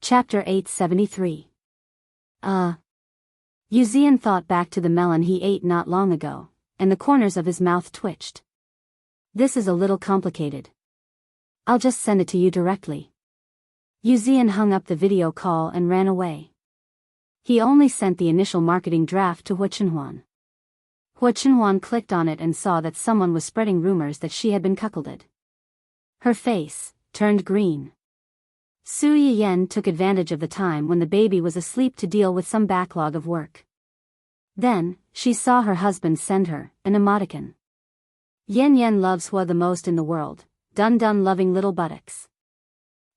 Chapter 873. Yuzian thought back to the melon he ate not long ago, and the corners of his mouth twitched. This is a little complicated. I'll just send it to you directly. Yuzian hung up the video call and ran away. He only sent the initial marketing draft to Hua Chenhuan. Hua Chenhuan clicked on it and saw that someone was spreading rumors that she had been cuckolded. Her face turned green. Su Yiyen took advantage of the time when the baby was asleep to deal with some backlog of work. Then, she saw her husband send her an emoticon. Yen Yen loves Hua the most in the world, Dun Dun loving little buttocks.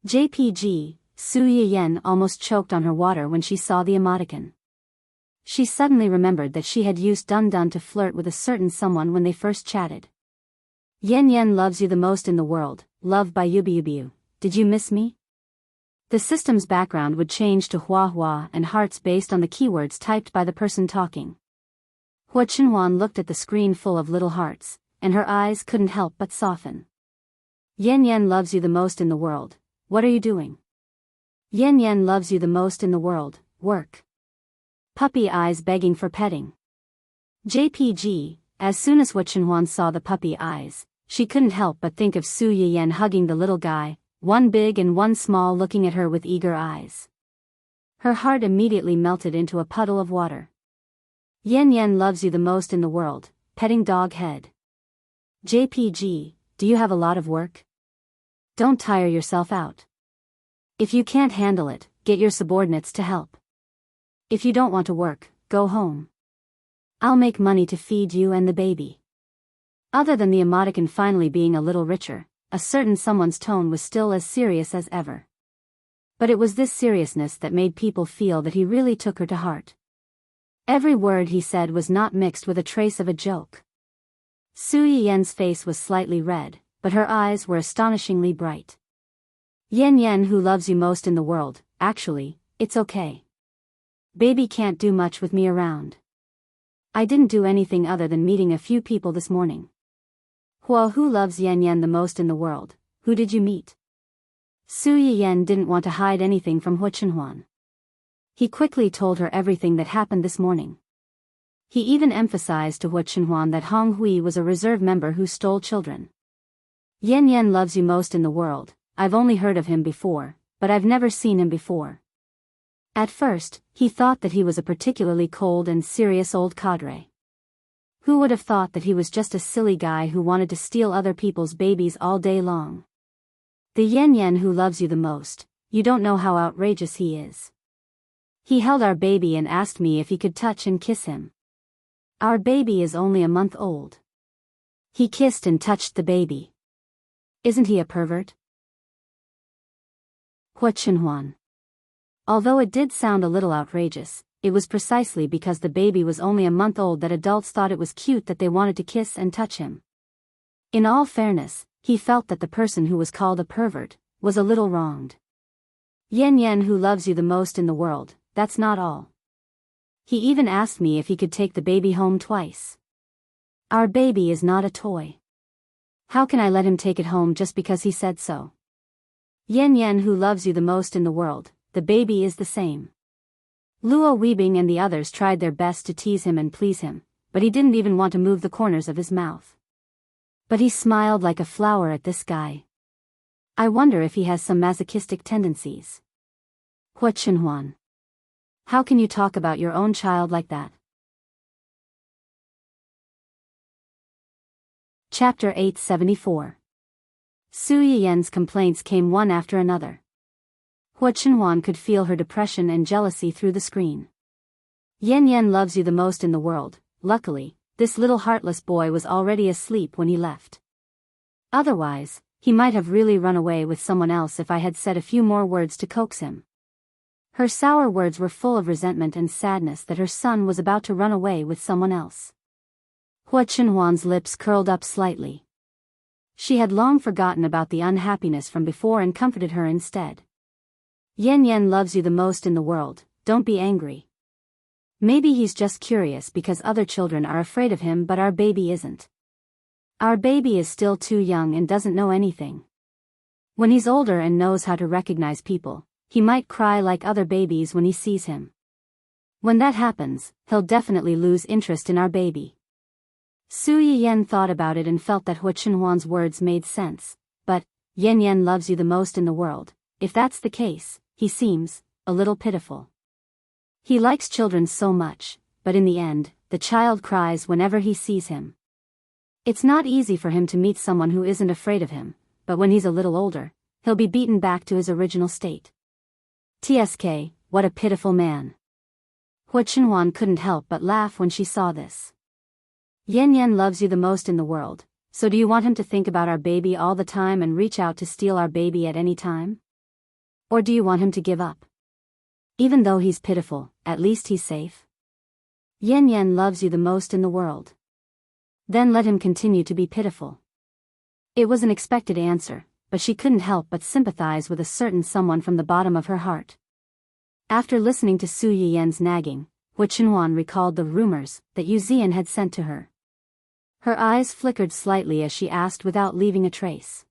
JPG, Su Yiyen almost choked on her water when she saw the emoticon. She suddenly remembered that she had used Dun Dun to flirt with a certain someone when they first chatted. Yen Yen loves you the most in the world, love by Yubiubiu, did you miss me? The system's background would change to Hua Hua and hearts based on the keywords typed by the person talking. Hua Chenhuan looked at the screen full of little hearts, and her eyes couldn't help but soften. Yen Yen loves you the most in the world, what are you doing? Yen Yen loves you the most in the world, work. Puppy eyes begging for petting. JPG, as soon as Hua Chenhuan saw the puppy eyes, she couldn't help but think of Su Yiyen hugging the little guy, one big and one small looking at her with eager eyes. Her heart immediately melted into a puddle of water. Yen Yen loves you the most in the world, petting dog head. JPG, do you have a lot of work? Don't tire yourself out. If you can't handle it, get your subordinates to help. If you don't want to work, go home. I'll make money to feed you and the baby. Other than the emoticon finally being a little richer, a certain someone's tone was still as serious as ever. But it was this seriousness that made people feel that he really took her to heart. Every word he said was not mixed with a trace of a joke. Su Yiyen's face was slightly red, but her eyes were astonishingly bright. Yen Yen who loves you most in the world, actually, it's okay. Baby can't do much with me around. I didn't do anything other than meeting a few people this morning. Hua who loves Yen Yen the most in the world, who did you meet? Su Yiyen didn't want to hide anything from Hua Chenhuan. He quickly told her everything that happened this morning. He even emphasized to Hua Chenhuan that Hong Hui was a reserve member who stole children. Yen Yen loves you most in the world, I've only heard of him before, but I've never seen him before. At first, he thought that he was a particularly cold and serious old cadre. Who would have thought that he was just a silly guy who wanted to steal other people's babies all day long? The Yen Yen who loves you the most, you don't know how outrageous he is. He held our baby and asked me if he could touch and kiss him. Our baby is only a month old. He kissed and touched the baby. Isn't he a pervert? Hua Chenhuan. Although it did sound a little outrageous, it was precisely because the baby was only a month old that adults thought it was cute that they wanted to kiss and touch him. In all fairness, he felt that the person who was called a pervert was a little wronged. Yen Yen who loves you the most in the world, that's not all. He even asked me if he could take the baby home twice. Our baby is not a toy. How can I let him take it home just because he said so? Yen Yen who loves you the most in the world, the baby is the same. Luo Weibing and the others tried their best to tease him and please him, but he didn't even want to move the corners of his mouth. But he smiled like a flower at this guy. I wonder if he has some masochistic tendencies. Hua Chenhuan. How can you talk about your own child like that? Chapter 874. Su Yiyen's complaints came one after another. Hua Chenhuan could feel her depression and jealousy through the screen. Yen Yen loves you the most in the world, luckily, this little heartless boy was already asleep when he left. Otherwise, he might have really run away with someone else if I had said a few more words to coax him. Her sour words were full of resentment and sadness that her son was about to run away with someone else. Hua Chenhuan's lips curled up slightly. She had long forgotten about the unhappiness from before and comforted her instead. Yen Yen loves you the most in the world, don't be angry. Maybe he's just curious because other children are afraid of him but our baby isn't. Our baby is still too young and doesn't know anything. When he's older and knows how to recognize people, he might cry like other babies when he sees him. When that happens, he'll definitely lose interest in our baby. Su Yiyen thought about it and felt that Hua Chenhuan's words made sense, but, Yan Yan loves you the most in the world. If that's the case, he seems a little pitiful. He likes children so much, but in the end, the child cries whenever he sees him. It's not easy for him to meet someone who isn't afraid of him, but when he's a little older, he'll be beaten back to his original state. TSK, what a pitiful man. Hua Chenhuan couldn't help but laugh when she saw this. Yan Yan loves you the most in the world, so do you want him to think about our baby all the time and reach out to steal our baby at any time? Or do you want him to give up? Even though he's pitiful, at least he's safe. Yan Yan loves you the most in the world. Then let him continue to be pitiful. It was an expected answer, but she couldn't help but sympathize with a certain someone from the bottom of her heart. After listening to Su Yiyen's nagging, Hua Chenhuan recalled the rumors that Yu Zian had sent to her. Her eyes flickered slightly as she asked without leaving a trace.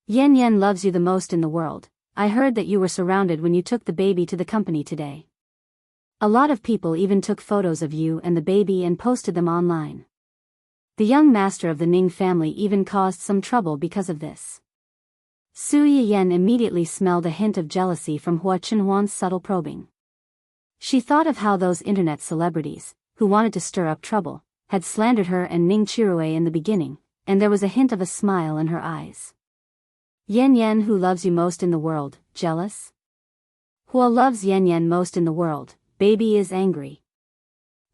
Yan Yan loves you the most in the world. I heard that you were surrounded when you took the baby to the company today. A lot of people even took photos of you and the baby and posted them online. The young master of the Ning family even caused some trouble because of this. Su Yiyen immediately smelled a hint of jealousy from Hua Chenhuan's subtle probing. She thought of how those internet celebrities, who wanted to stir up trouble, had slandered her and Ning Chirue in the beginning, and there was a hint of a smile in her eyes. Yan Yan, who loves you most in the world, jealous? Hua loves Yan Yan most in the world, baby is angry.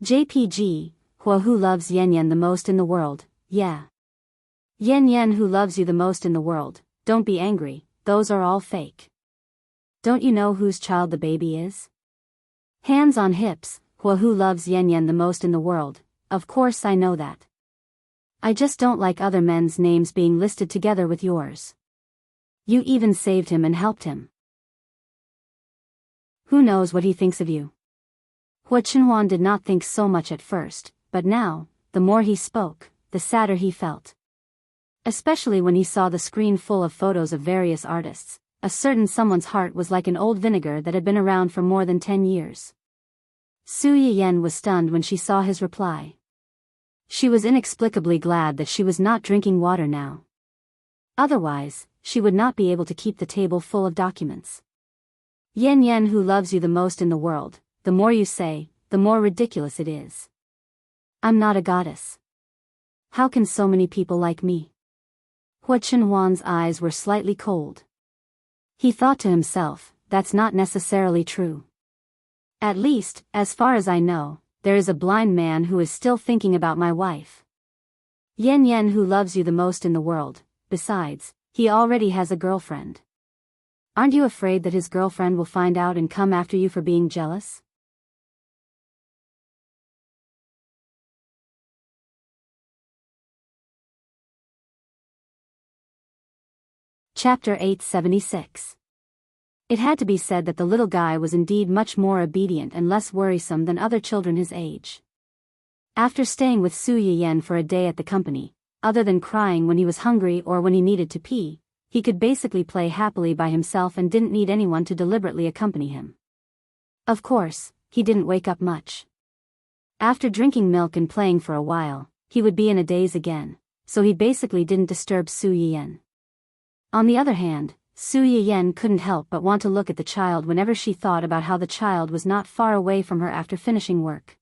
JPG, Hua who loves Yan Yan the most in the world, yeah. Yan Yan who loves you the most in the world, don't be angry, those are all fake. Don't you know whose child the baby is? Hands on hips, Hua who loves Yan Yan the most in the world, of course I know that. I just don't like other men's names being listed together with yours. You even saved him and helped him. Who knows what he thinks of you? Hua Chenhuan did not think so much at first, but now, the more he spoke, the sadder he felt. Especially when he saw the screen full of photos of various artists, a certain someone's heart was like an old vinegar that had been around for more than 10 years. Su Yiyen was stunned when she saw his reply. She was inexplicably glad that she was not drinking water now. Otherwise, she would not be able to keep the table full of documents. Yan Yan who loves you the most in the world, the more you say, the more ridiculous it is. I'm not a goddess. How can so many people like me? Hua Chenhuan's eyes were slightly cold. He thought to himself, that's not necessarily true. At least, as far as I know, there is a blind man who is still thinking about my wife. Yan Yan who loves you the most in the world, besides, he already has a girlfriend. Aren't you afraid that his girlfriend will find out and come after you for being jealous? Chapter 876. It had to be said that the little guy was indeed much more obedient and less worrisome than other children his age. After staying with Su Yiyen for a day at the company, other than crying when he was hungry or when he needed to pee, he could basically play happily by himself and didn't need anyone to deliberately accompany him. Of course, he didn't wake up much. After drinking milk and playing for a while, he would be in a daze again, so he basically didn't disturb Su Yiyen. On the other hand, Su Yiyen couldn't help but want to look at the child whenever she thought about how the child was not far away from her after finishing work.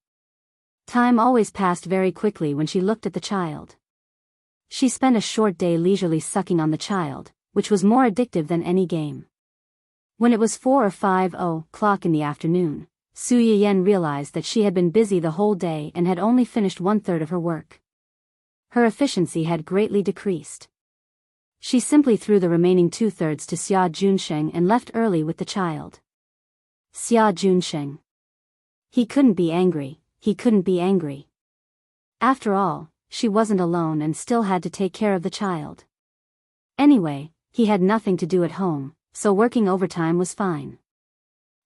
Time always passed very quickly when she looked at the child. She spent a short day leisurely sucking on the child, which was more addictive than any game. When it was 4 or 5 o'clock in the afternoon, Su Yiyen realized that she had been busy the whole day and had only finished 1/3 of her work. Her efficiency had greatly decreased. She simply threw the remaining 2/3 to Xia Junsheng and left early with the child. Xia Junsheng. He couldn't be angry, he couldn't be angry. After all, she wasn't alone and still had to take care of the child. Anyway, he had nothing to do at home, so working overtime was fine.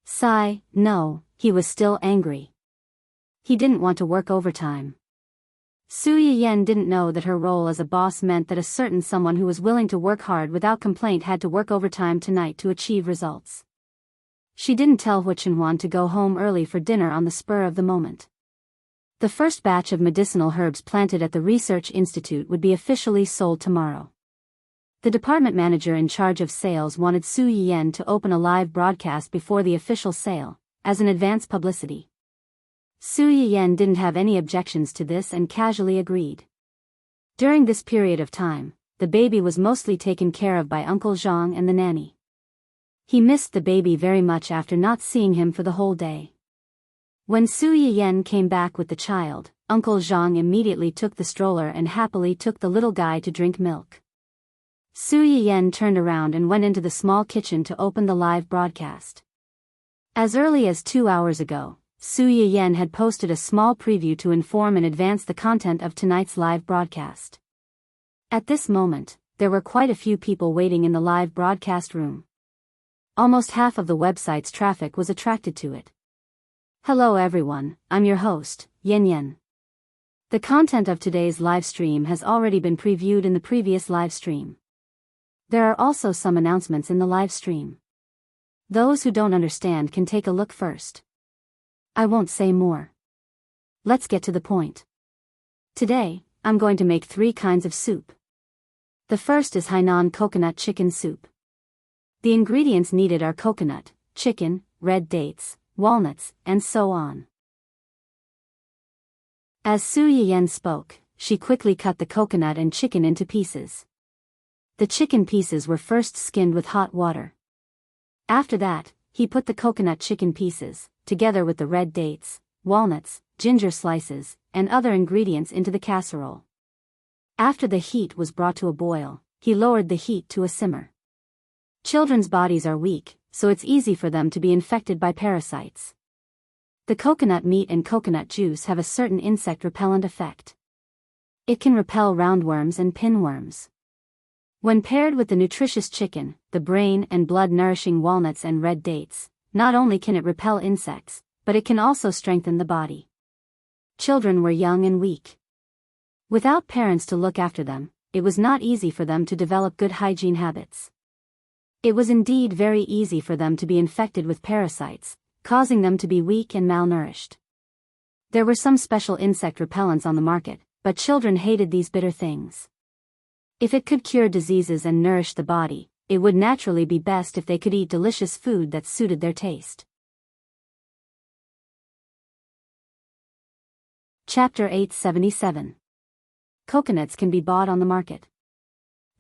Sigh, no, he was still angry. He didn't want to work overtime. Su Yiyen didn't know that her role as a boss meant that a certain someone who was willing to work hard without complaint had to work overtime tonight to achieve results. She didn't tell Hu Chenhuan to go home early for dinner on the spur of the moment. The first batch of medicinal herbs planted at the Research Institute would be officially sold tomorrow. The department manager in charge of sales wanted Su Yiyan to open a live broadcast before the official sale, as an advance publicity. Su Yiyan didn't have any objections to this and casually agreed. During this period of time, the baby was mostly taken care of by Uncle Zhang and the nanny. He missed the baby very much after not seeing him for the whole day. When Su Yiyan came back with the child, Uncle Zhang immediately took the stroller and happily took the little guy to drink milk. Su Yiyan turned around and went into the small kitchen to open the live broadcast. As early as 2 hours ago, Su Yiyan had posted a small preview to inform in advance the content of tonight's live broadcast. At this moment, there were quite a few people waiting in the live broadcast room. Almost half of the website's traffic was attracted to it. Hello everyone, I'm your host, Yen Yen. The content of today's live stream has already been previewed in the previous live stream. There are also some announcements in the live stream. Those who don't understand can take a look first. I won't say more. Let's get to the point. Today, I'm going to make 3 kinds of soup. The first is Hainan coconut chicken soup. The ingredients needed are coconut, chicken, red dates, walnuts, and so on. As Su Yiyan spoke, she quickly cut the coconut and chicken into pieces. The chicken pieces were first skinned with hot water. After that, he put the coconut chicken pieces, together with the red dates, walnuts, ginger slices, and other ingredients into the casserole. After the heat was brought to a boil, he lowered the heat to a simmer. Children's bodies are weak, so it's easy for them to be infected by parasites. The coconut meat and coconut juice have a certain insect repellent effect. It can repel roundworms and pinworms. When paired with the nutritious chicken, the brain and blood-nourishing walnuts and red dates, not only can it repel insects, but it can also strengthen the body. Children were young and weak. Without parents to look after them, it was not easy for them to develop good hygiene habits. It was indeed very easy for them to be infected with parasites, causing them to be weak and malnourished. There were some special insect repellents on the market, but children hated these bitter things. If it could cure diseases and nourish the body, it would naturally be best if they could eat delicious food that suited their taste. Chapter 877. Coconuts can be bought on the market.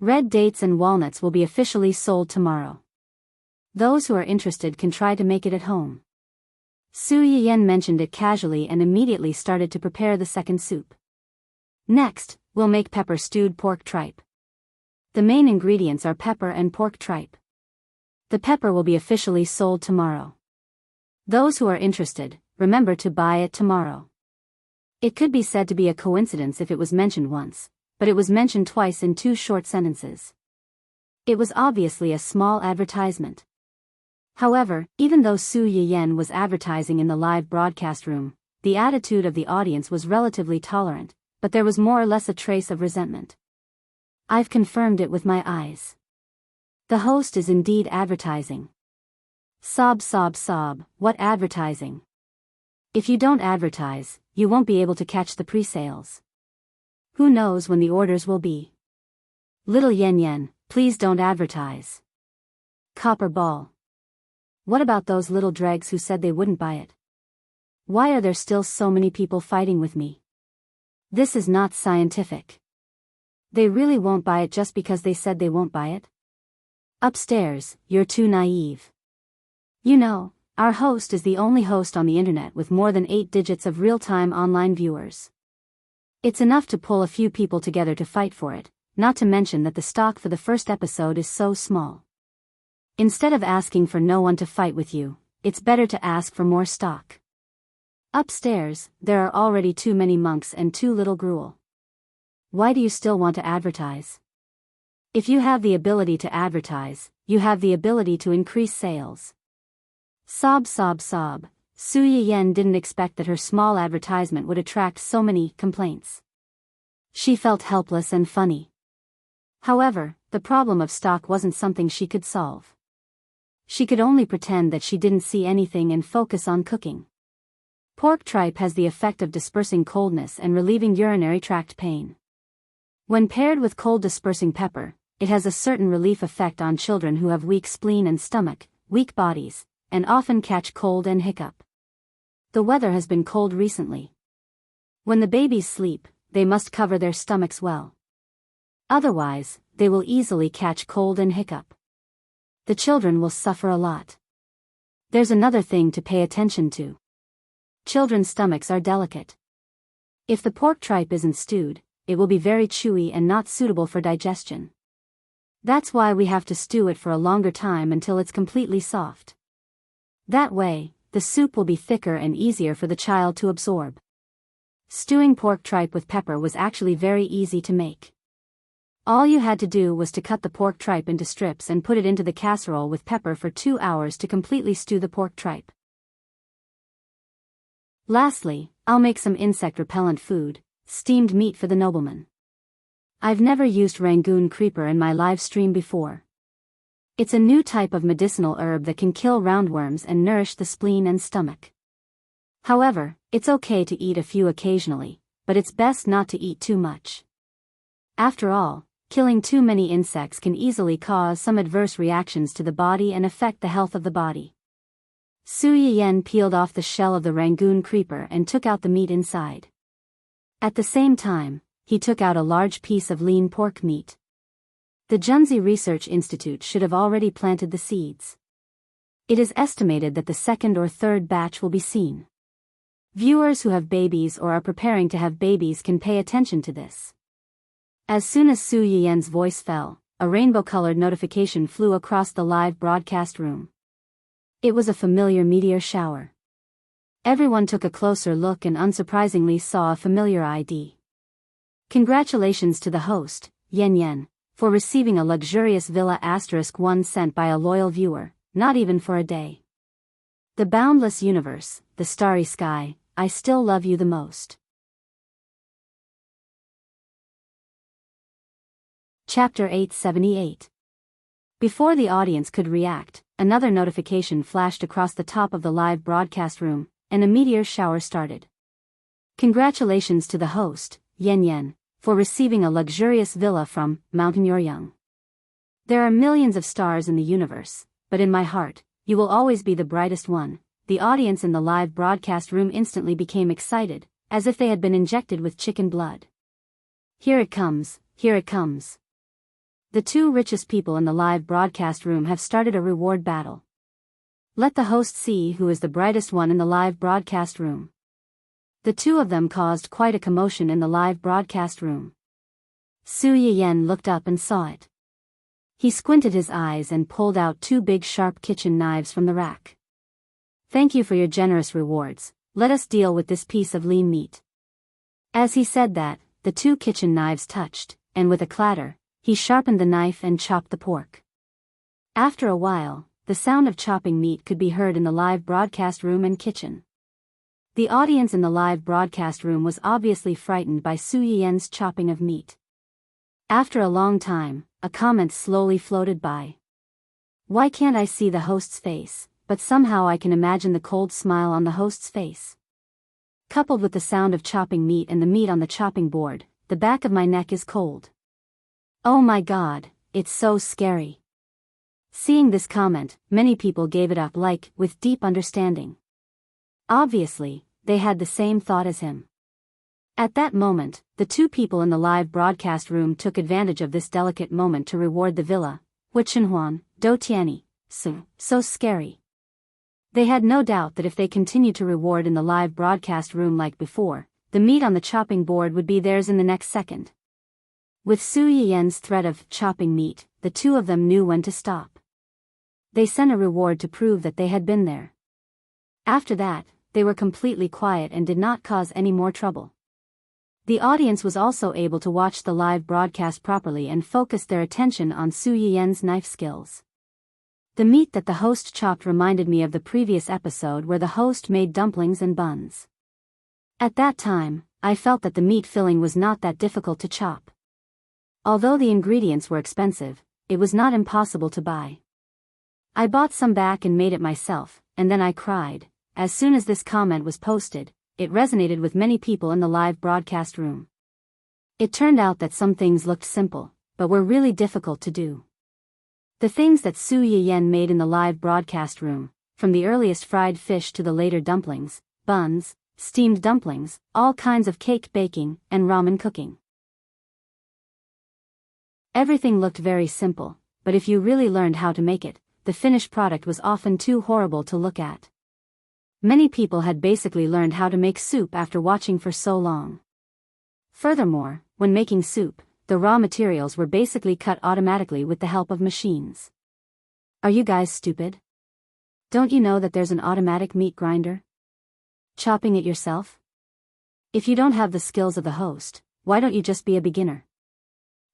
Red dates and walnuts will be officially sold tomorrow. Those who are interested can try to make it at home. Su Yiyan mentioned it casually and immediately started to prepare the second soup. Next, we'll make pepper stewed pork tripe. The main ingredients are pepper and pork tripe. The pepper will be officially sold tomorrow. Those who are interested, remember to buy it tomorrow. It could be said to be a coincidence if it was mentioned once, but it was mentioned twice in 2 short sentences. It was obviously a small advertisement. However, even though Su Yiyan was advertising in the live broadcast room, the attitude of the audience was relatively tolerant, but there was more or less a trace of resentment. I've confirmed it with my eyes. The host is indeed advertising. Sob sob sob, what advertising? If you don't advertise, you won't be able to catch the pre-sales. Who knows when the orders will be? Little Yen Yen, please don't advertise. Copper ball. What about those little dregs who said they wouldn't buy it? Why are there still so many people fighting with me? This is not scientific. They really won't buy it just because they said they won't buy it? Upstairs, you're too naive. You know, our host is the only host on the internet with more than 8 digits of real-time online viewers. It's enough to pull a few people together to fight for it, not to mention that the stock for the first episode is so small. Instead of asking for no one to fight with you, it's better to ask for more stock. Upstairs, there are already too many monks and too little gruel. Why do you still want to advertise? If you have the ability to advertise, you have the ability to increase sales. Sob sob sob, Su Yiyan didn't expect that her small advertisement would attract so many complaints. She felt helpless and funny. However, the problem of stock wasn't something she could solve. she could only pretend that she didn't see anything and focus on cooking. Pork tripe has the effect of dispersing coldness and relieving urinary tract pain. When paired with cold dispersing pepper, it has a certain relief effect on children who have weak spleen and stomach, weak bodies, and often catch cold and hiccup. The weather has been cold recently. When the babies sleep, they must cover their stomachs well. Otherwise, they will easily catch cold and hiccup. The children will suffer a lot. There's another thing to pay attention to. Children's stomachs are delicate. If the pork tripe isn't stewed, it will be very chewy and not suitable for digestion. That's why we have to stew it for a longer time until it's completely soft. That way, the soup will be thicker and easier for the child to absorb. Stewing pork tripe with pepper was actually very easy to make. All you had to do was to cut the pork tripe into strips and put it into the casserole with pepper for 2 hours to completely stew the pork tripe. Lastly, I'll make some insect-repellent food, steamed meat for the nobleman. I've never used Rangoon creeper in my live stream before. It's a new type of medicinal herb that can kill roundworms and nourish the spleen and stomach. However, it's okay to eat a few occasionally, but it's best not to eat too much. After all, killing too many insects can easily cause some adverse reactions to the body and affect the health of the body. Su Yiyen peeled off the shell of the Rangoon creeper and took out the meat inside. At the same time, he took out a large piece of lean pork meat. The Junzi Research Institute should have already planted the seeds. It is estimated that the second or third batch will be seen. Viewers who have babies or are preparing to have babies can pay attention to this. As soon as Su Yiyen's voice fell, a rainbow-colored notification flew across the live broadcast room. It was a familiar meteor shower. Everyone took a closer look and unsurprisingly saw a familiar ID. Congratulations to the host, Yen Yen, for receiving a luxurious villa *1 sent by a loyal viewer, not even for a day. The boundless universe, the starry sky, I still love you the most. Chapter 878. Before the audience could react, another notification flashed across the top of the live broadcast room, and a meteor shower started. Congratulations to the host, Yen Yen, for receiving a luxurious villa from Mountain Yoryung. There are millions of stars in the universe, but in my heart, you will always be the brightest one. The audience in the live broadcast room instantly became excited, as if they had been injected with chicken blood. Here it comes, here it comes. The two richest people in the live broadcast room have started a reward battle. Let the host see who is the brightest one in the live broadcast room. The two of them caused quite a commotion in the live broadcast room. Su Yiyen looked up and saw it. He squinted his eyes and pulled out 2 big sharp kitchen knives from the rack. Thank you for your generous rewards, let us deal with this piece of lean meat. As he said that, the 2 kitchen knives touched, and with a clatter, he sharpened the knife and chopped the pork. After a while, the sound of chopping meat could be heard in the live broadcast room and kitchen. The audience in the live broadcast room was obviously frightened by Su Yiyen's chopping of meat. After a long time, a comment slowly floated by. Why can't I see the host's face, but somehow I can imagine the cold smile on the host's face. Coupled with the sound of chopping meat and the meat on the chopping board, the back of my neck is cold. Oh my God, it's so scary. Seeing this comment, many people gave it up with deep understanding. Obviously, they had the same thought as him. At that moment, the 2 people in the live broadcast room took advantage of this delicate moment to reward the villa, Huichenhuan, Do Tianyi, so scary. They had no doubt that if they continued to reward in the live broadcast room like before, the meat on the chopping board would be theirs in the next second. With Su Yiyen's threat of chopping meat, the 2 of them knew when to stop. They sent a reward to prove that they had been there. After that, they were completely quiet and did not cause any more trouble. The audience was also able to watch the live broadcast properly and focused their attention on Su Yiyen's knife skills. The meat that the host chopped reminded me of the previous episode where the host made dumplings and buns. At that time, I felt that the meat filling was not that difficult to chop. Although the ingredients were expensive, it was not impossible to buy. I bought some back and made it myself, and then I cried. As soon as this comment was posted, it resonated with many people in the live broadcast room. It turned out that some things looked simple, but were really difficult to do. The things that Su Yiyen made in the live broadcast room, from the earliest fried fish to the later dumplings, buns, steamed dumplings, all kinds of cake baking, and ramen cooking. Everything looked very simple, but if you really learned how to make it, the finished product was often too horrible to look at. Many people had basically learned how to make soup after watching for so long. Furthermore, when making soup, the raw materials were basically cut automatically with the help of machines. Are you guys stupid? Don't you know that there's an automatic meat grinder? Chopping it yourself? If you don't have the skills of the host, why don't you just be a beginner?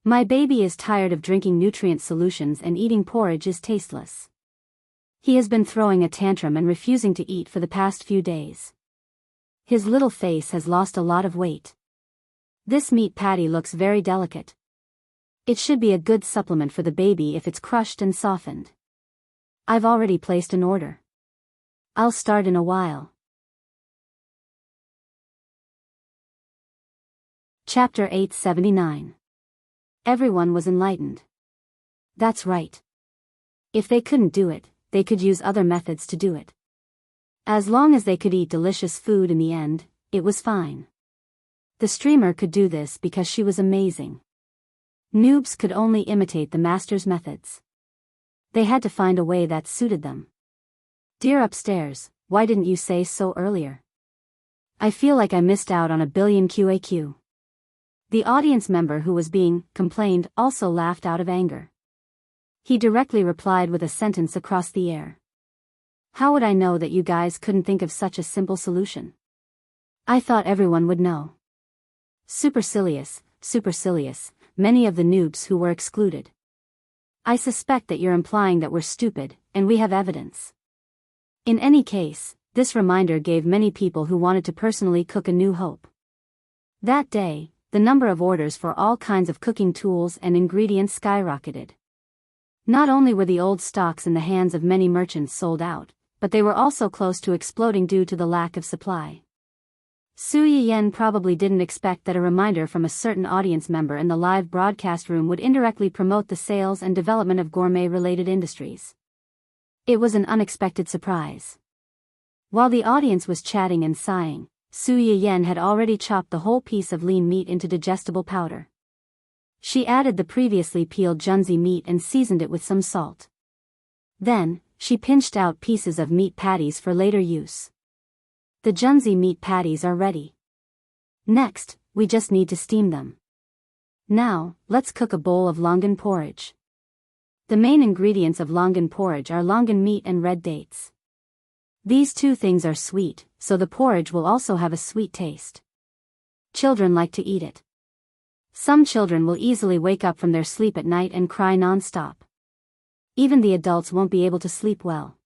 My baby is tired of drinking nutrient solutions and eating porridge is tasteless. He has been throwing a tantrum and refusing to eat for the past few days. His little face has lost a lot of weight. This meat patty looks very delicate. It should be a good supplement for the baby if it's crushed and softened. I've already placed an order. I'll start in a while. Chapter 879. Everyone was enlightened. That's right. If they couldn't do it, they could use other methods to do it. As long as they could eat delicious food in the end, it was fine. The streamer could do this because she was amazing. Noobs could only imitate the master's methods. They had to find a way that suited them. Dear upstairs, why didn't you say so earlier? I feel like I missed out on a billion QAQ. The audience member who was being complained also laughed out of anger. He directly replied with a sentence across the air. How would I know that you guys couldn't think of such a simple solution? I thought everyone would know. Supercilious, many of the noobs who were excluded. I suspect that you're implying that we're stupid, and we have evidence. In any case, this reminder gave many people who wanted to personally cook a new hope. That day, the number of orders for all kinds of cooking tools and ingredients skyrocketed. Not only were the old stocks in the hands of many merchants sold out, but they were also close to exploding due to the lack of supply. Su Yiyen probably didn't expect that a reminder from a certain audience member in the live broadcast room would indirectly promote the sales and development of gourmet-related industries. It was an unexpected surprise. While the audience was chatting and sighing, Su Yiyen had already chopped the whole piece of lean meat into digestible powder. She added the previously peeled junzi meat and seasoned it with some salt. Then, she pinched out pieces of meat patties for later use. The junzi meat patties are ready. Next, we just need to steam them. Now, let's cook a bowl of longan porridge. The main ingredients of longan porridge are longan meat and red dates. These two things are sweet, so the porridge will also have a sweet taste. Children like to eat it. Some children will easily wake up from their sleep at night and cry non-stop. Even the adults won't be able to sleep well.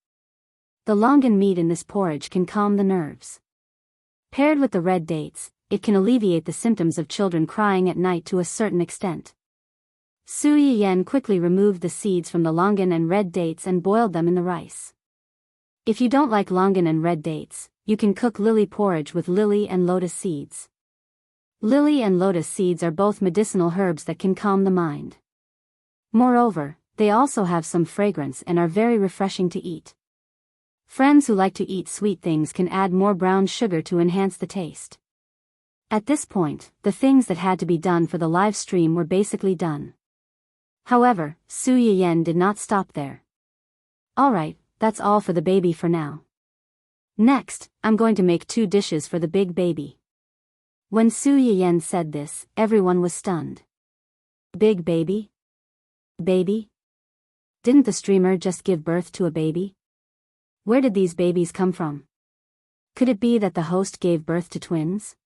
The longan meat in this porridge can calm the nerves. Paired with the red dates, it can alleviate the symptoms of children crying at night to a certain extent. Su Yiyen quickly removed the seeds from the longan and red dates and boiled them in the rice. If you don't like longan and red dates, you can cook lily porridge with lily and lotus seeds. Lily and lotus seeds are both medicinal herbs that can calm the mind. Moreover, they also have some fragrance and are very refreshing to eat. Friends who like to eat sweet things can add more brown sugar to enhance the taste. At this point, the things that had to be done for the live stream were basically done. However, Su Yiyen did not stop there. Alright, that's all for the baby for now. Next, I'm going to make 2 dishes for the big baby. When Su Yiyen said this, everyone was stunned. Big baby? Baby? Didn't the streamer just give birth to a baby? Where did these babies come from? Could it be that the host gave birth to twins?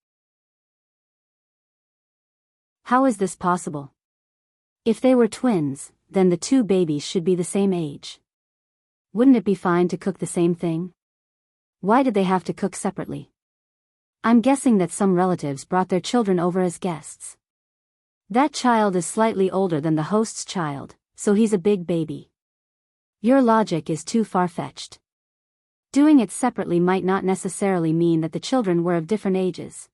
How is this possible? If they were twins, then the 2 babies should be the same age. Wouldn't it be fine to cook the same thing? Why did they have to cook separately? I'm guessing that some relatives brought their children over as guests. That child is slightly older than the host's child, so he's a big baby. Your logic is too far-fetched. Doing it separately might not necessarily mean that the children were of different ages.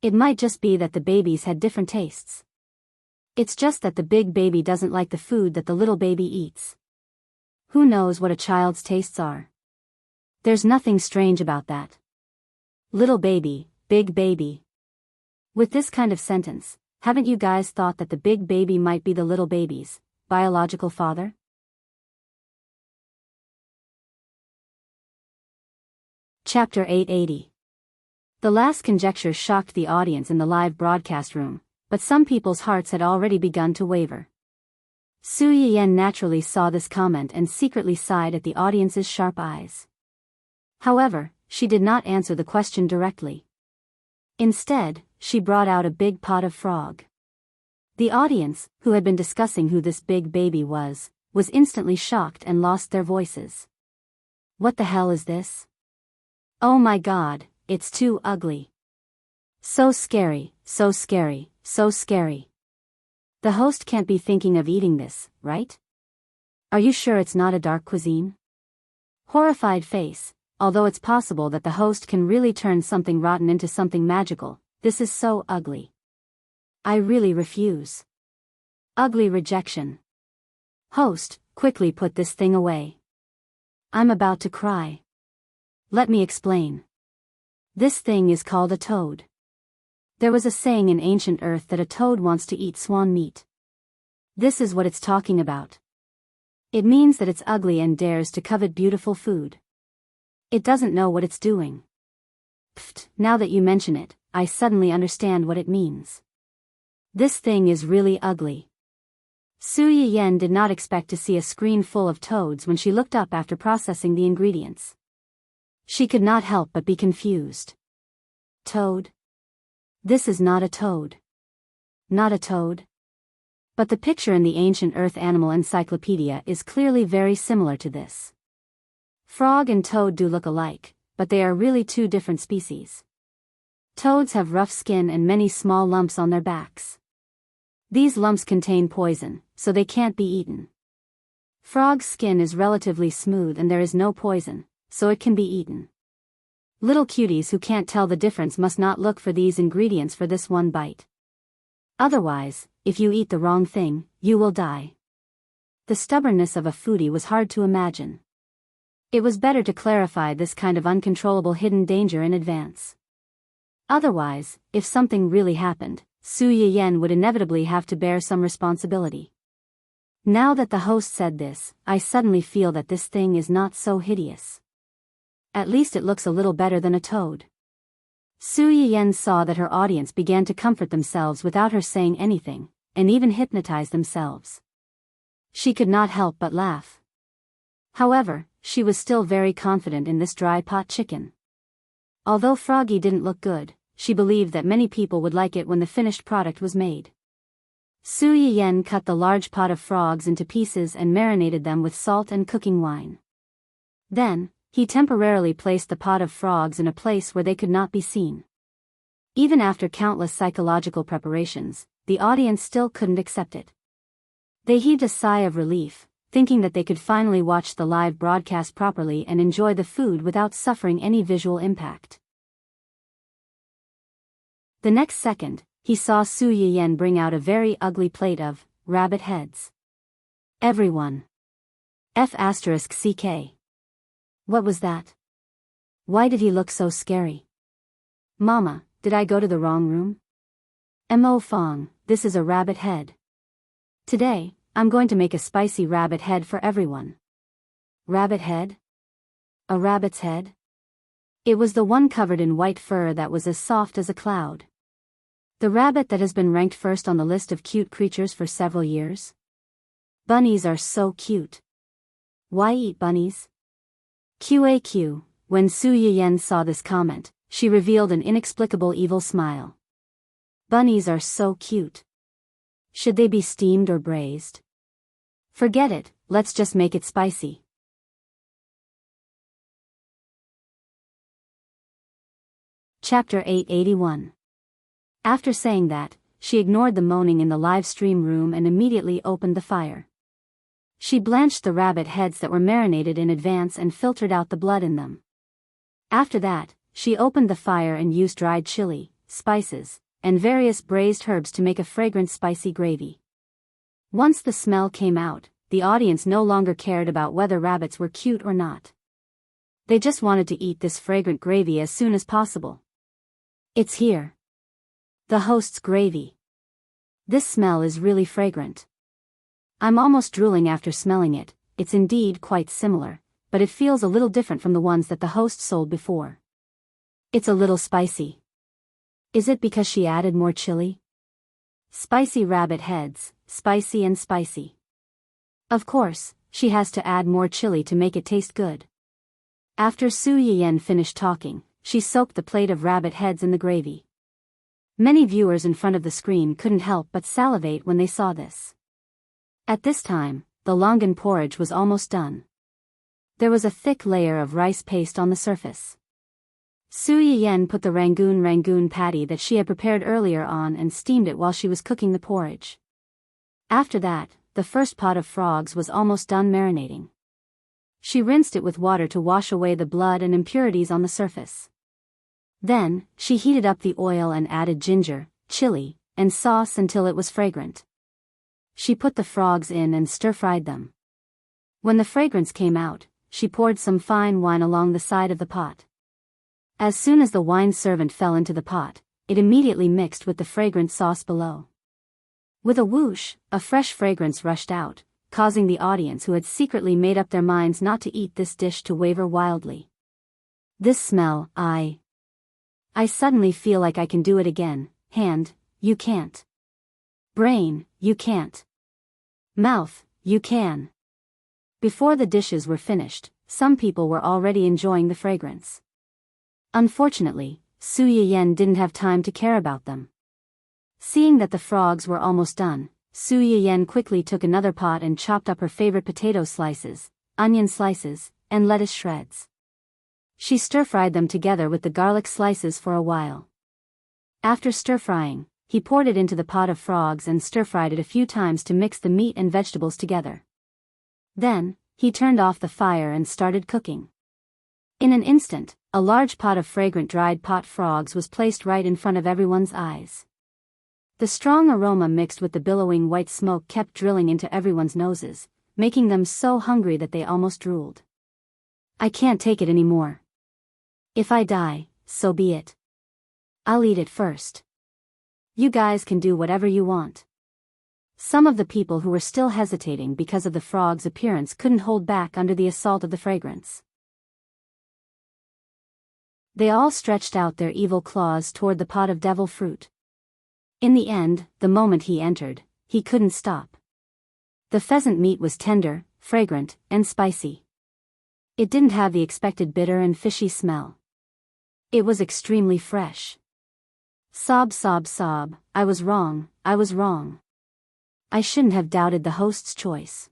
It might just be that the babies had different tastes. It's just that the big baby doesn't like the food that the little baby eats. Who knows what a child's tastes are? There's nothing strange about that. Little baby, big baby. With this kind of sentence, haven't you guys thought that the big baby might be the little baby's biological father? Chapter 880. The last conjecture shocked the audience in the live broadcast room, but some people's hearts had already begun to waver. Su Yiyen naturally saw this comment and secretly sighed at the audience's sharp eyes. However, she did not answer the question directly. Instead, she brought out a big pot of frog. The audience, who had been discussing who this big baby was instantly shocked and lost their voices. What the hell is this? Oh my god, it's too ugly. So scary, so scary, so scary. The host can't be thinking of eating this, right? Are you sure it's not a dark cuisine? Horrified face, although it's possible that the host can really turn something rotten into something magical, this is so ugly. I really refuse. Ugly rejection. Host, quickly put this thing away. I'm about to cry. Let me explain. This thing is called a toad. There was a saying in ancient Earth that a toad wants to eat swan meat. This is what it's talking about. It means that it's ugly and dares to covet beautiful food. It doesn't know what it's doing. Pfft, now that you mention it, I suddenly understand what it means. This thing is really ugly. Su Yiyen did not expect to see a screen full of toads when she looked up after processing the ingredients. She could not help but be confused. Toad? This is not a toad. Not a toad? But the picture in the Ancient Earth Animal Encyclopedia is clearly very similar to this. Frog and toad do look alike, but they are really two different species. Toads have rough skin and many small lumps on their backs. These lumps contain poison, so they can't be eaten. Frog's skin is relatively smooth and there is no poison, so it can be eaten. Little cuties who can't tell the difference must not look for these ingredients for this one bite. Otherwise, if you eat the wrong thing, you will die. The stubbornness of a foodie was hard to imagine. It was better to clarify this kind of uncontrollable hidden danger in advance. Otherwise, if something really happened, Su Yiyen would inevitably have to bear some responsibility. Now that the host said this, I suddenly feel that this thing is not so hideous. At least it looks a little better than a toad. Su Yiyen saw that her audience began to comfort themselves without her saying anything, and even hypnotize themselves. She could not help but laugh. However, she was still very confident in this dry pot chicken. Although Froggy didn't look good, she believed that many people would like it when the finished product was made. Su Yiyen cut the large pot of frogs into pieces and marinated them with salt and cooking wine. Then, he temporarily placed the pot of frogs in a place where they could not be seen. Even after countless psychological preparations, the audience still couldn't accept it. They heaved a sigh of relief, thinking that they could finally watch the live broadcast properly and enjoy the food without suffering any visual impact. The next second, he saw Su Yiyen bring out a very ugly plate of rabbit heads. Everyone. F***ck. What was that? Why did he look so scary? Mama, did I go to the wrong room? Mo Fong, this is a rabbit head. Today, I'm going to make a spicy rabbit head for everyone. Rabbit head? A rabbit's head? It was the one covered in white fur that was as soft as a cloud. The rabbit that has been ranked first on the list of cute creatures for several years. Bunnies are so cute. Why eat bunnies? QAQ, when Su Yiyen saw this comment, she revealed an inexplicable evil smile. Bunnies are so cute. Should they be steamed or braised? Forget it, let's just make it spicy. Chapter 881. After saying that, she ignored the moaning in the live stream room and immediately opened the fire. She blanched the rabbit heads that were marinated in advance and filtered out the blood in them. After that, she opened the fire and used dried chili, spices, and various braised herbs to make a fragrant spicy gravy. Once the smell came out, the audience no longer cared about whether rabbits were cute or not. They just wanted to eat this fragrant gravy as soon as possible. It's here. The host's gravy. This smell is really fragrant. I'm almost drooling after smelling it. It's indeed quite similar, but it feels a little different from the ones that the host sold before. It's a little spicy. Is it because she added more chili? Spicy rabbit heads, spicy and spicy. Of course, she has to add more chili to make it taste good. After Su Yiyen finished talking, she soaked the plate of rabbit heads in the gravy. Many viewers in front of the screen couldn't help but salivate when they saw this. At this time, the longan porridge was almost done. There was a thick layer of rice paste on the surface. Su Yiyen put the rangoon patty that she had prepared earlier on and steamed it while she was cooking the porridge. After that, the first pot of frogs was almost done marinating. She rinsed it with water to wash away the blood and impurities on the surface. Then, she heated up the oil and added ginger, chili, and sauce until it was fragrant. She put the frogs in and stir-fried them. When the fragrance came out, she poured some fine wine along the side of the pot. As soon as the wine servant fell into the pot, it immediately mixed with the fragrant sauce below. With a whoosh, a fresh fragrance rushed out, causing the audience who had secretly made up their minds not to eat this dish to waver wildly. This smell, I suddenly feel like I can do it again. Hand, you can't. Brain, you can't. Mouth, you can. Before the dishes were finished, some people were already enjoying the fragrance. Unfortunately, Su Yiyen didn't have time to care about them. Seeing that the frogs were almost done, Su Yiyen quickly took another pot and chopped up her favorite potato slices, onion slices, and lettuce shreds. She stir-fried them together with the garlic slices for a while. After stir-frying, he poured it into the pot of frogs and stir-fried it a few times to mix the meat and vegetables together. Then, he turned off the fire and started cooking. In an instant, a large pot of fragrant dried pot frogs was placed right in front of everyone's eyes. The strong aroma mixed with the billowing white smoke kept drilling into everyone's noses, making them so hungry that they almost drooled. I can't take it anymore. If I die, so be it. I'll eat it first. You guys can do whatever you want. Some of the people who were still hesitating because of the frog's appearance couldn't hold back under the assault of the fragrance. They all stretched out their evil claws toward the pot of devil fruit. In the end, the moment he entered, he couldn't stop. The pheasant meat was tender, fragrant, and spicy. It didn't have the expected bitter and fishy smell. It was extremely fresh. Sob, sob, sob, I was wrong, I was wrong. I shouldn't have doubted the host's choice.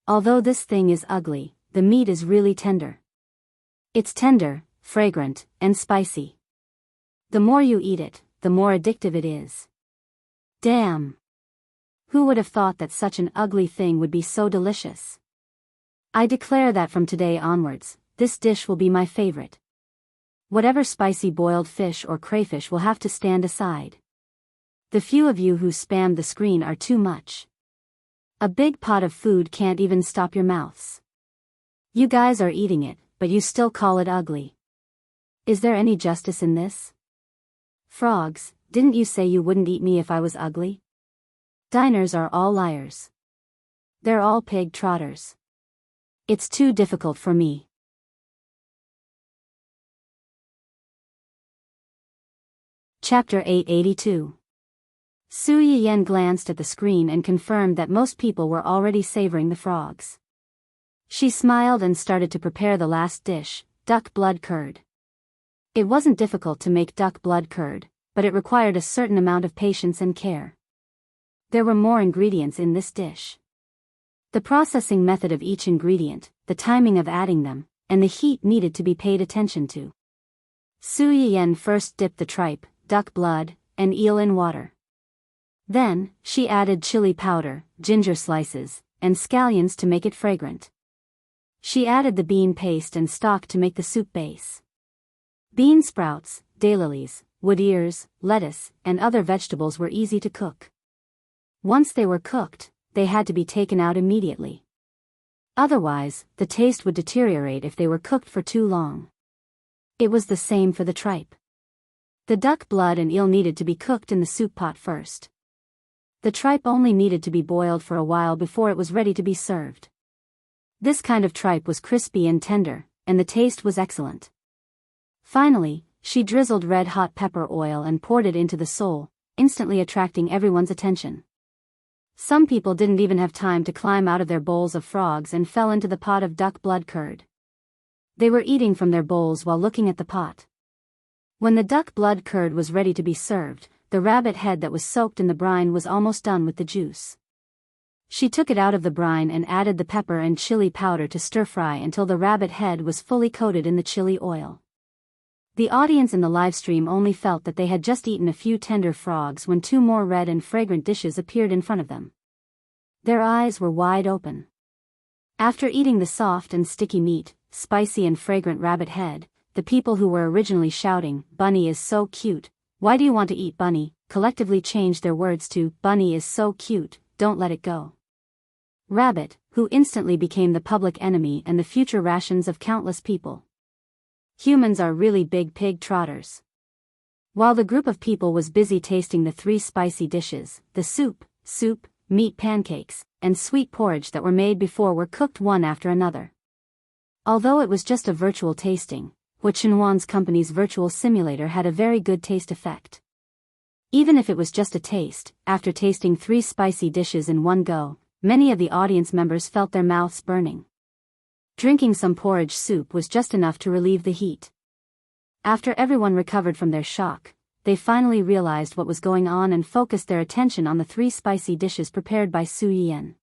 Although this thing is ugly, the meat is really tender. It's tender, fragrant, and spicy. The more you eat it, the more addictive it is. Damn! Who would have thought that such an ugly thing would be so delicious? I declare that from today onwards, this dish will be my favorite. Whatever spicy boiled fish or crayfish will have to stand aside. The few of you who spammed the screen are too much. A big pot of food can't even stop your mouths. You guys are eating it, but you still call it ugly. Is there any justice in this? Frogs, didn't you say you wouldn't eat me if I was ugly? Diners are all liars. They're all pig trotters. It's too difficult for me. Chapter 882. Su Yiyen glanced at the screen and confirmed that most people were already savoring the frogs. She smiled and started to prepare the last dish, duck blood curd. It wasn't difficult to make duck blood curd, but it required a certain amount of patience and care. There were more ingredients in this dish. The processing method of each ingredient, the timing of adding them, and the heat needed to be paid attention to. Su Yiyen first dipped the tripe, duck blood, and eel in water. Then, she added chili powder, ginger slices, and scallions to make it fragrant. She added the bean paste and stock to make the soup base. Bean sprouts, daylilies, wood ears, lettuce, and other vegetables were easy to cook. Once they were cooked, they had to be taken out immediately. Otherwise, the taste would deteriorate if they were cooked for too long. It was the same for the tripe. The duck blood and eel needed to be cooked in the soup pot first. The tripe only needed to be boiled for a while before it was ready to be served. This kind of tripe was crispy and tender, and the taste was excellent. Finally, she drizzled red-hot pepper oil and poured it into the sole, instantly attracting everyone's attention. Some people didn't even have time to climb out of their bowls of frogs and fell into the pot of duck blood curd. They were eating from their bowls while looking at the pot. When the duck blood curd was ready to be served, the rabbit head that was soaked in the brine was almost done with the juice. She took it out of the brine and added the pepper and chili powder to stir-fry until the rabbit head was fully coated in the chili oil. The audience in the livestream only felt that they had just eaten a few tender frogs when two more red and fragrant dishes appeared in front of them. Their eyes were wide open. After eating the soft and sticky meat, spicy and fragrant rabbit head, the people who were originally shouting, "Bunny is so cute, why do you want to eat Bunny?" collectively changed their words to, "Bunny is so cute, don't let it go." Rabbit, who instantly became the public enemy and the future rations of countless people. Humans are really big pig trotters. While the group of people was busy tasting the three spicy dishes, the soup, meat pancakes, and sweet porridge that were made before were cooked one after another. Although it was just a virtual tasting, Huichenhuan's company's virtual simulator had a very good taste effect. Even if it was just a taste, after tasting 3 spicy dishes in one go, many of the audience members felt their mouths burning. Drinking some porridge soup was just enough to relieve the heat. After everyone recovered from their shock, they finally realized what was going on and focused their attention on the 3 spicy dishes prepared by Su Yiyan.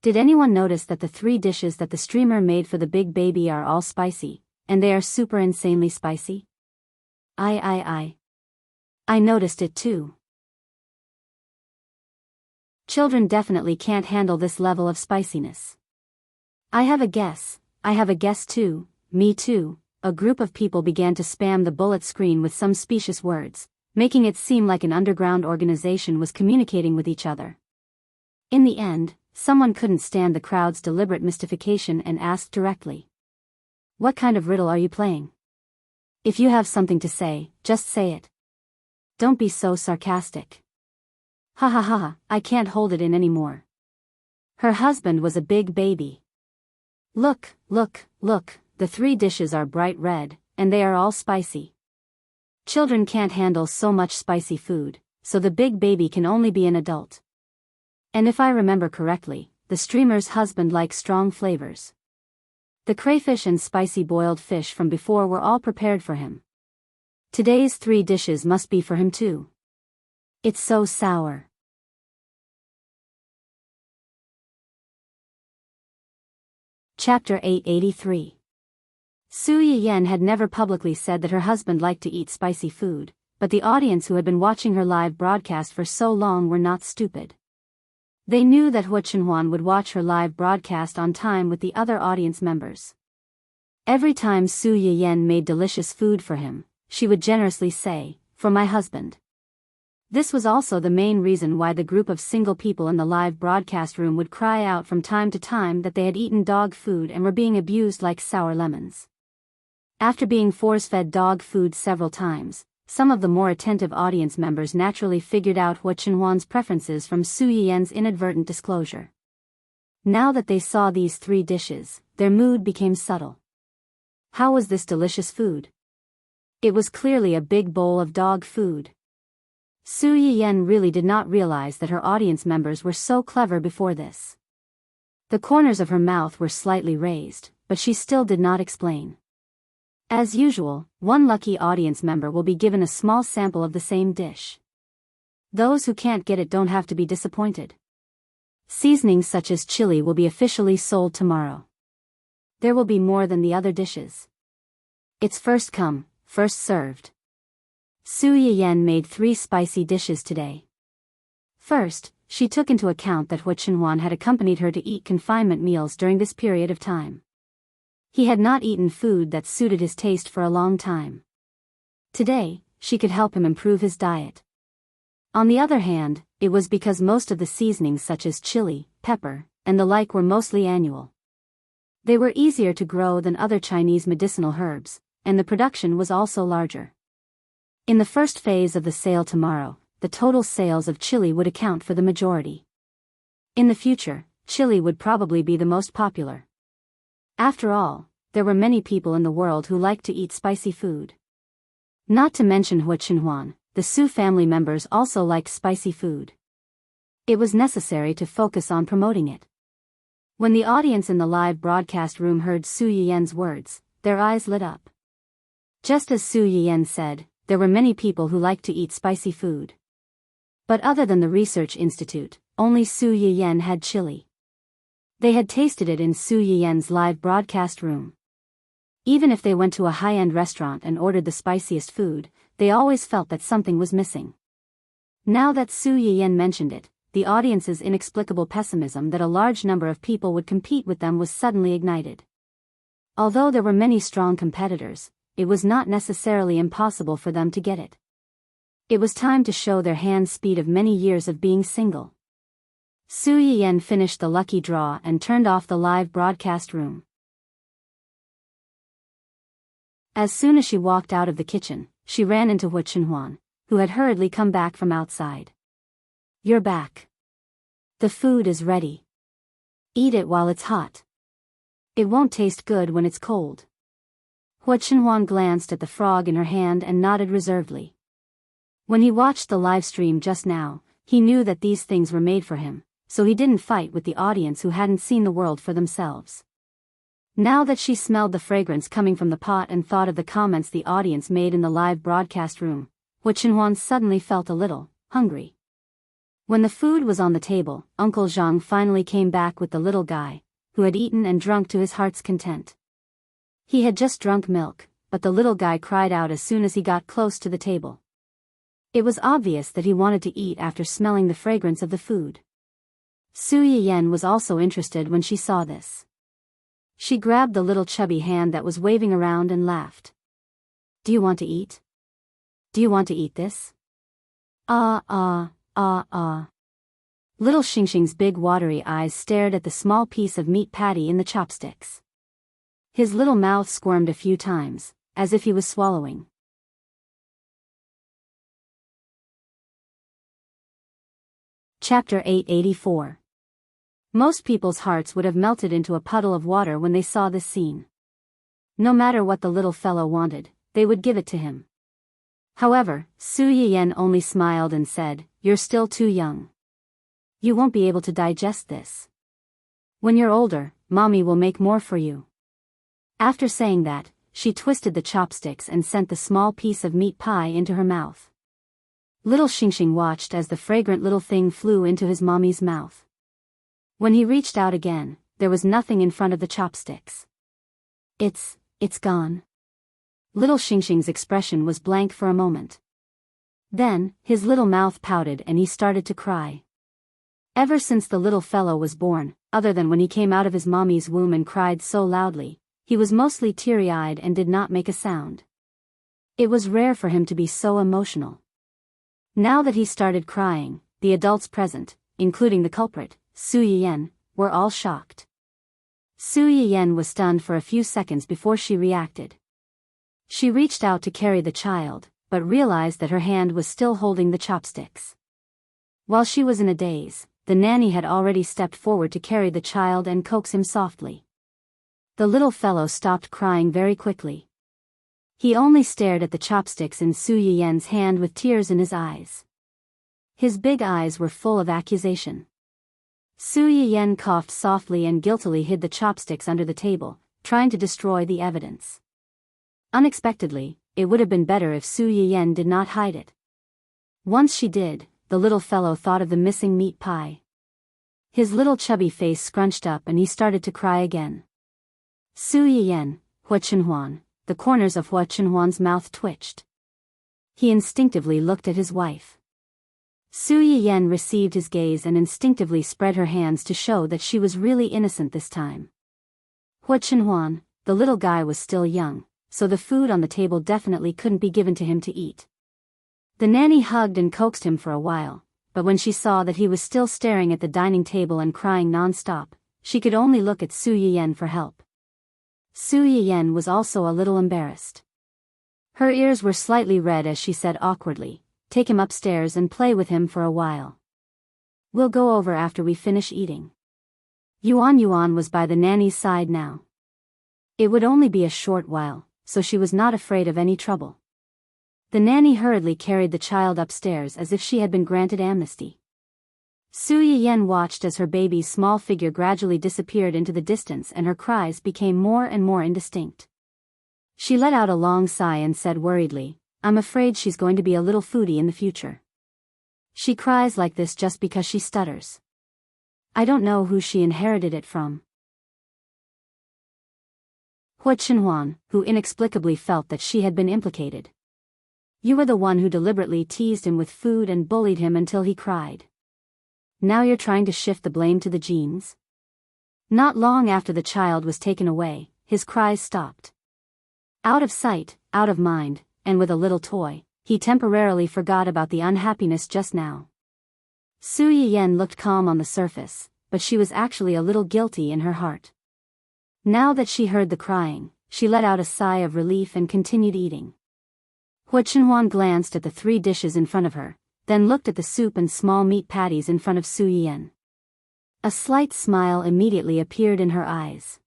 Did anyone notice that the 3 dishes that the streamer made for the big baby are all spicy, and they are super insanely spicy? I noticed it too. Children definitely can't handle this level of spiciness. I have a guess too, me too. A group of people began to spam the bullet screen with some specious words, making it seem like an underground organization was communicating with each other. In the end, someone couldn't stand the crowd's deliberate mystification and asked directly, "What kind of riddle are you playing? If you have something to say, just say it. Don't be so sarcastic." Ha ha ha, I can't hold it in anymore. Her husband was a big baby. Look, the 3 dishes are bright red, and they are all spicy. Children can't handle so much spicy food, so the big baby can only be an adult. And if I remember correctly, the streamer's husband likes strong flavors. The crayfish and spicy boiled fish from before were all prepared for him. Today's 3 dishes must be for him too. It's so sour. Chapter 883. Su Yiyan had never publicly said that her husband liked to eat spicy food, but the audience who had been watching her live broadcast for so long were not stupid. They knew that Huichenhuan would watch her live broadcast on time with the other audience members. Every time Su Yiyan made delicious food for him, she would generously say, "For my husband." This was also the main reason why the group of single people in the live broadcast room would cry out from time to time that they had eaten dog food and were being abused like sour lemons. After being force-fed dog food several times, some of the more attentive audience members naturally figured out Huichenhuan's preferences from Su Yiyan's inadvertent disclosure. Now that they saw these 3 dishes, their mood became subtle. How was this delicious food? It was clearly a big bowl of dog food. Su Yiyan really did not realize that her audience members were so clever before this. The corners of her mouth were slightly raised, but she still did not explain. As usual, one lucky audience member will be given a small sample of the same dish. Those who can't get it don't have to be disappointed. Seasonings such as chili will be officially sold tomorrow. There will be more than the other dishes. It's first come, first served. Su Yiyan made 3 spicy dishes today. First, she took into account that Hua Chenhuan had accompanied her to eat confinement meals during this period of time. He had not eaten food that suited his taste for a long time. Today, she could help him improve his diet. On the other hand, it was because most of the seasonings such as chili, pepper, and the like were mostly annual. They were easier to grow than other Chinese medicinal herbs, and the production was also larger. In the first phase of the sale tomorrow, the total sales of chili would account for the majority. In the future, chili would probably be the most popular. After all, there were many people in the world who liked to eat spicy food. Not to mention Hua Chenhuan, the Su family members also liked spicy food. It was necessary to focus on promoting it. When the audience in the live broadcast room heard Su Yiyan's words, their eyes lit up. Just as Su Yiyan said, there were many people who liked to eat spicy food. But other than the research institute, only Su Yiyan had chili. They had tasted it in Su Yiyan's live broadcast room. Even if they went to a high-end restaurant and ordered the spiciest food, they always felt that something was missing. Now that Su Yiyan mentioned it, the audience's inexplicable pessimism that a large number of people would compete with them was suddenly ignited. Although there were many strong competitors, it was not necessarily impossible for them to get it. It was time to show their hand speed of many years of being single. Su Yiyan finished the lucky draw and turned off the live broadcast room. As soon as she walked out of the kitchen, she ran into Hua Chenhuan, who had hurriedly come back from outside. "You're back. The food is ready. Eat it while it's hot. It won't taste good when it's cold." Hua Chenhuan glanced at the frog in her hand and nodded reservedly. When he watched the live stream just now, he knew that these things were made for him, so he didn't fight with the audience who hadn't seen the world for themselves. Now that she smelled the fragrance coming from the pot and thought of the comments the audience made in the live broadcast room, Hua Chenhuan suddenly felt a little hungry. When the food was on the table, Uncle Zhang finally came back with the little guy, who had eaten and drunk to his heart's content. He had just drunk milk, but the little guy cried out as soon as he got close to the table. It was obvious that he wanted to eat after smelling the fragrance of the food. Su Yiyan was also interested when she saw this. She grabbed the little chubby hand that was waving around and laughed. "Do you want to eat? Do you want to eat this?" Ah. Little Xingxing's big watery eyes stared at the small piece of meat patty in the chopsticks. His little mouth squirmed a few times, as if he was swallowing. Chapter 884. Most people's hearts would have melted into a puddle of water when they saw this scene. No matter what the little fellow wanted, they would give it to him. However, Su Yiyan only smiled and said, "You're still too young. You won't be able to digest this. When you're older, Mommy will make more for you." After saying that, she twisted the chopsticks and sent the small piece of meat pie into her mouth. Little Xingxing watched as the fragrant little thing flew into his mommy's mouth. When he reached out again, there was nothing in front of the chopsticks. It's gone." Little Xingxing's expression was blank for a moment. Then, his little mouth pouted and he started to cry. Ever since the little fellow was born, other than when he came out of his mommy's womb and cried so loudly, he was mostly teary-eyed and did not make a sound. It was rare for him to be so emotional. Now that he started crying, the adults present, including the culprit, Su Yiyan, were all shocked. Su Yiyan was stunned for a few seconds before she reacted. She reached out to carry the child, but realized that her hand was still holding the chopsticks. While she was in a daze, the nanny had already stepped forward to carry the child and coax him softly. The little fellow stopped crying very quickly. He only stared at the chopsticks in Su Yiyan's hand with tears in his eyes. His big eyes were full of accusation. Su Yiyan coughed softly and guiltily hid the chopsticks under the table, trying to destroy the evidence. Unexpectedly, it would have been better if Su Yiyan did not hide it. Once she did, the little fellow thought of the missing meat pie. His little chubby face scrunched up and he started to cry again. Su Yiyan, Hua Chenhuan. The corners of Hua Chenhuan's mouth twitched. He instinctively looked at his wife. Su Yiyen received his gaze and instinctively spread her hands to show that she was really innocent this time. Hua Chenhuan, the little guy, was still young, so the food on the table definitely couldn't be given to him to eat. The nanny hugged and coaxed him for a while, but when she saw that he was still staring at the dining table and crying non-stop, she could only look at Su Yiyen for help. Su Yiyen was also a little embarrassed. Her ears were slightly red as she said awkwardly, "Take him upstairs and play with him for a while. We'll go over after we finish eating." Yuan was by the nanny's side now. It would only be a short while, so she was not afraid of any trouble. The nanny hurriedly carried the child upstairs as if she had been granted amnesty. Su Yiyen watched as her baby's small figure gradually disappeared into the distance and her cries became more and more indistinct. She let out a long sigh and said worriedly, "I'm afraid she's going to be a little foodie in the future. She cries like this just because she stutters. I don't know who she inherited it from." Hua Chenhuan, who inexplicably felt that she had been implicated. "You were the one who deliberately teased him with food and bullied him until he cried. Now you're trying to shift the blame to the genes?" Not long after the child was taken away, his cries stopped. Out of sight, out of mind, and with a little toy, he temporarily forgot about the unhappiness just now. Su Yiyen looked calm on the surface, but she was actually a little guilty in her heart. Now that she heard the crying, she let out a sigh of relief and continued eating. Hua Chenhuan glanced at the 3 dishes in front of her, then looked at the soup and small meat patties in front of Su Yiyen. A slight smile immediately appeared in her eyes.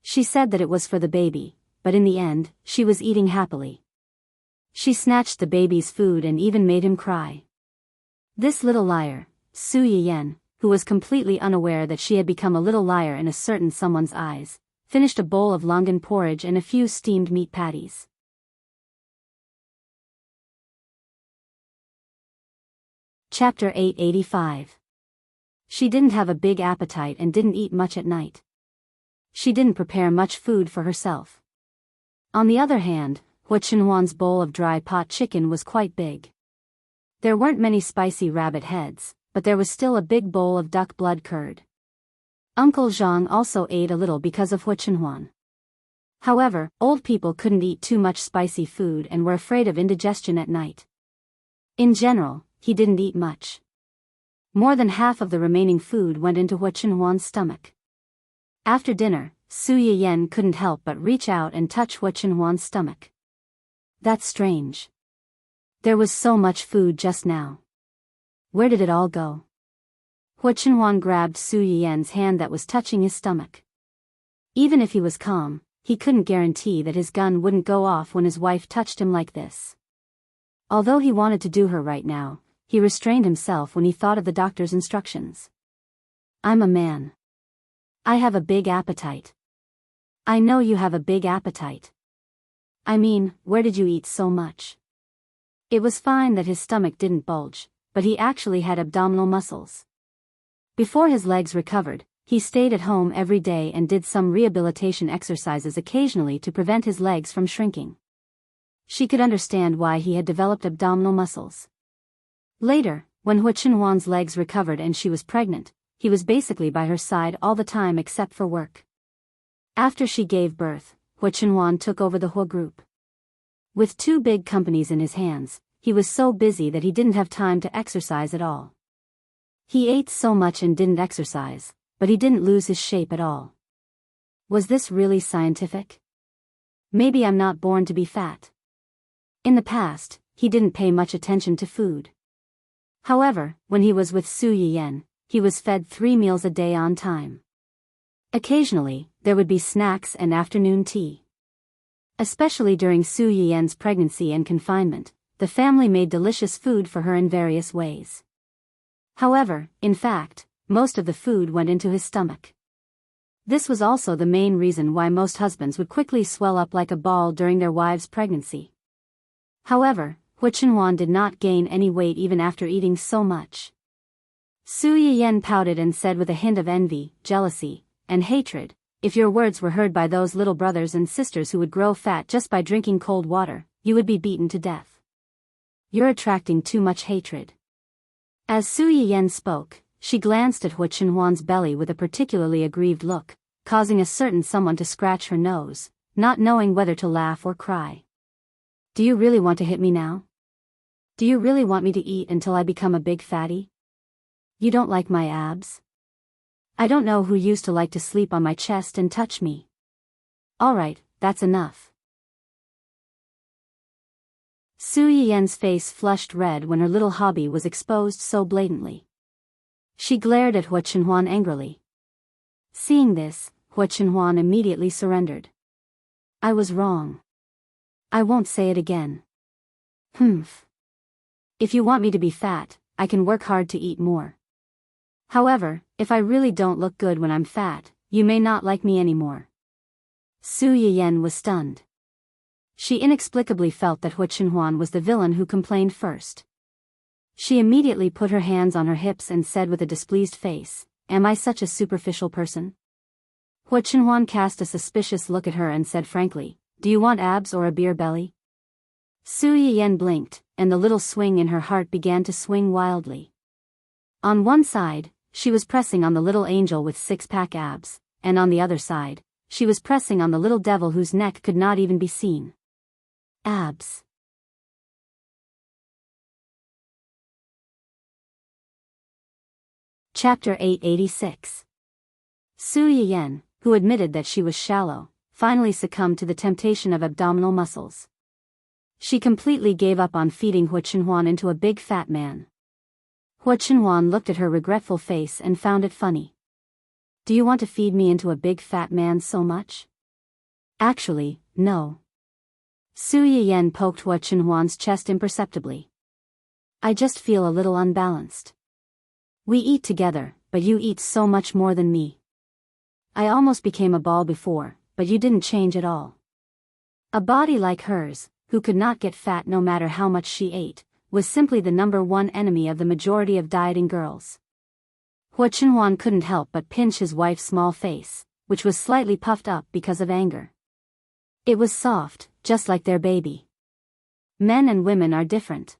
She said that it was for the baby, but in the end, she was eating happily. She snatched the baby's food and even made him cry. This little liar, Su Yiyen, who was completely unaware that she had become a little liar in a certain someone's eyes, finished a bowl of longan porridge and a few steamed meat patties. Chapter 885. She didn't have a big appetite and didn't eat much at night. She didn't prepare much food for herself. On the other hand, Hua Chenhuan's bowl of dry pot chicken was quite big. There weren't many spicy rabbit heads, but there was still a big bowl of duck blood curd. Uncle Zhang also ate a little because of Hua Chenhuan. However, old people couldn't eat too much spicy food and were afraid of indigestion at night. In general, he didn't eat much. More than half of the remaining food went into Hua Chenhuan's stomach. After dinner, Su Yiyen couldn't help but reach out and touch Hua Chenhuan's stomach. That's strange. There was so much food just now. Where did it all go? Hua Chenhuan grabbed Su Yiyen's hand that was touching his stomach. Even if he was calm, he couldn't guarantee that his gun wouldn't go off when his wife touched him like this. Although he wanted to do her right now, he restrained himself when he thought of the doctor's instructions. "I'm a man. I have a big appetite." "I know you have a big appetite. I mean, where did you eat so much?" It was fine that his stomach didn't bulge, but he actually had abdominal muscles. Before his legs recovered, he stayed at home every day and did some rehabilitation exercises occasionally to prevent his legs from shrinking. She could understand why he had developed abdominal muscles. Later, when Hua Chenhuan's legs recovered and she was pregnant, he was basically by her side all the time except for work. After she gave birth, Hua Chenhuan took over the Hua group. With 2 big companies in his hands, he was so busy that he didn't have time to exercise at all. He ate so much and didn't exercise, but he didn't lose his shape at all. Was this really scientific? Maybe I'm not born to be fat. In the past, he didn't pay much attention to food. However, when he was with Su Yiyen, he was fed 3 meals a day on time. Occasionally, there would be snacks and afternoon tea. Especially during Su Yiyen's pregnancy and confinement, the family made delicious food for her in various ways. However, in fact, most of the food went into his stomach. This was also the main reason why most husbands would quickly swell up like a ball during their wives' pregnancy. However, Hua Chenhuan did not gain any weight even after eating so much. Su Yiyen pouted and said with a hint of envy, jealousy, and hatred, "If your words were heard by those little brothers and sisters who would grow fat just by drinking cold water, you would be beaten to death. You're attracting too much hatred. As Su Yiyen spoke, she glanced at Hu Chenhuan's belly with a particularly aggrieved look, causing a certain someone to scratch her nose, not knowing whether to laugh or cry. Do you really want to hit me now? Do you really want me to eat until I become a big fatty? You don't like my abs? I don't know who used to like to sleep on my chest and touch me. Alright, that's enough. Su Yiyen's face flushed red when her little hobby was exposed so blatantly. She glared at Hu Chenhuan angrily. Seeing this, Hu Chenhuan immediately surrendered. I was wrong. I won't say it again. Humph. If you want me to be fat, I can work hard to eat more. However, if I really don't look good when I'm fat, you may not like me anymore. Su Yiyen was stunned. She inexplicably felt that Hu Chenhuan was the villain who complained first. She immediately put her hands on her hips and said with a displeased face, Am I such a superficial person? Hu Chenhuan cast a suspicious look at her and said frankly, Do you want abs or a beer belly? Su Yiyen blinked, and the little swing in her heart began to swing wildly. On one side, she was pressing on the little angel with six-pack abs, and on the other side, she was pressing on the little devil whose neck could not even be seen. Abs. Chapter 886. Su Yiyen, who admitted that she was shallow, finally succumbed to the temptation of abdominal muscles. She completely gave up on feeding Hu Chenhuan into a big fat man. Hu Chenhuan looked at her regretful face and found it funny. Do you want to feed me into a big fat man so much? Actually, no. Su Yiyen poked Hu Chenhuan's chest imperceptibly. I just feel a little unbalanced. We eat together, but you eat so much more than me. I almost became a ball before, but you didn't change at all. A body like hers, who could not get fat no matter how much she ate, was simply the number one enemy of the majority of dieting girls. Hu Chenhuan couldn't help but pinch his wife's small face, which was slightly puffed up because of anger. It was soft, just like their baby. Men and women are different.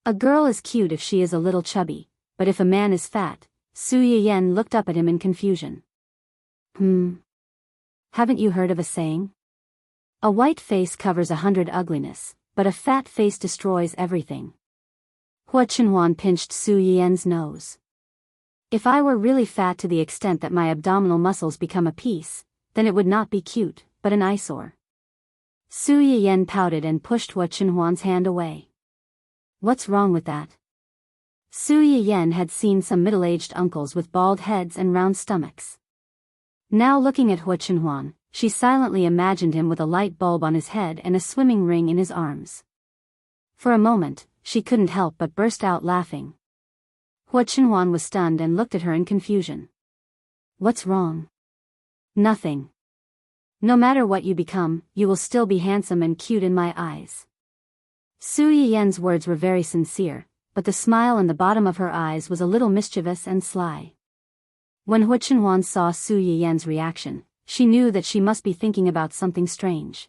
A girl is cute if she is a little chubby, but if a man is fat, Su Yiyen looked up at him in confusion. Haven't you heard of a saying? A white face covers 100 ugliness, but a fat face destroys everything. Hu Chenhuan pinched Su Yiyen's nose. If I were really fat to the extent that my abdominal muscles become a piece, then it would not be cute, but an eyesore. Su Yiyen pouted and pushed Hu Chenhuan's hand away. What's wrong with that? Su Yiyen had seen some middle-aged uncles with bald heads and round stomachs. Now looking at Hu Chenhuan, she silently imagined him with a light bulb on his head and a swimming ring in his arms. For a moment, she couldn't help but burst out laughing. Hu Chenhuan was stunned and looked at her in confusion. What's wrong? Nothing. No matter what you become, you will still be handsome and cute in my eyes. Su Yiyen's words were very sincere, but the smile in the bottom of her eyes was a little mischievous and sly. When Hu Chenhuan saw Su Yiyen's reaction, she knew that she must be thinking about something strange.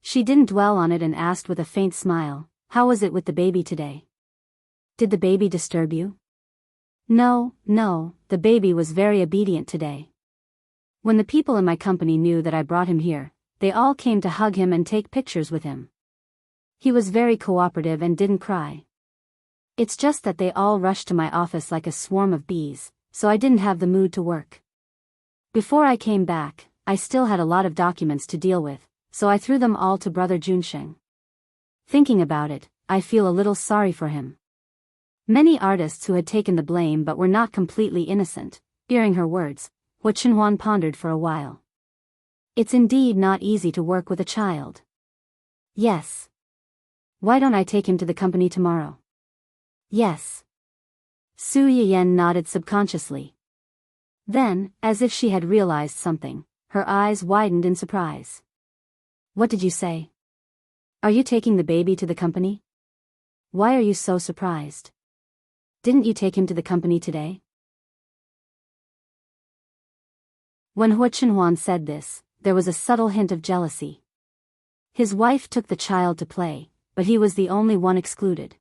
She didn't dwell on it and asked with a faint smile, How was it with the baby today? Did the baby disturb you? No, the baby was very obedient today. When the people in my company knew that I brought him here, they all came to hug him and take pictures with him. He was very cooperative and didn't cry. It's just that they all rushed to my office like a swarm of bees, so I didn't have the mood to work. Before I came back, I still had a lot of documents to deal with, so I threw them all to Brother Junsheng. Thinking about it, I feel a little sorry for him. Many artists who had taken the blame but were not completely innocent. Hearing her words, Hu Chenhuan pondered for a while. It's indeed not easy to work with a child. Yes. Why don't I take him to the company tomorrow? Yes. Su Yiyen nodded subconsciously. Then, as if she had realized something, her eyes widened in surprise. What did you say? Are you taking the baby to the company? Why are you so surprised? Didn't you take him to the company today? When Hu Chenhuan said this, there was a subtle hint of jealousy. His wife took the child to play, but he was the only one excluded.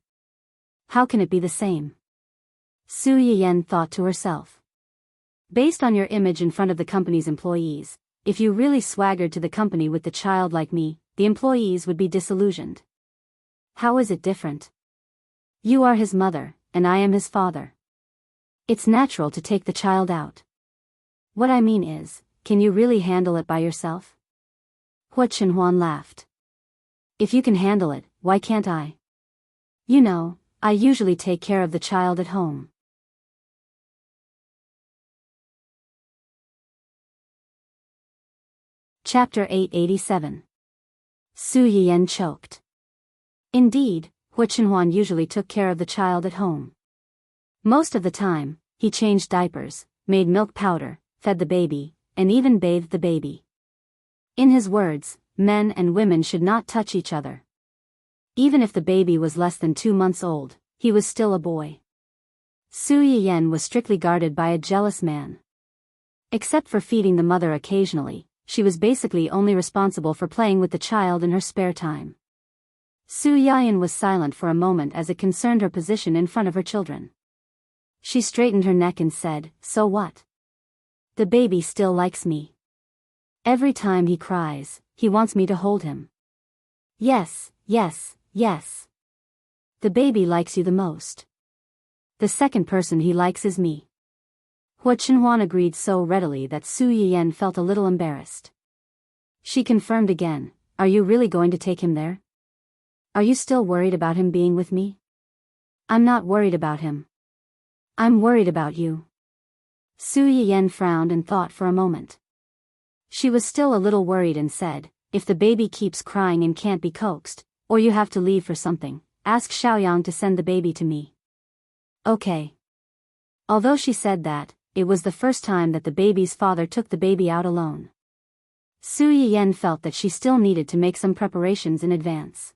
How can it be the same? Su Yiyen thought to herself. Based on your image in front of the company's employees, if you really swaggered to the company with the child like me, the employees would be disillusioned. How is it different? You are his mother, and I am his father. It's natural to take the child out. What I mean is, can you really handle it by yourself? Hua Chenhuan laughed. If you can handle it, why can't I? You know, I usually take care of the child at home. Chapter 887. Su Yiyen choked. Indeed, Hua Chenhuan usually took care of the child at home. Most of the time, he changed diapers, made milk powder, fed the baby, and even bathed the baby. In his words, men and women should not touch each other. Even if the baby was less than 2 months old, he was still a boy. Su Yiyen was strictly guarded by a jealous man. Except for feeding the mother occasionally, she was basically only responsible for playing with the child in her spare time. Su Yiyen was silent for a moment as it concerned her position in front of her children. She straightened her neck and said, "So what? The baby still likes me. Every time he cries, he wants me to hold him. Yes, yes, yes. The baby likes you the most. The second person he likes is me." Hua Chenhuan agreed so readily that Su Yiyen felt a little embarrassed. She confirmed again, "Are you really going to take him there? Are you still worried about him being with me?" "I'm not worried about him. I'm worried about you." Su Yiyen frowned and thought for a moment. She was still a little worried and said, "If the baby keeps crying and can't be coaxed, or you have to leave for something, ask Xiaoyang to send the baby to me." Okay. Although she said that, it was the first time that the baby's father took the baby out alone. Su Yiyen felt that she still needed to make some preparations in advance.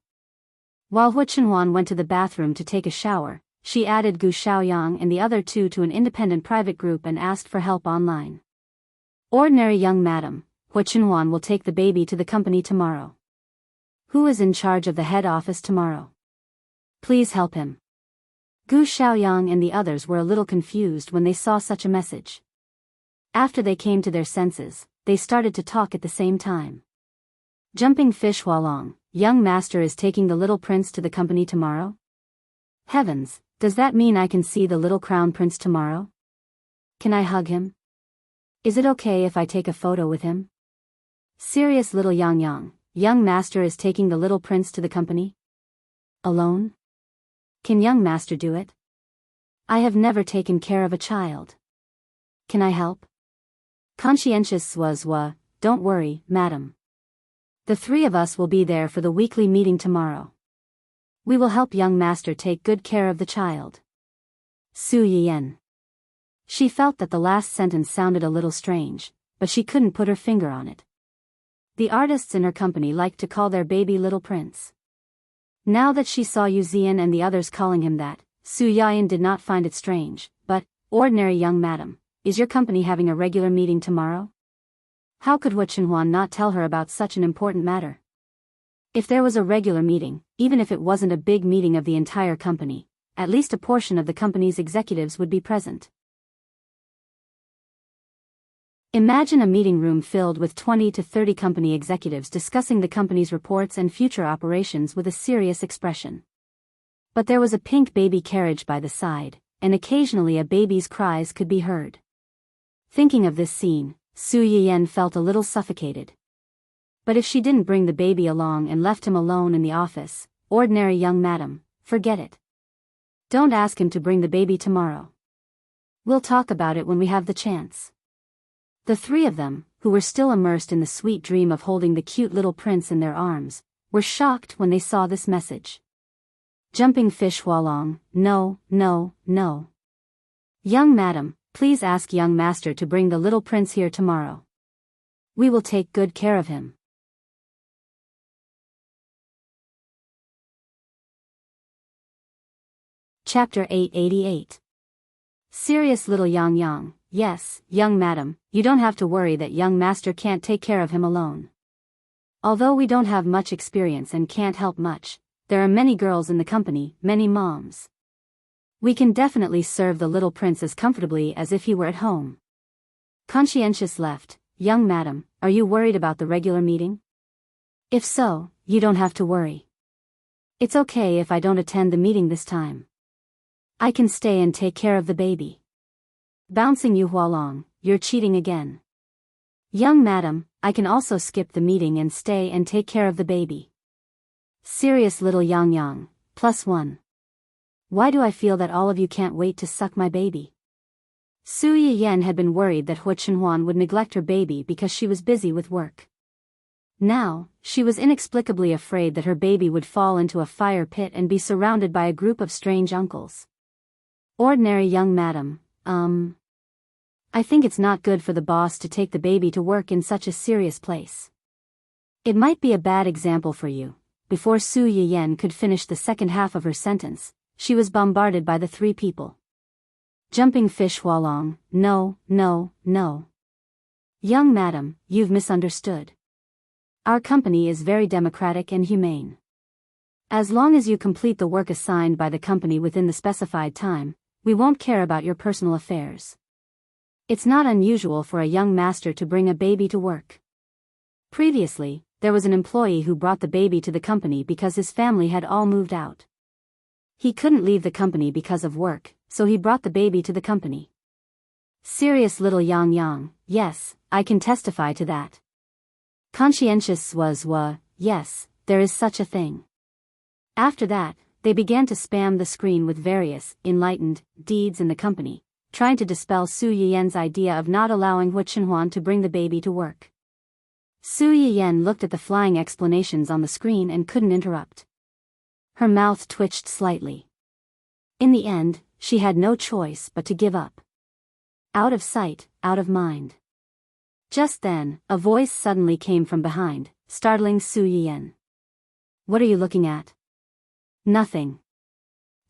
While Hua Chenhuan went to the bathroom to take a shower, she added Gu Xiaoyang and the other two to an independent private group and asked for help online. "Ordinary young madam, Hua Chenhuan will take the baby to the company tomorrow. Who is in charge of the head office tomorrow? Please help him." Gu Xiaoyang and the others were a little confused when they saw such a message. After they came to their senses, they started to talk at the same time. Jumping Fish Hualong, young master is taking the little prince to the company tomorrow? Heavens, does that mean I can see the little crown prince tomorrow? Can I hug him? Is it okay if I take a photo with him? Serious little Yang, young master is taking the little prince to the company? Alone? Can young master do it? I have never taken care of a child. Can I help? Conscientious Swazwa, don't worry, madam. The three of us will be there for the weekly meeting tomorrow. We will help young master take good care of the child. Su Yiyen. She felt that the last sentence sounded a little strange, but she couldn't put her finger on it. The artists in her company liked to call their baby Little Prince. Now that she saw Yu Zian and the others calling him that, Su Yiyen did not find it strange, but, "Ordinary young madam, is your company having a regular meeting tomorrow?" How could Hua Chenhuan not tell her about such an important matter? If there was a regular meeting, even if it wasn't a big meeting of the entire company, at least a portion of the company's executives would be present. Imagine a meeting room filled with 20 to 30 company executives discussing the company's reports and future operations with a serious expression. But there was a pink baby carriage by the side, and occasionally a baby's cries could be heard. Thinking of this scene, Su Yiyen felt a little suffocated. But if she didn't bring the baby along and left him alone in the office, ordinary young madam, forget it. Don't ask him to bring the baby tomorrow. We'll talk about it when we have the chance. The three of them, who were still immersed in the sweet dream of holding the cute little prince in their arms, were shocked when they saw this message. Jumping Fish Hualong, no, no, no. Young madam, please ask young master to bring the little prince here tomorrow. We will take good care of him. Chapter 888. Serious little Yang. Yes, young madam, you don't have to worry that young master can't take care of him alone. Although we don't have much experience and can't help much, there are many girls in the company, many moms. We can definitely serve the little prince as comfortably as if he were at home. Conscientious left, young madam, are you worried about the regular meeting? If so, you don't have to worry. It's okay if I don't attend the meeting this time. I can stay and take care of the baby. Bouncing Yu Hualong, you're cheating again. Young madam, I can also skip the meeting and stay and take care of the baby. Serious little Yang Yang, +1. Why do I feel that all of you can't wait to suck my baby? Su Yiyen had been worried that Hua Chenhuan would neglect her baby because she was busy with work. Now, she was inexplicably afraid that her baby would fall into a fire pit and be surrounded by a group of strange uncles. Ordinary young madam, I think it's not good for the boss to take the baby to work in such a serious place. It might be a bad example for you. Before Su Yiyen could finish the second half of her sentence, she was bombarded by the three people. Jumping Fish Hualong, no, no, no. Young madam, you've misunderstood. Our company is very democratic and humane. As long as you complete the work assigned by the company within the specified time, we won't care about your personal affairs. It's not unusual for a young master to bring a baby to work. Previously, there was an employee who brought the baby to the company because his family had all moved out. He couldn't leave the company because of work, so he brought the baby to the company. Serious little Yang Yang, yes, I can testify to that. Conscientious was yes, there is such a thing. After that, they began to spam the screen with various, enlightened, deeds in the company, trying to dispel Su Yiyen's idea of not allowing Hua Chenhuan to bring the baby to work. Su Yiyen looked at the flying explanations on the screen and couldn't interrupt. Her mouth twitched slightly. In the end, she had no choice but to give up. Out of sight, out of mind. Just then, a voice suddenly came from behind, startling Su Yiyen. What are you looking at? Nothing.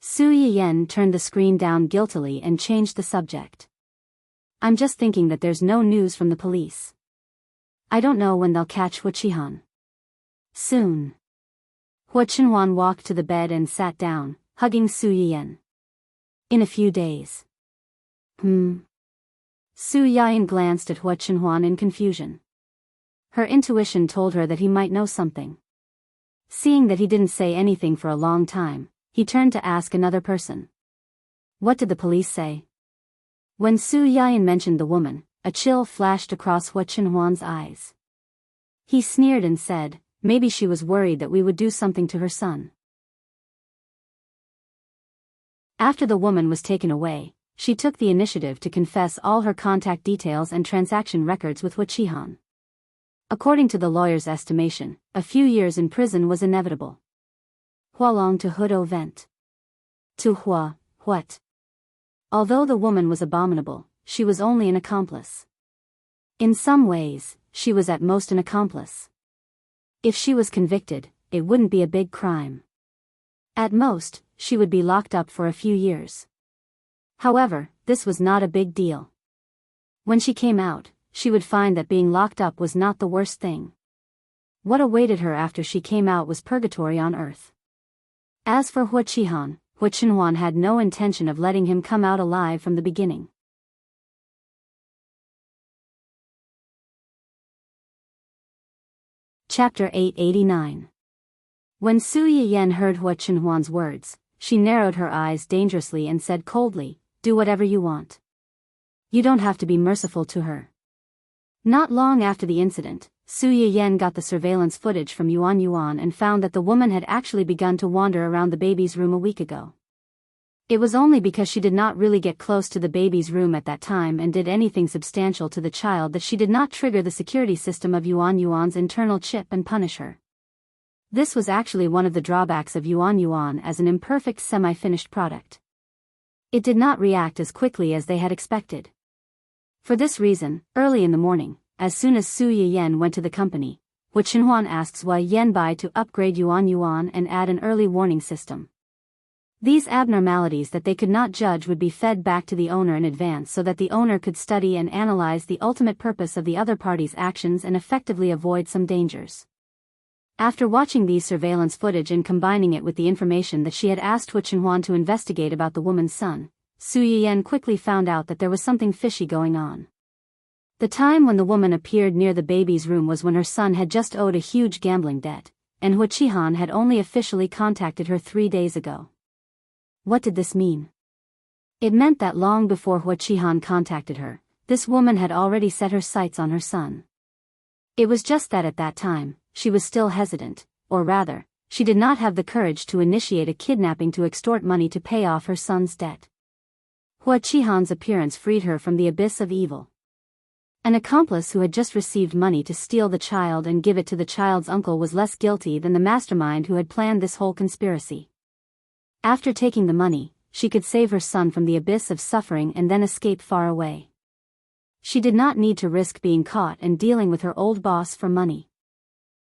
Su Yiyen turned the screen down guiltily and changed the subject. I'm just thinking that there's no news from the police. I don't know when they'll catch Hua Chihan. Soon. Hua Chenhuan walked to the bed and sat down, hugging Su Yiyen. In a few days. Su Yiyen glanced at Hua Chenhuan in confusion. Her intuition told her that he might know something. Seeing that he didn't say anything for a long time, he turned to ask another person. What did the police say? When Su Yiyen mentioned the woman, a chill flashed across Hua Chenhuan's eyes. He sneered and said, maybe she was worried that we would do something to her son. After the woman was taken away, she took the initiative to confess all her contact details and transaction records with Hua Chihan. According to the lawyer's estimation, a few years in prison was inevitable. Hualong to Hudo Vent. To Hua, what? Although the woman was abominable, she was only an accomplice. In some ways, she was at most an accomplice. If she was convicted, it wouldn't be a big crime. At most, she would be locked up for a few years. However, this was not a big deal. When she came out, she would find that being locked up was not the worst thing. What awaited her after she came out was purgatory on earth. As for Hua Chihan, Hua Chenhuan had no intention of letting him come out alive from the beginning. Chapter 889. When Su Yiyen heard Hua Chenhuan's words, she narrowed her eyes dangerously and said coldly, do whatever you want. You don't have to be merciful to her. Not long after the incident, Su Yiyen got the surveillance footage from Yuan Yuan and found that the woman had actually begun to wander around the baby's room a week ago. It was only because she did not really get close to the baby's room at that time and did anything substantial to the child that she did not trigger the security system of Yuan Yuan's internal chip and punish her. This was actually one of the drawbacks of Yuan Yuan as an imperfect semi-finished product. It did not react as quickly as they had expected. For this reason, early in the morning, as soon as Su Yiyen went to the company, Hua Chenhuan asks Hua Yanbai to upgrade Yuan Yuan and add an early warning system. These abnormalities that they could not judge would be fed back to the owner in advance so that the owner could study and analyze the ultimate purpose of the other party's actions and effectively avoid some dangers. After watching these surveillance footage and combining it with the information that she had asked Hu Chenhuan to investigate about the woman's son, Su Yiyan quickly found out that there was something fishy going on. The time when the woman appeared near the baby's room was when her son had just owed a huge gambling debt, and Hu Qihan had only officially contacted her 3 days ago. What did this mean? It meant that long before Hu Qihan contacted her, this woman had already set her sights on her son. It was just that at that time, she was still hesitant, or rather, she did not have the courage to initiate a kidnapping to extort money to pay off her son's debt. Hu Qihan's appearance freed her from the abyss of evil. An accomplice who had just received money to steal the child and give it to the child's uncle was less guilty than the mastermind who had planned this whole conspiracy. After taking the money, she could save her son from the abyss of suffering and then escape far away. She did not need to risk being caught and dealing with her old boss for money.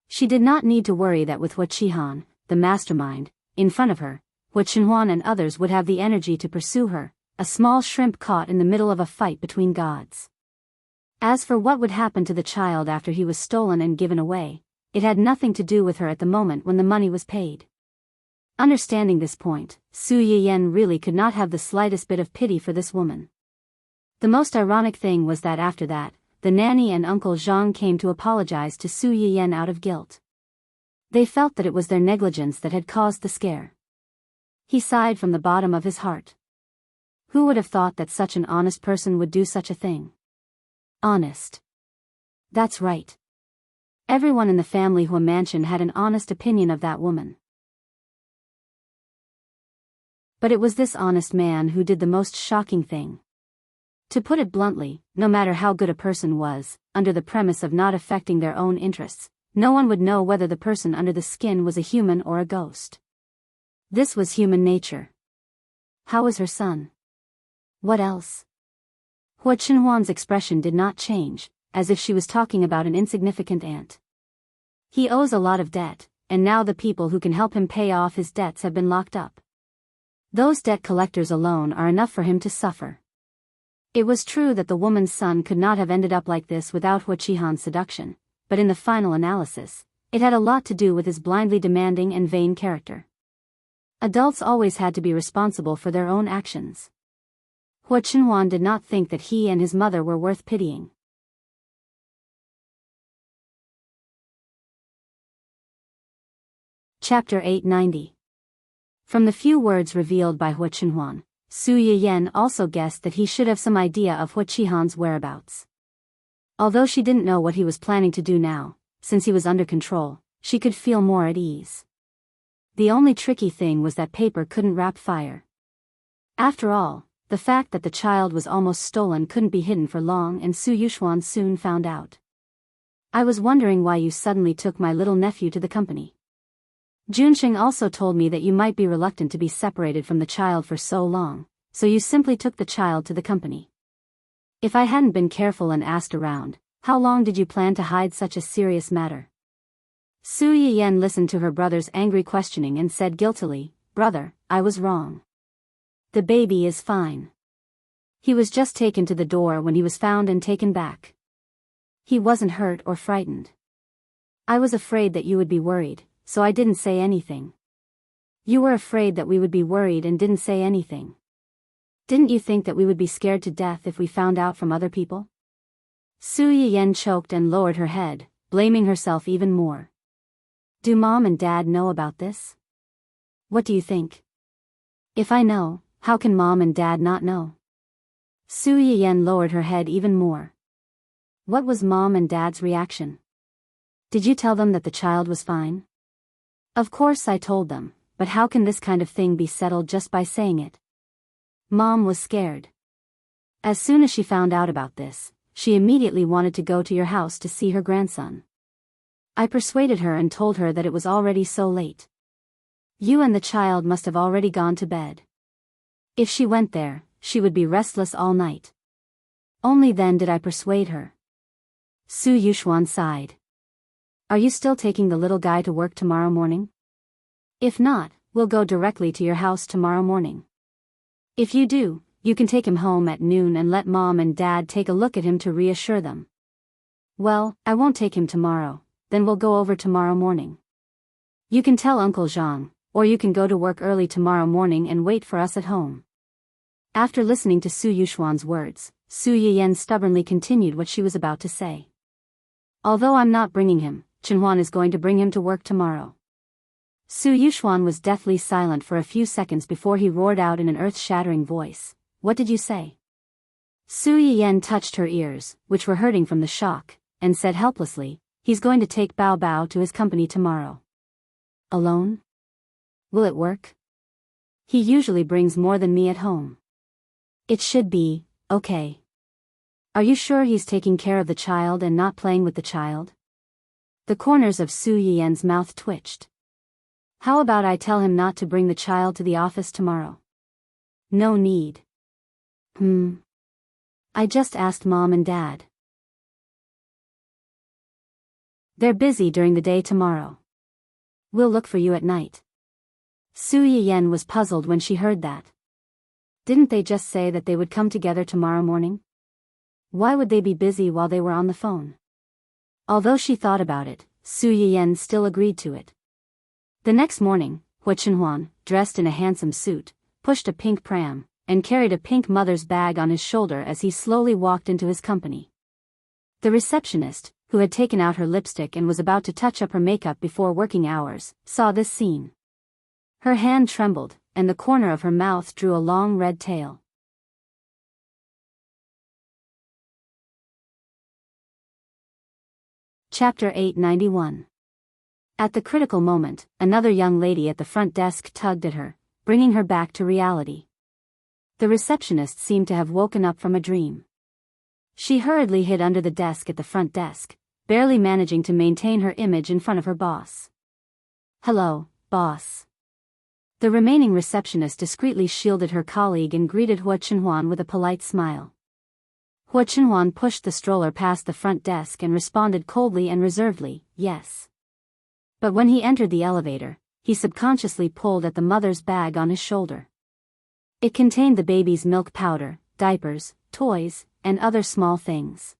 She did not need to worry that with Hu Qihan, the mastermind, in front of her, Hu Chenhuan and others would have the energy to pursue her, a small shrimp caught in the middle of a fight between gods. As for what would happen to the child after he was stolen and given away, it had nothing to do with her at the moment when the money was paid. Understanding this point, Su Yiyan really could not have the slightest bit of pity for this woman. The most ironic thing was that after that, the nanny and Uncle Zhang came to apologize to Su Yiyan out of guilt. They felt that it was their negligence that had caused the scare. He sighed from the bottom of his heart. Who would have thought that such an honest person would do such a thing? Honest. That's right. Everyone in the family Hu mansion had an honest opinion of that woman. But it was this honest man who did the most shocking thing. To put it bluntly, no matter how good a person was, under the premise of not affecting their own interests, no one would know whether the person under the skin was a human or a ghost. This was human nature. How was her son? What else? Hu Chenhuan's expression did not change, as if she was talking about an insignificant ant. He owes a lot of debt, and now the people who can help him pay off his debts have been locked up. Those debt collectors alone are enough for him to suffer. It was true that the woman's son could not have ended up like this without Hu Qihan's seduction, but in the final analysis, it had a lot to do with his blindly demanding and vain character. Adults always had to be responsible for their own actions. Hu Chenhuan did not think that he and his mother were worth pitying. Chapter 890. From the few words revealed by Hu Chenhuan, Su Yiyan also guessed that he should have some idea of Hu Qihan's whereabouts. Although she didn't know what he was planning to do now, since he was under control, she could feel more at ease. The only tricky thing was that paper couldn't wrap fire. After all, the fact that the child was almost stolen couldn't be hidden for long, and Su Yuxuan soon found out. I was wondering why you suddenly took my little nephew to the company. Junsheng also told me that you might be reluctant to be separated from the child for so long, so you simply took the child to the company. If I hadn't been careful and asked around, how long did you plan to hide such a serious matter? Su Yiyan listened to her brother's angry questioning and said guiltily, "Brother, I was wrong. The baby is fine. He was just taken to the door when he was found and taken back. He wasn't hurt or frightened. I was afraid that you would be worried, so I didn't say anything. You were afraid that we would be worried and didn't say anything. Didn't you think that we would be scared to death if we found out from other people?" Su Yiyan choked and lowered her head, blaming herself even more. Do Mom and Dad know about this? What do you think? If I know, how can Mom and Dad not know? Su Yiyan lowered her head even more. What was Mom and Dad's reaction? Did you tell them that the child was fine? Of course I told them, but how can this kind of thing be settled just by saying it? Mom was scared. As soon as she found out about this, she immediately wanted to go to your house to see her grandson. I persuaded her and told her that it was already so late. You and the child must have already gone to bed. If she went there, she would be restless all night. Only then did I persuade her. Su Yuxuan sighed. Are you still taking the little guy to work tomorrow morning? If not, we'll go directly to your house tomorrow morning. If you do, you can take him home at noon and let Mom and Dad take a look at him to reassure them. Well, I won't take him tomorrow, then we'll go over tomorrow morning. You can tell Uncle Zhang, or you can go to work early tomorrow morning and wait for us at home. After listening to Su Yuxuan's words, Su Yiyan stubbornly continued what she was about to say. Although I'm not bringing him, Chenhuan is going to bring him to work tomorrow. Su Yuxuan was deathly silent for a few seconds before he roared out in an earth-shattering voice, "What did you say?" Su Yiyan touched her ears, which were hurting from the shock, and said helplessly, "He's going to take Bao Bao to his company tomorrow." "Alone? Will it work? He usually brings more than me at home." "It should be, okay. Are you sure he's taking care of the child and not playing with the child?" The corners of Su Yiyan's mouth twitched. "How about I tell him not to bring the child to the office tomorrow?" "No need." I just asked Mom and Dad. They're busy during the day tomorrow. We'll look for you at night." Su Yiyan was puzzled when she heard that. Didn't they just say that they would come together tomorrow morning? Why would they be busy while they were on the phone? Although she thought about it, Su Yiyan still agreed to it. The next morning, Hua Chenhuan, dressed in a handsome suit, pushed a pink pram, and carried a pink mother's bag on his shoulder as he slowly walked into his company. The receptionist, who had taken out her lipstick and was about to touch up her makeup before working hours, saw this scene. Her hand trembled, and the corner of her mouth drew a long red tail. Chapter 891. At the critical moment, another young lady at the front desk tugged at her, bringing her back to reality. The receptionist seemed to have woken up from a dream. She hurriedly hid under the desk at the front desk, barely managing to maintain her image in front of her boss. "Hello, boss." The remaining receptionist discreetly shielded her colleague and greeted Hua Chenhuan with a polite smile. Hua Chenhuan pushed the stroller past the front desk and responded coldly and reservedly, "Yes." But when he entered the elevator, he subconsciously pulled at the mother's bag on his shoulder. It contained the baby's milk powder, diapers, toys, and other small things.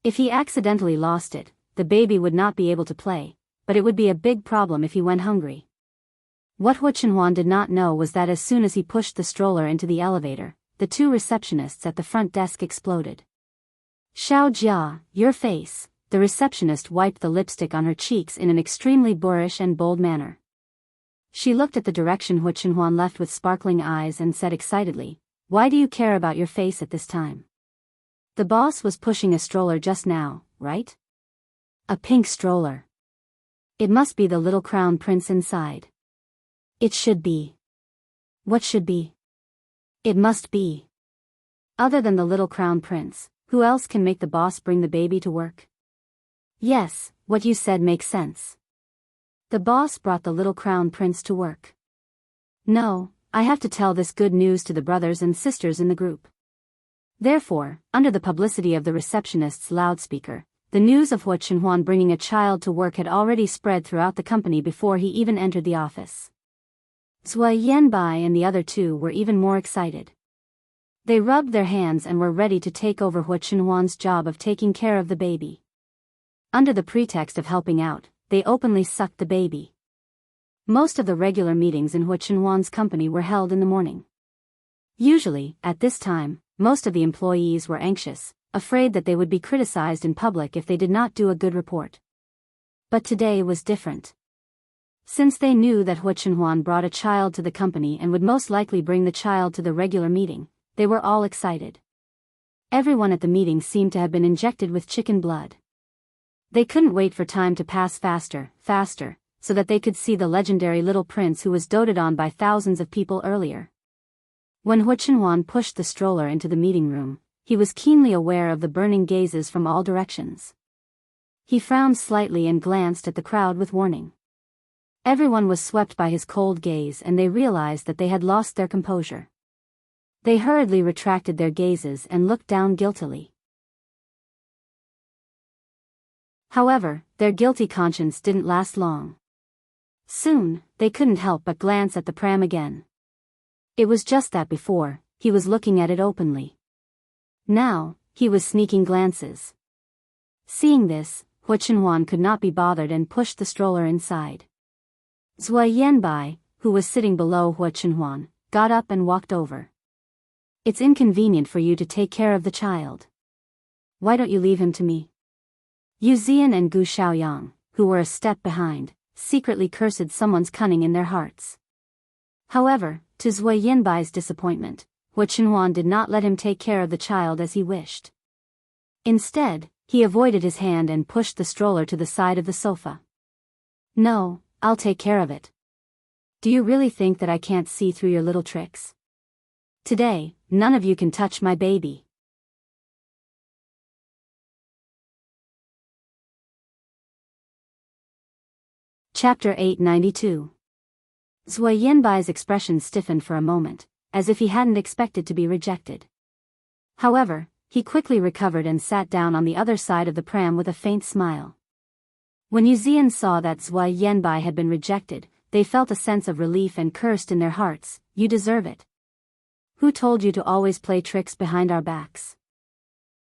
If he accidentally lost it, the baby would not be able to play, but it would be a big problem if he went hungry. What Hua Chenhuan did not know was that as soon as he pushed the stroller into the elevator, the two receptionists at the front desk exploded. "Xiao Jia, your face." The receptionist wiped the lipstick on her cheeks in an extremely boorish and bold manner. She looked at the direction Hua Chenhuan left with sparkling eyes and said excitedly, "Why do you care about your face at this time? The boss was pushing a stroller just now, right? A pink stroller. It must be the little crown prince inside." "It should be." "What should be?" "It must be. Other than the little crown prince, who else can make the boss bring the baby to work?" "Yes, what you said makes sense. The boss brought the little crown prince to work. No, I have to tell this good news to the brothers and sisters in the group." Therefore, under the publicity of the receptionist's loudspeaker, the news of Hua Chenhuan bringing a child to work had already spread throughout the company before he even entered the office. Zhou Yanbai and the other two were even more excited. They rubbed their hands and were ready to take over Hua Chenhuan's job of taking care of the baby. Under the pretext of helping out, they openly sucked the baby. Most of the regular meetings in Hua Chenhuan's company were held in the morning. Usually, at this time, most of the employees were anxious, afraid that they would be criticized in public if they did not do a good report. But today was different. Since they knew that Hua Chenhuan brought a child to the company and would most likely bring the child to the regular meeting, they were all excited. Everyone at the meeting seemed to have been injected with chicken blood. They couldn't wait for time to pass faster, so that they could see the legendary little prince who was doted on by thousands of people earlier. When Hua Chenhuan pushed the stroller into the meeting room, he was keenly aware of the burning gazes from all directions. He frowned slightly and glanced at the crowd with warning. Everyone was swept by his cold gaze and they realized that they had lost their composure. They hurriedly retracted their gazes and looked down guiltily. However, their guilty conscience didn't last long. Soon, they couldn't help but glance at the pram again. It was just that before, he was looking at it openly. Now, he was sneaking glances. Seeing this, Hua Chenhuan could not be bothered and pushed the stroller inside. Zui Yanbai, who was sitting below Hua Chenhuan, got up and walked over. It's inconvenient for you to take care of the child. Why don't you leave him to me? Yu Zian and Gu Xiaoyang, who were a step behind, secretly cursed someone's cunning in their hearts. However, to Zui Yanbai's disappointment, Hua Chenhuan did not let him take care of the child as he wished. Instead, he avoided his hand and pushed the stroller to the side of the sofa. No, I'll take care of it. Do you really think that I can't see through your little tricks? Today, none of you can touch my baby. Chapter 892. Zui Yanbai's expression stiffened for a moment, as if he hadn't expected to be rejected. However, he quickly recovered and sat down on the other side of the pram with a faint smile. When Yu Zian saw that Zui Yanbai had been rejected, they felt a sense of relief and cursed in their hearts, "You deserve it. Who told you to always play tricks behind our backs?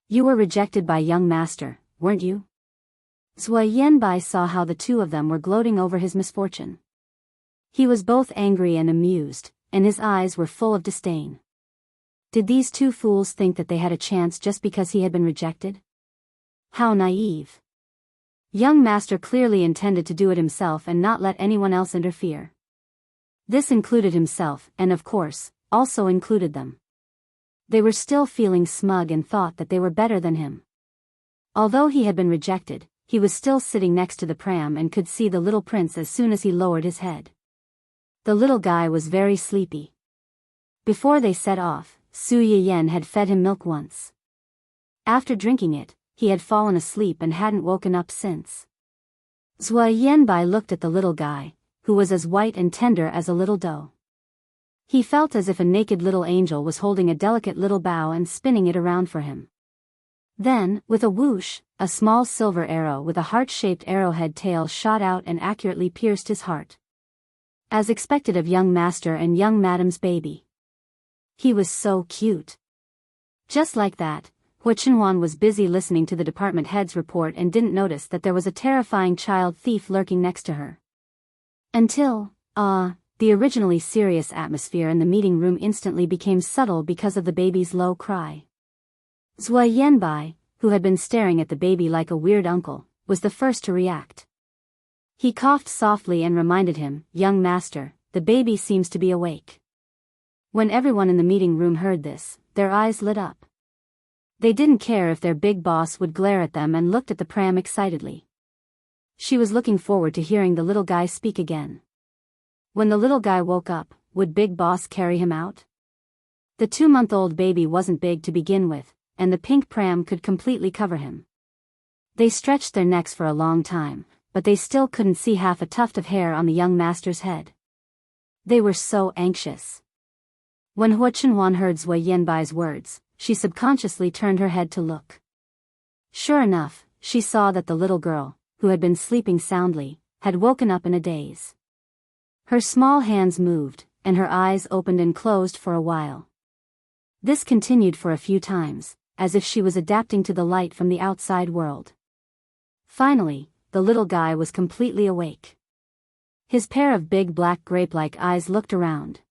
You were rejected by young master, weren't you?" Zui Yanbai saw how the two of them were gloating over his misfortune. He was both angry and amused, and his eyes were full of disdain. Did these two fools think that they had a chance just because he had been rejected? How naive. Young master clearly intended to do it himself and not let anyone else interfere. This included himself and, of course, also included them. They were still feeling smug and thought that they were better than him. Although he had been rejected, he was still sitting next to the pram and could see the little prince as soon as he lowered his head. The little guy was very sleepy. Before they set off, Su Yiyen had fed him milk once. After drinking it, he had fallen asleep and hadn't woken up since. Zui Yanbai looked at the little guy, who was as white and tender as a little doe. He felt as if a naked little angel was holding a delicate little bow and spinning it around for him. Then, with a whoosh, a small silver arrow with a heart-shaped arrowhead tail shot out and accurately pierced his heart. As expected of young master and young madam's baby. He was so cute. Just like that, Hua Chenhuan was busy listening to the department head's report and didn't notice that there was a terrifying child thief lurking next to her. Until, the originally serious atmosphere in the meeting room instantly became subtle because of the baby's low cry. Zui Yanbai, who had been staring at the baby like a weird uncle, was the first to react. He coughed softly and reminded him, "Young master, the baby seems to be awake." When everyone in the meeting room heard this, their eyes lit up. They didn't care if their big boss would glare at them and looked at the pram excitedly. She was looking forward to hearing the little guy speak again. When the little guy woke up, would Big Boss carry him out? The 2-month-old baby wasn't big to begin with, and the pink pram could completely cover him. They stretched their necks for a long time, but they still couldn't see half a tuft of hair on the young master's head. They were so anxious. When Hua Chenhuan heard Zui Yanbai's words, she subconsciously turned her head to look. Sure enough, she saw that the little girl, who had been sleeping soundly, had woken up in a daze. Her small hands moved, and her eyes opened and closed for a while. This continued for a few times, as if she was adapting to the light from the outside world. Finally, the little guy was completely awake. His pair of big black grape-like eyes looked around.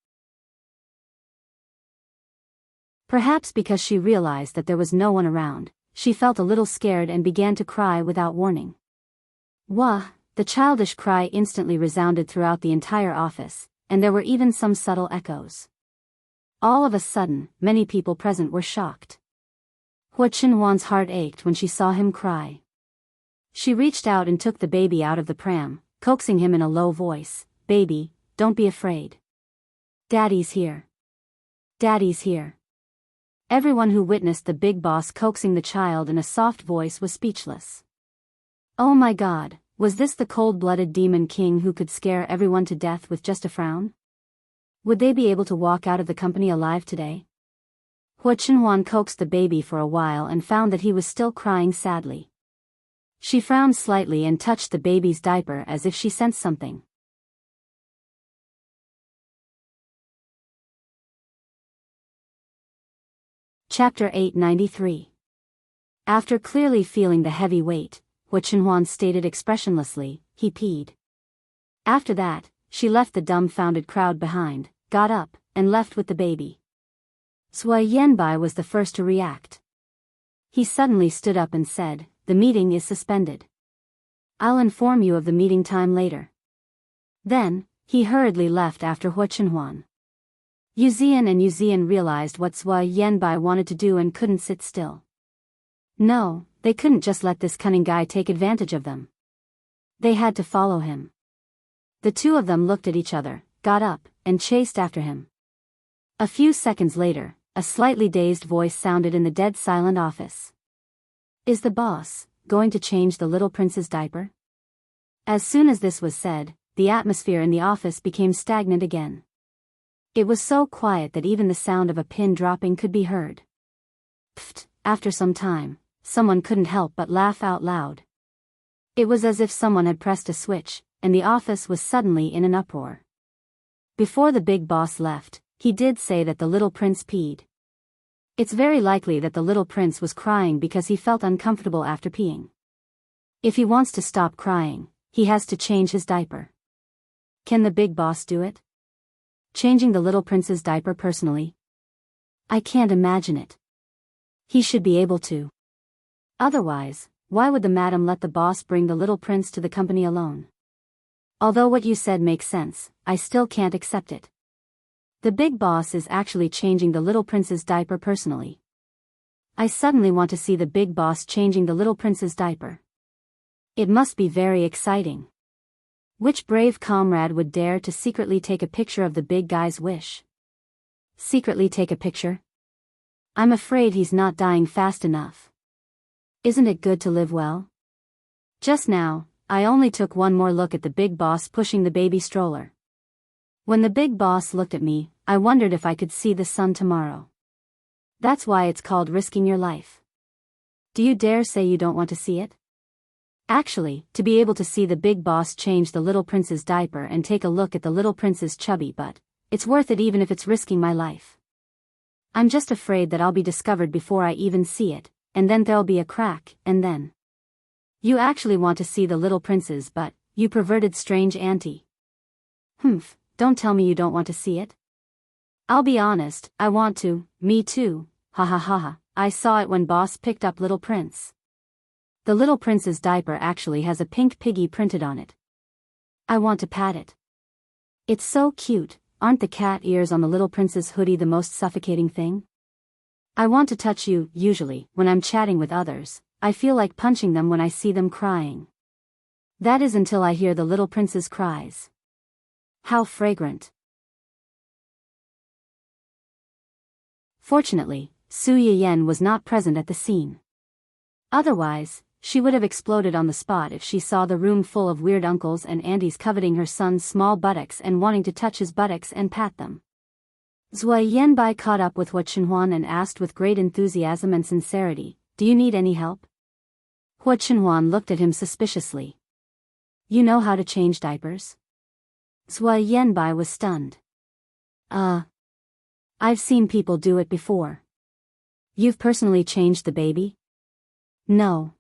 Perhaps because she realized that there was no one around, she felt a little scared and began to cry without warning. Wah! The childish cry instantly resounded throughout the entire office, and there were even some subtle echoes. All of a sudden, many people present were shocked. Hua Chenhuan's heart ached when she saw him cry. She reached out and took the baby out of the pram, coaxing him in a low voice, "Baby, don't be afraid. Daddy's here. Daddy's here." Everyone who witnessed the big boss coaxing the child in a soft voice was speechless. Oh my God, was this the cold-blooded demon king who could scare everyone to death with just a frown? Would they be able to walk out of the company alive today? Hua Chenhuan coaxed the baby for a while and found that he was still crying sadly. She frowned slightly and touched the baby's diaper as if she sensed something. Chapter 893. After clearly feeling the heavy weight, Hua Chenhuan stated expressionlessly, "He peed." After that, she left the dumbfounded crowd behind, got up, and left with the baby. Zhuo Yanbai was the first to react. He suddenly stood up and said, "The meeting is suspended. I'll inform you of the meeting time later." Then, he hurriedly left after Hua Chenhuan. Yuzian and Yuzian realized what Zhuo Yanbai wanted to do and couldn't sit still. No, they couldn't just let this cunning guy take advantage of them. They had to follow him. The two of them looked at each other, got up, and chased after him. A few seconds later, a slightly dazed voice sounded in the dead silent office. "Is the boss going to change the little prince's diaper?" As soon as this was said, the atmosphere in the office became stagnant again. It was so quiet that even the sound of a pin dropping could be heard. Pfft, after some time, someone couldn't help but laugh out loud. It was as if someone had pressed a switch, and the office was suddenly in an uproar. Before the big boss left, he did say that the little prince peed. It's very likely that the little prince was crying because he felt uncomfortable after peeing. If he wants to stop crying, he has to change his diaper. Can the big boss do it? Changing the little prince's diaper personally? I can't imagine it. He should be able to. Otherwise, why would the madam let the boss bring the little prince to the company alone? Although what you said makes sense, I still can't accept it. The big boss is actually changing the little prince's diaper personally. I suddenly want to see the big boss changing the little prince's diaper. It must be very exciting. Which brave comrade would dare to secretly take a picture of the big guy's wish? Secretly take a picture? I'm afraid he's not dying fast enough. Isn't it good to live well? Just now, I only took one more look at the big boss pushing the baby stroller. When the big boss looked at me, I wondered if I could see the sun tomorrow. That's why it's called risking your life. Do you dare say you don't want to see it? Actually, to be able to see the big boss change the little prince's diaper and take a look at the little prince's chubby butt, it's worth it even if it's risking my life. I'm just afraid that I'll be discovered before I even see it, and then there'll be a crack, and then. You actually want to see the little prince's butt, you perverted strange auntie. Humph, don't tell me you don't want to see it. I'll be honest, I want to, me too, ha ha ha ha, I saw it when boss picked up little prince. The little prince's diaper actually has a pink piggy printed on it. I want to pat it. It's so cute, aren't the cat ears on the little prince's hoodie the most suffocating thing? I want to touch you, usually, when I'm chatting with others, I feel like punching them when I see them crying. That is until I hear the little prince's cries. How fragrant. Fortunately, Su Yiyen was not present at the scene. Otherwise, she would have exploded on the spot if she saw the room full of weird uncles and aunties coveting her son's small buttocks and wanting to touch his buttocks and pat them. Zhuo Yanbai caught up with Hua Chenhuan and asked with great enthusiasm and sincerity, "Do you need any help?" Hua Chenhuan looked at him suspiciously. "You know how to change diapers?" Zhuo Yanbai was stunned. I've seen people do it before." "You've personally changed the baby?" "No."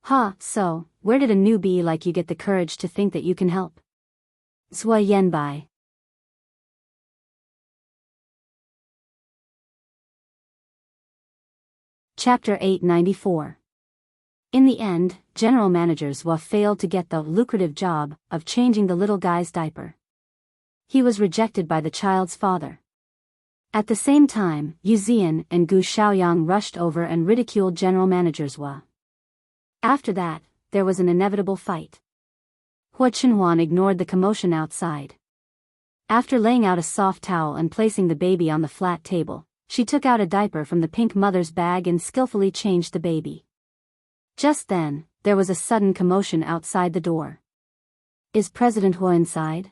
"Huh, so, where did a newbie like you get the courage to think that you can help?" Zhuo Yanbai. Chapter 894. In the end, General Manager Zhuo failed to get the lucrative job of changing the little guy's diaper. He was rejected by the child's father. At the same time, Yu Zian and Gu Xiaoyang rushed over and ridiculed General Manager Zhuo. After that, there was an inevitable fight. Hua Chenhuan ignored the commotion outside. After laying out a soft towel and placing the baby on the flat table, she took out a diaper from the pink mother's bag and skillfully changed the baby. Just then, there was a sudden commotion outside the door. "Is President Hua inside?"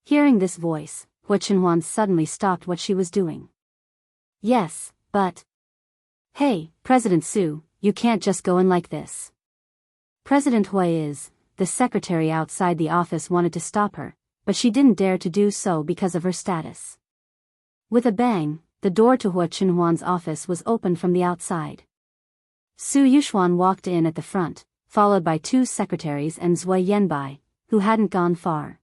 Hearing this voice, Hua Chenhuan suddenly stopped what she was doing. "Yes, but..." "Hey, President Su, you can't just go in like this." President Hua is... The secretary outside the office wanted to stop her, but she didn't dare to do so because of her status. With a bang, the door to Hua Chenhuan's office was opened from the outside. Su Yuxuan walked in at the front, followed by two secretaries and Zhuo Yanbai, who hadn't gone far.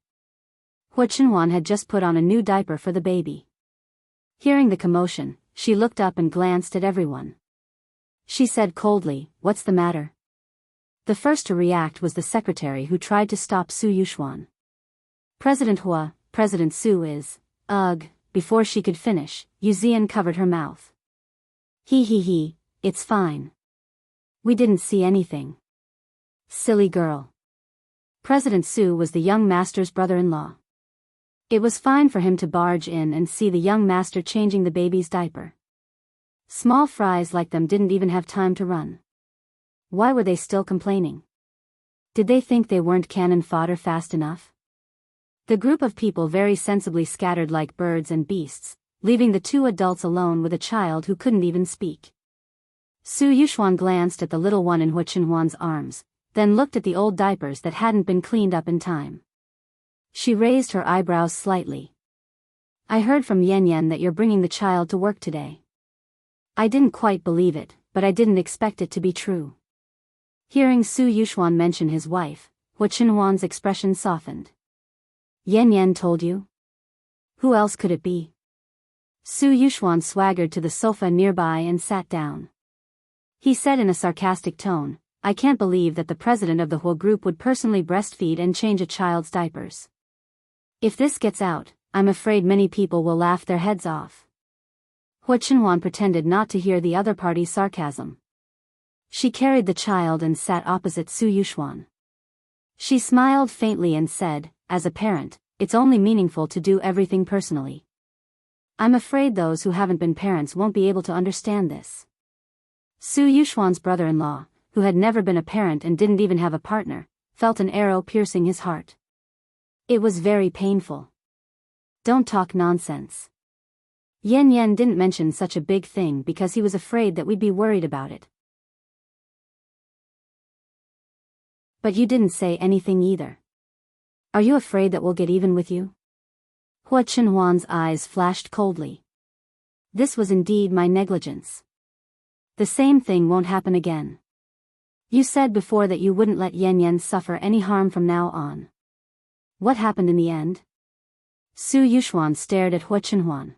Hua Chenhuan had just put on a new diaper for the baby. Hearing the commotion, she looked up and glanced at everyone. She said coldly, "What's the matter?" The first to react was the secretary, who tried to stop Su Yuxuan. "President Hua, President Su is, ugh." Before she could finish, Yu Zian covered her mouth. He, it's fine. We didn't see anything. Silly girl. President Su was the young master's brother-in-law. It was fine for him to barge in and see the young master changing the baby's diaper. Small fries like them didn't even have time to run. Why were they still complaining? Did they think they weren't cannon fodder fast enough? The group of people very sensibly scattered like birds and beasts, leaving the two adults alone with a child who couldn't even speak. Su Yuxuan glanced at the little one in Hua Chenhuan's arms, then looked at the old diapers that hadn't been cleaned up in time. She raised her eyebrows slightly. "I heard from Yan Yan that you're bringing the child to work today." I didn't quite believe it, but I didn't expect it to be true. Hearing Su Yuxuan mention his wife, Hua Chenhuan's expression softened. "Yan Yan told you? Who else could it be?" Su Yuxuan swaggered to the sofa nearby and sat down. He said in a sarcastic tone, "I can't believe that the president of the Hua group would personally breastfeed and change a child's diapers. If this gets out, I'm afraid many people will laugh their heads off." Hua Chenhuan pretended not to hear the other party's sarcasm. She carried the child and sat opposite Su Yuxuan. She smiled faintly and said, "As a parent, it's only meaningful to do everything personally. I'm afraid those who haven't been parents won't be able to understand this." Su Yuxuan's brother-in-law, who had never been a parent and didn't even have a partner, felt an arrow piercing his heart. It was very painful. "Don't talk nonsense. Yan Yan didn't mention such a big thing because he was afraid that we'd be worried about it." "But you didn't say anything either. Are you afraid that we'll get even with you?" Hua Chenhuan's eyes flashed coldly. "This was indeed my negligence. The same thing won't happen again. You said before that you wouldn't let Yan Yan suffer any harm from now on. What happened in the end?" Su Yuxuan stared at Hua Chenhuan.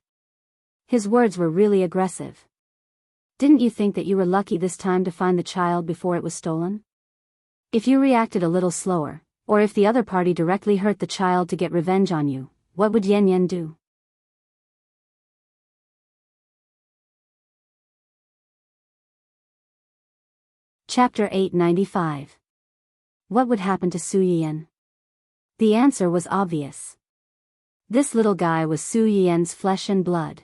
His words were really aggressive. "Didn't you think that you were lucky this time to find the child before it was stolen? If you reacted a little slower, or if the other party directly hurt the child to get revenge on you, what would Yan Yan do?" Chapter 895. What would happen to Su Yiyan? The answer was obvious. This little guy was Su Yiyan's flesh and blood.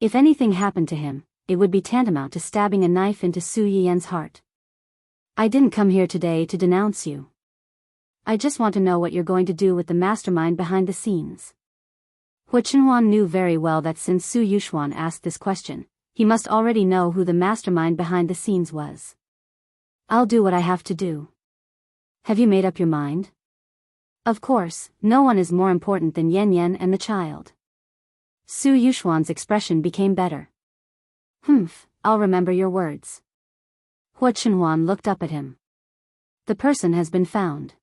If anything happened to him, it would be tantamount to stabbing a knife into Su Yiyan's heart. "I didn't come here today to denounce you. I just want to know what you're going to do with the mastermind behind the scenes." Hua Chenhuan knew very well that since Su Yuxuan asked this question, he must already know who the mastermind behind the scenes was. "I'll do what I have to do." "Have you made up your mind?" "Of course, no one is more important than Yan Yan and the child." Su Yuxuan's expression became better. I'll remember your words." Hua Chenhuan looked up at him. "The person has been found."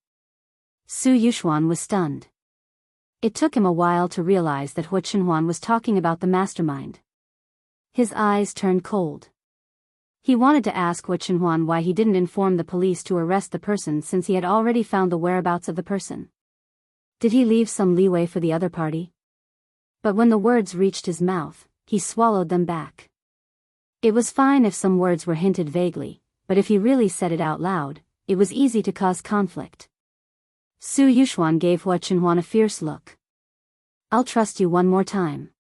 Su Yuxuan was stunned. It took him a while to realize that Hua Chenhuan was talking about the mastermind. His eyes turned cold. He wanted to ask Hua Chenhuan why he didn't inform the police to arrest the person since he had already found the whereabouts of the person. Did he leave some leeway for the other party? But when the words reached his mouth, he swallowed them back. It was fine if some words were hinted vaguely, but if he really said it out loud, it was easy to cause conflict. Su Yuxuan gave Hua Chenhuan a fierce look. "I'll trust you one more time."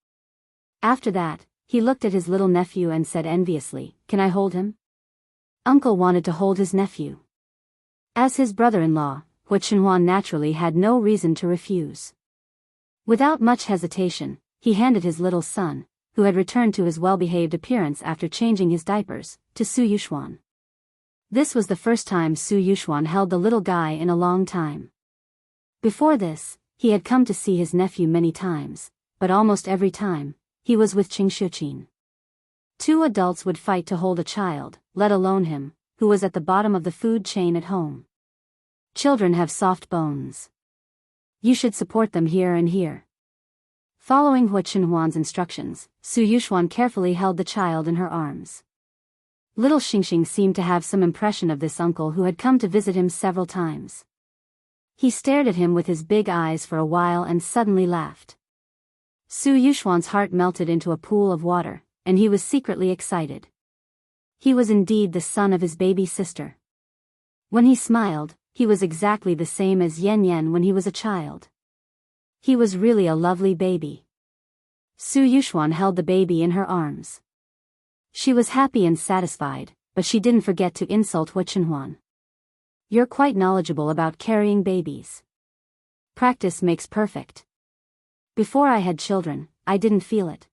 After that, he looked at his little nephew and said enviously, "Can I hold him?" Uncle wanted to hold his nephew. As his brother-in-law, Hua Chenhuan naturally had no reason to refuse. Without much hesitation, he handed his little son, who had returned to his well-behaved appearance after changing his diapers, to Su Yuxuan. This was the first time Su Yuxuan held the little guy in a long time. Before this, he had come to see his nephew many times, but almost every time, he was with Qing Shuqin. Two adults would fight to hold a child, let alone him, who was at the bottom of the food chain at home. Children have soft bones. You should support them here and here. Following Hu Chenhuan's instructions, Su Yuxuan carefully held the child in her arms. Little Xingxing seemed to have some impression of this uncle who had come to visit him several times. He stared at him with his big eyes for a while and suddenly laughed. Su Yuxuan's heart melted into a pool of water, and he was secretly excited. He was indeed the son of his baby sister. When he smiled, he was exactly the same as Yan Yan when he was a child. He was really a lovely baby. Su Yuxuan held the baby in her arms. She was happy and satisfied, but she didn't forget to insult Hu Chenhuan. You're quite knowledgeable about carrying babies. Practice makes perfect. Before I had children, I didn't feel it.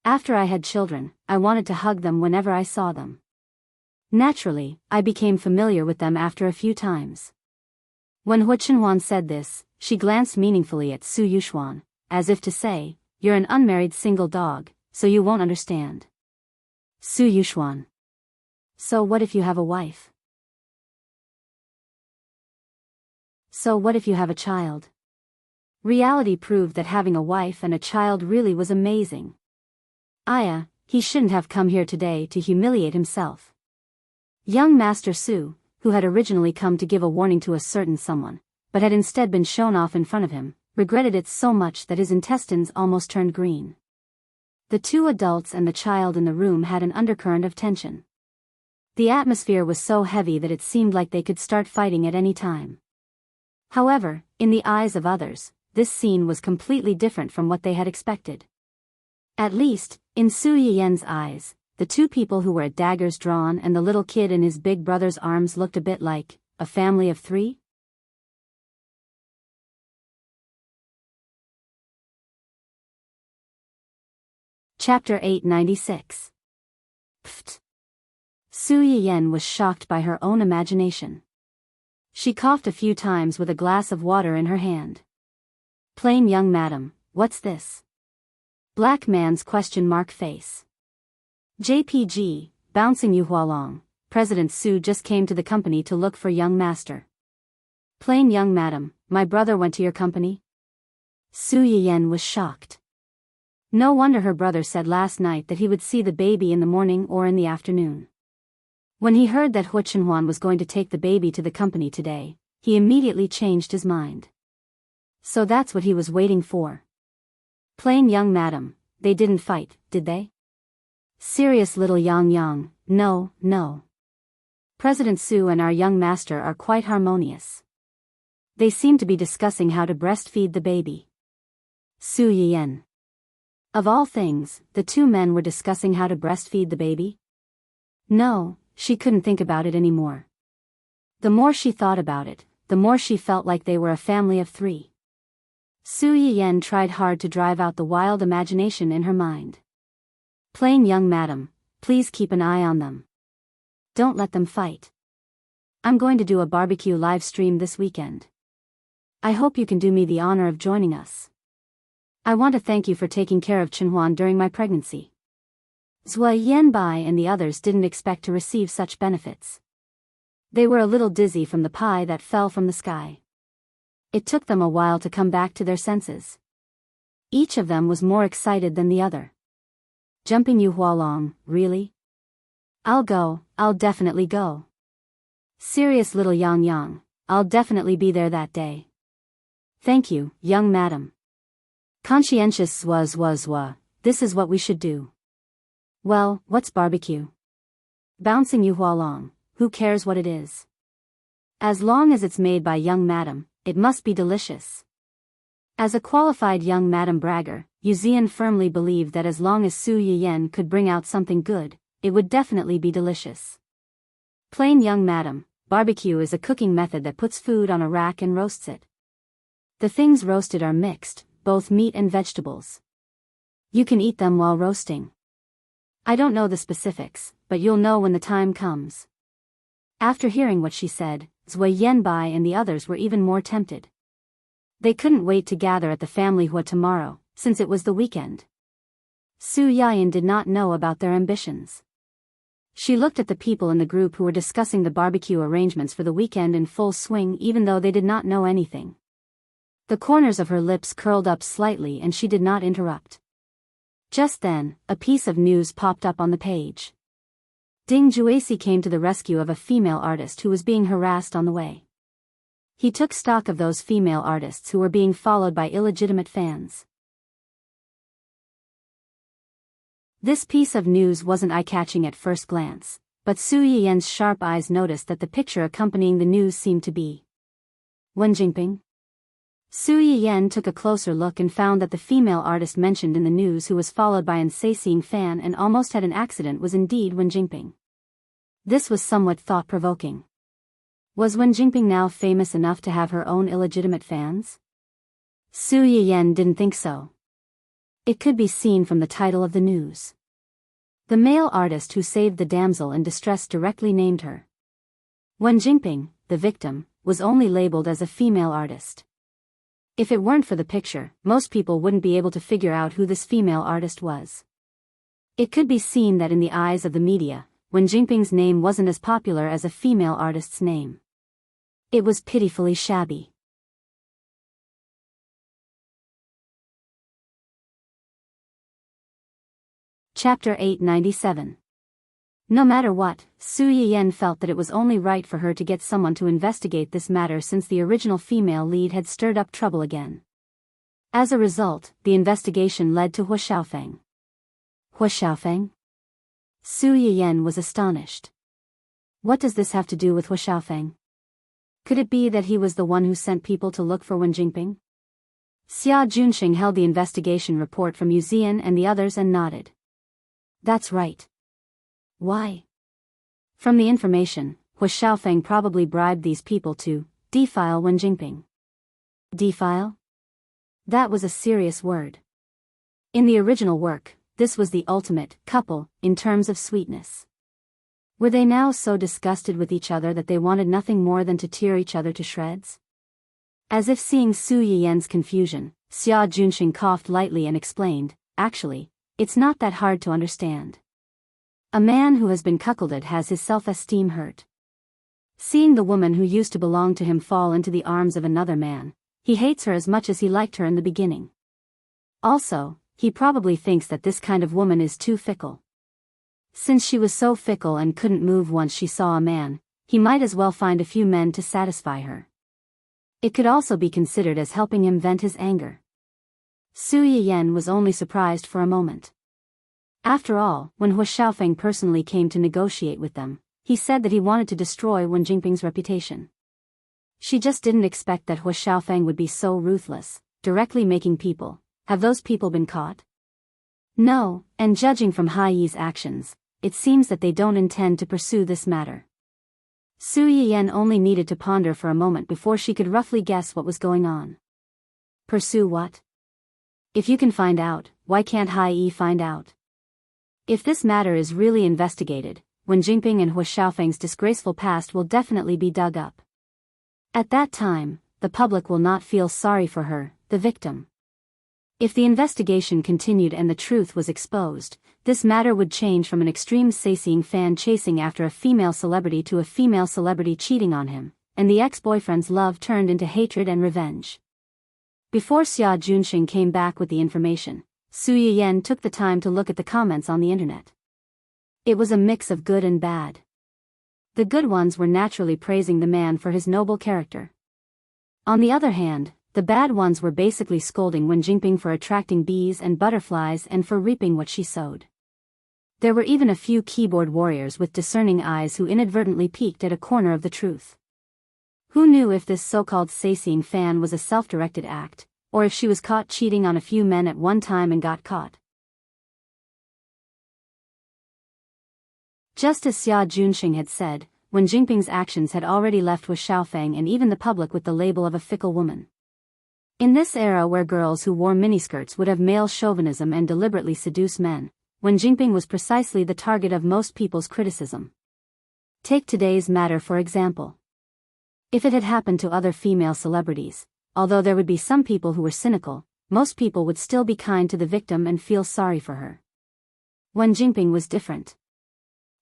After I had children, I wanted to hug them whenever I saw them. Naturally, I became familiar with them after a few times. When Hu Chenhuan said this, she glanced meaningfully at Su Yuxuan, as if to say, you're an unmarried single dog, so you won't understand. Su Yuxuan. So what if you have a wife? So what if you have a child? Reality proved that having a wife and a child really was amazing. He shouldn't have come here today to humiliate himself. Young Master Su, who had originally come to give a warning to a certain someone, but had instead been shown off in front of him, regretted it so much that his intestines almost turned green. The two adults and the child in the room had an undercurrent of tension. The atmosphere was so heavy that it seemed like they could start fighting at any time. However, in the eyes of others, this scene was completely different from what they had expected. At least, in Su Yiyen's eyes, the two people who were at daggers drawn and the little kid in his big brother's arms looked a bit like a family of three. Chapter 896. Pfft. Su Yiyen was shocked by her own imagination. She coughed a few times with a glass of water in her hand. Plain young madam, what's this? Black man's question mark face. JPG, bouncing you Hualong, President Su just came to the company to look for young master. Plain young madam, my brother went to your company? Su Yiyen was shocked. No wonder her brother said last night that he would see the baby in the morning or in the afternoon. When he heard that Hu Chenhuan was going to take the baby to the company today, he immediately changed his mind. So that's what he was waiting for. Plain young madam, they didn't fight, did they? Serious little Yang, no, no. President Su and our young master are quite harmonious. They seem to be discussing how to breastfeed the baby. Su Yiyen. Of all things, the two men were discussing how to breastfeed the baby? No, she couldn't think about it anymore. The more she thought about it, the more she felt like they were a family of three. Su Yiyen tried hard to drive out the wild imagination in her mind. Plain young madam, please keep an eye on them. Don't let them fight. I'm going to do a barbecue live stream this weekend. I hope you can do me the honor of joining us. I want to thank you for taking care of Chenhuan during my pregnancy. Zhua Yanbai and the others didn't expect to receive such benefits. They were a little dizzy from the pie that fell from the sky. It took them a while to come back to their senses. Each of them was more excited than the other. Jumping Yu Hualong, really? I'll definitely go. Serious little Yang, I'll definitely be there that day. Thank you, young madam. Conscientious Zwa, this is what we should do. Well, what's barbecue? Bouncing Yu Hualong, who cares what it is? As long as it's made by young madam, it must be delicious. As a qualified young madam bragger, Yu Zian firmly believed that as long as Su Yiyen could bring out something good, it would definitely be delicious. Plain young madam, barbecue is a cooking method that puts food on a rack and roasts it. The things roasted are mixed, both meat and vegetables. You can eat them while roasting. I don't know the specifics, but you'll know when the time comes. After hearing what she said, Zui Yanbai and the others were even more tempted. They couldn't wait to gather at the family Hua tomorrow, since it was the weekend. Su Yayan did not know about their ambitions. She looked at the people in the group who were discussing the barbecue arrangements for the weekend in full swing even though they did not know anything. The corners of her lips curled up slightly and she did not interrupt. Just then, a piece of news popped up on the page. Ding Juesi came to the rescue of a female artist who was being harassed on the way. He took stock of those female artists who were being followed by illegitimate fans. This piece of news wasn't eye-catching at first glance, but Su Yiyen's sharp eyes noticed that the picture accompanying the news seemed to be Wen Jingping. Su Yiyen took a closer look and found that the female artist mentioned in the news who was followed by an unceasing fan and almost had an accident was indeed Wen Jingping. This was somewhat thought-provoking. Was Wen Jingping now famous enough to have her own illegitimate fans? Su Yiyen didn't think so. It could be seen from the title of the news. The male artist who saved the damsel in distress directly named her. Wen Jingping, the victim, was only labeled as a female artist. If it weren't for the picture, most people wouldn't be able to figure out who this female artist was. It could be seen that in the eyes of the media, Wen Jingping's name wasn't as popular as a female artist's name. It was pitifully shabby. Chapter 897. No matter what, Su Yiyen felt that it was only right for her to get someone to investigate this matter since the original female lead had stirred up trouble again. As a result, the investigation led to Hua Xiaofeng. Hua Xiaofeng? Su Yiyen was astonished. What does this have to do with Hua Xiaofeng? Could it be that he was the one who sent people to look for Wen Jingping? Xia Junxing held the investigation report from Yu Zian and the others and nodded. That's right. Why? From the information, Hua Xiaofeng probably bribed these people to defile Wen Jingping. Defile? That was a serious word. In the original work, this was the ultimate couple in terms of sweetness. Were they now so disgusted with each other that they wanted nothing more than to tear each other to shreds? As if seeing Su Yiyen's confusion, Xia Junxing coughed lightly and explained, actually, it's not that hard to understand. A man who has been cuckolded has his self-esteem hurt. Seeing the woman who used to belong to him fall into the arms of another man, he hates her as much as he liked her in the beginning. Also, he probably thinks that this kind of woman is too fickle. Since she was so fickle and couldn't move once she saw a man, he might as well find a few men to satisfy her. It could also be considered as helping him vent his anger. Su Yiyen was only surprised for a moment. After all, when Hua Xiaofeng personally came to negotiate with them, he said that he wanted to destroy Wen Jingping's reputation. She just didn't expect that Hua Xiaofeng would be so ruthless, directly making people. Have those people been caught? No, and judging from Hai Yi's actions, it seems that they don't intend to pursue this matter. Su Yiyen only needed to ponder for a moment before she could roughly guess what was going on. Pursue what? If you can find out, why can't Hai Yi find out? If this matter is really investigated, Wen Jingping and Hua Xiaofeng's disgraceful past will definitely be dug up. At that time, the public will not feel sorry for her, the victim. If the investigation continued and the truth was exposed, this matter would change from an extreme sightseeing fan chasing after a female celebrity to a female celebrity cheating on him, and the ex-boyfriend's love turned into hatred and revenge. Before Xia Junxing came back with the information, Su Yiyen took the time to look at the comments on the internet. It was a mix of good and bad. The good ones were naturally praising the man for his noble character. On the other hand, the bad ones were basically scolding Wen Jingping for attracting bees and butterflies and for reaping what she sowed. There were even a few keyboard warriors with discerning eyes who inadvertently peeked at a corner of the truth. Who knew if this so-called sightseeing fan was a self-directed act, or if she was caught cheating on a few men at one time and got caught? Just as Xia Junxing had said, Wen Jingping's actions had already left Hua Xiaofeng and even the public with the label of a fickle woman. In this era where girls who wore miniskirts would have male chauvinism and deliberately seduce men, Wen Jingping was precisely the target of most people's criticism. Take today's matter for example. If it had happened to other female celebrities, although there would be some people who were cynical, most people would still be kind to the victim and feel sorry for her. Wen Jingping was different.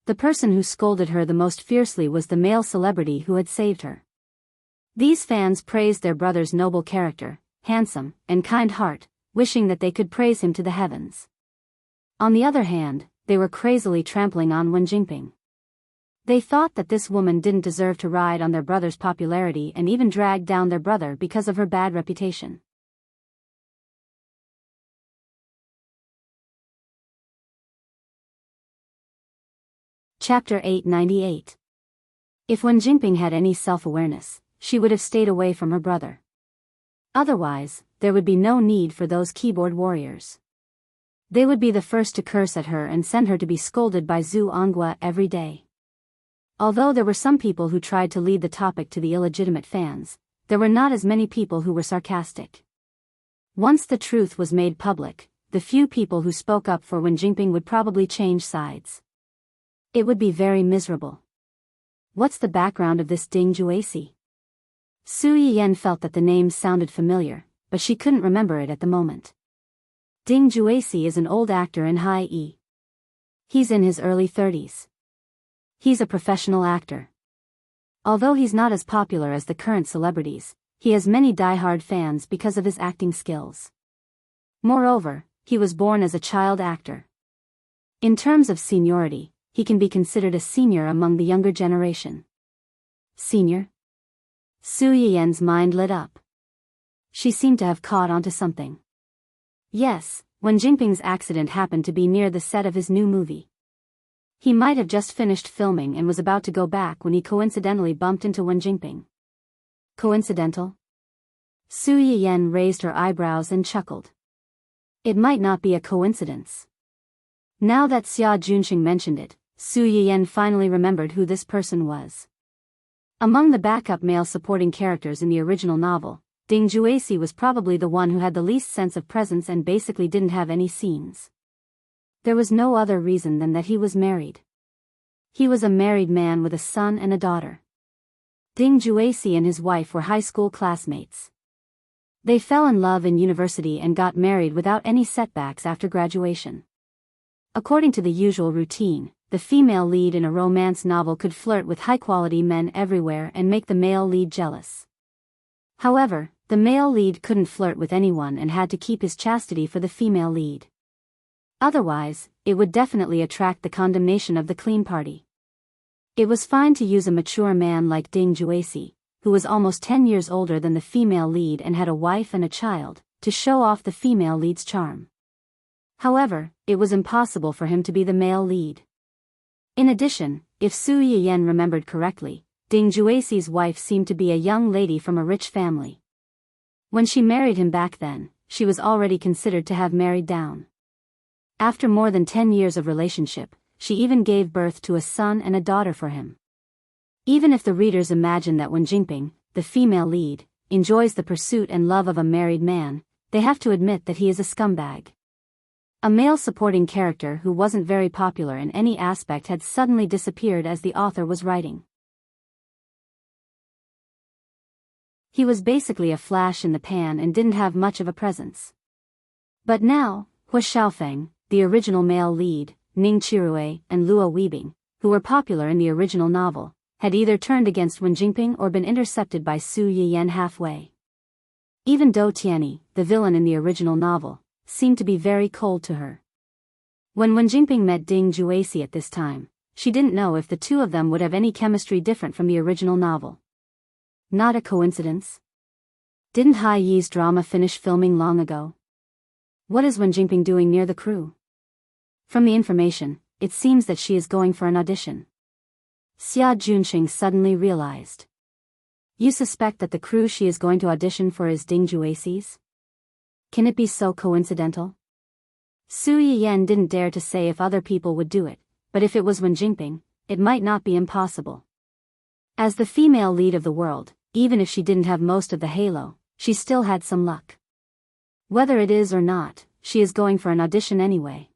The person who scolded her the most fiercely was the male celebrity who had saved her. These fans praised their brother's noble character, handsome, and kind heart, wishing that they could praise him to the heavens. On the other hand, they were crazily trampling on Wen Jingping. They thought that this woman didn't deserve to ride on their brother's popularity and even dragged down their brother because of her bad reputation. Chapter 898. If Wen Jingping had any self-awareness, she would have stayed away from her brother. Otherwise, there would be no need for those keyboard warriors. They would be the first to curse at her and send her to be scolded by Zhu Onghua every day. Although there were some people who tried to lead the topic to the illegitimate fans, there were not as many people who were sarcastic. Once the truth was made public, the few people who spoke up for Wen Jingping would probably change sides. It would be very miserable. What's the background of this Ding Juesi? Su Yiyan felt that the name sounded familiar, but she couldn't remember it at the moment. Ding Juesi is an old actor in Hai Yi. He's in his early 30s. He's a professional actor. Although he's not as popular as the current celebrities, he has many die-hard fans because of his acting skills. Moreover, he was born as a child actor. In terms of seniority, he can be considered a senior among the younger generation. Senior? Su Yiyan's mind lit up. She seemed to have caught onto something. Yes, Wen Jingping's accident happened to be near the set of his new movie. He might have just finished filming and was about to go back when he coincidentally bumped into Wen Jingping. Coincidental? Su Yiyan raised her eyebrows and chuckled. It might not be a coincidence. Now that Xia Junqing mentioned it, Su Yiyan finally remembered who this person was. Among the backup male supporting characters in the original novel, Ding Juesi was probably the one who had the least sense of presence and basically didn't have any scenes. There was no other reason than that he was married. He was a married man with a son and a daughter. Ding Juesi and his wife were high school classmates. They fell in love in university and got married without any setbacks after graduation. According to the usual routine, the female lead in a romance novel could flirt with high-quality men everywhere and make the male lead jealous. However, the male lead couldn't flirt with anyone and had to keep his chastity for the female lead. Otherwise, it would definitely attract the condemnation of the clean party. It was fine to use a mature man like Ding Juesi, who was almost 10 years older than the female lead and had a wife and a child, to show off the female lead's charm. However, it was impossible for him to be the male lead. In addition, if Su Yiyan remembered correctly, Ding Juesi's wife seemed to be a young lady from a rich family. When she married him back then, she was already considered to have married down. After more than 10 years of relationship, she even gave birth to a son and a daughter for him. Even if the readers imagine that Wen Jingping, the female lead, enjoys the pursuit and love of a married man, they have to admit that he is a scumbag. A male supporting character who wasn't very popular in any aspect had suddenly disappeared as the author was writing. He was basically a flash in the pan and didn't have much of a presence. But now, Hua Xiaofeng, the original male lead, Ning Qirui and Luo Weibing, who were popular in the original novel, had either turned against Wen Jingping or been intercepted by Su Yiyan halfway. Even Dou Tianyi, the villain in the original novel, seemed to be very cold to her. When Wen Jingping met Ding Juesi at this time, she didn't know if the two of them would have any chemistry different from the original novel. Not a coincidence? Didn't Hai Yi's drama finish filming long ago? What is Wen Jingping doing near the crew? From the information, it seems that she is going for an audition. Xia Junqing suddenly realized. You suspect that the crew she is going to audition for is Ding Juesi's? Can it be so coincidental? Su Yiyan didn't dare to say if other people would do it, but if it was Wen Jingping, it might not be impossible. As the female lead of the world, even if she didn't have most of the halo, she still had some luck. Whether it is or not, she is going for an audition anyway.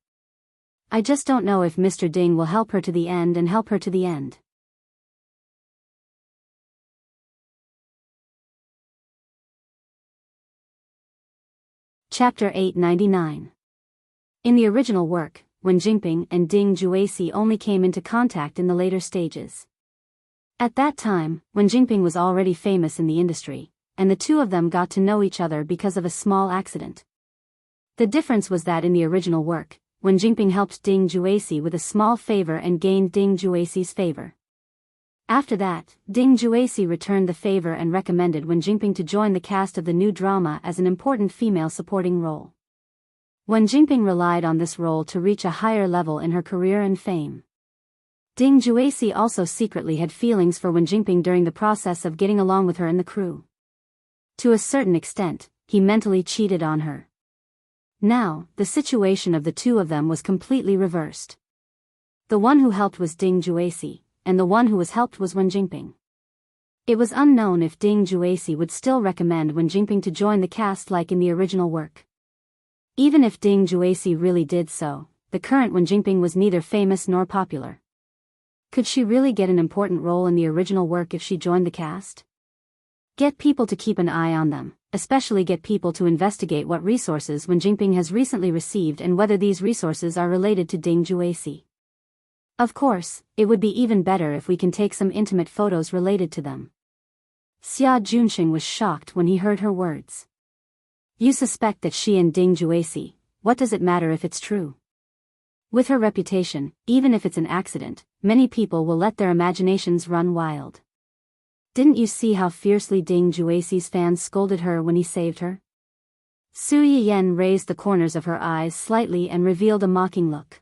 I just don't know if Mr. Ding will help her to the end and help her to the end. Chapter 899. In the original work, Wen Jingping and Ding Juesi only came into contact in the later stages. At that time, Wen Jingping was already famous in the industry, and the two of them got to know each other because of a small accident. The difference was that in the original work, Wen Jingping helped Ding Juexi with a small favor and gained Ding Juexi's favor. After that, Ding Juexi returned the favor and recommended Wen Jingping to join the cast of the new drama as an important female supporting role. Wen Jingping relied on this role to reach a higher level in her career and fame. Ding Juexi also secretly had feelings for Wen Jingping during the process of getting along with her in the crew. To a certain extent, he mentally cheated on her. Now, the situation of the two of them was completely reversed. The one who helped was Ding Juexi, and the one who was helped was Wen Jingping. It was unknown if Ding Juexi would still recommend Wen Jingping to join the cast like in the original work. Even if Ding Juexi really did so, the current Wen Jingping was neither famous nor popular. Could she really get an important role in the original work if she joined the cast? Get people to keep an eye on them, especially get people to investigate what resources Wen Jingping has recently received and whether these resources are related to Ding Juexi. Of course, it would be even better if we can take some intimate photos related to them. Xia Junxing was shocked when he heard her words. You suspect that she and Ding Juexi, what does it matter if it's true? With her reputation, even if it's an accident, many people will let their imaginations run wild. Didn't you see how fiercely Ding Juexi's fans scolded her when he saved her? Su Yiyan raised the corners of her eyes slightly and revealed a mocking look.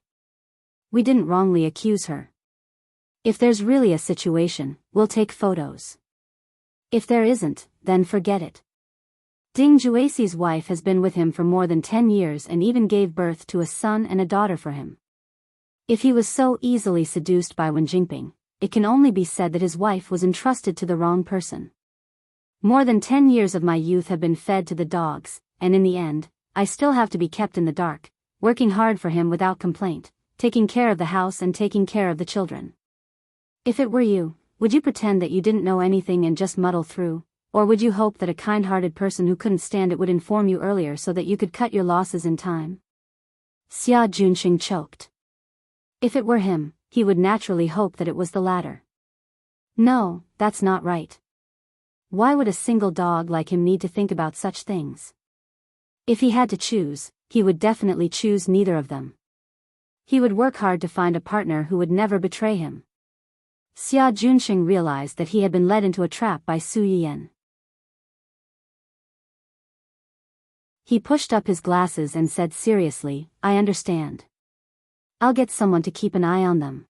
We didn't wrongly accuse her. If there's really a situation, we'll take photos. If there isn't, then forget it. Ding Juexi's wife has been with him for more than 10 years and even gave birth to a son and a daughter for him. If he was so easily seduced by Wen Jingping, it can only be said that his wife was entrusted to the wrong person. More than 10 years of my youth have been fed to the dogs, and in the end, I still have to be kept in the dark, working hard for him without complaint, taking care of the house and taking care of the children. If it were you, would you pretend that you didn't know anything and just muddle through? Or would you hope that a kind-hearted person who couldn't stand it would inform you earlier so that you could cut your losses in time? Xia Junxing choked. If it were him, he would naturally hope that it was the latter. No, that's not right. Why would a single dog like him need to think about such things? If he had to choose, he would definitely choose neither of them. He would work hard to find a partner who would never betray him. Xia Junxing realized that he had been led into a trap by Su Yiyan. He pushed up his glasses and said seriously, I understand. I'll get someone to keep an eye on them.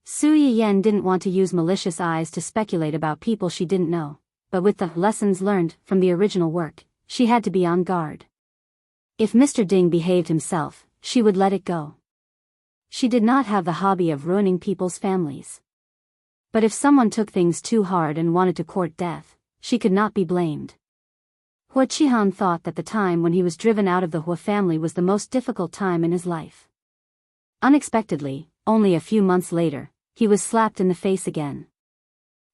Su Yiyan didn't want to use malicious eyes to speculate about people she didn't know, but with the lessons learned from the original work, she had to be on guard. If Mr. Ding behaved himself, she would let it go. She did not have the hobby of ruining people's families. But if someone took things too hard and wanted to court death, she could not be blamed. Hua Qihan thought that the time when he was driven out of the Hua family was the most difficult time in his life. Unexpectedly, only a few months later, he was slapped in the face again.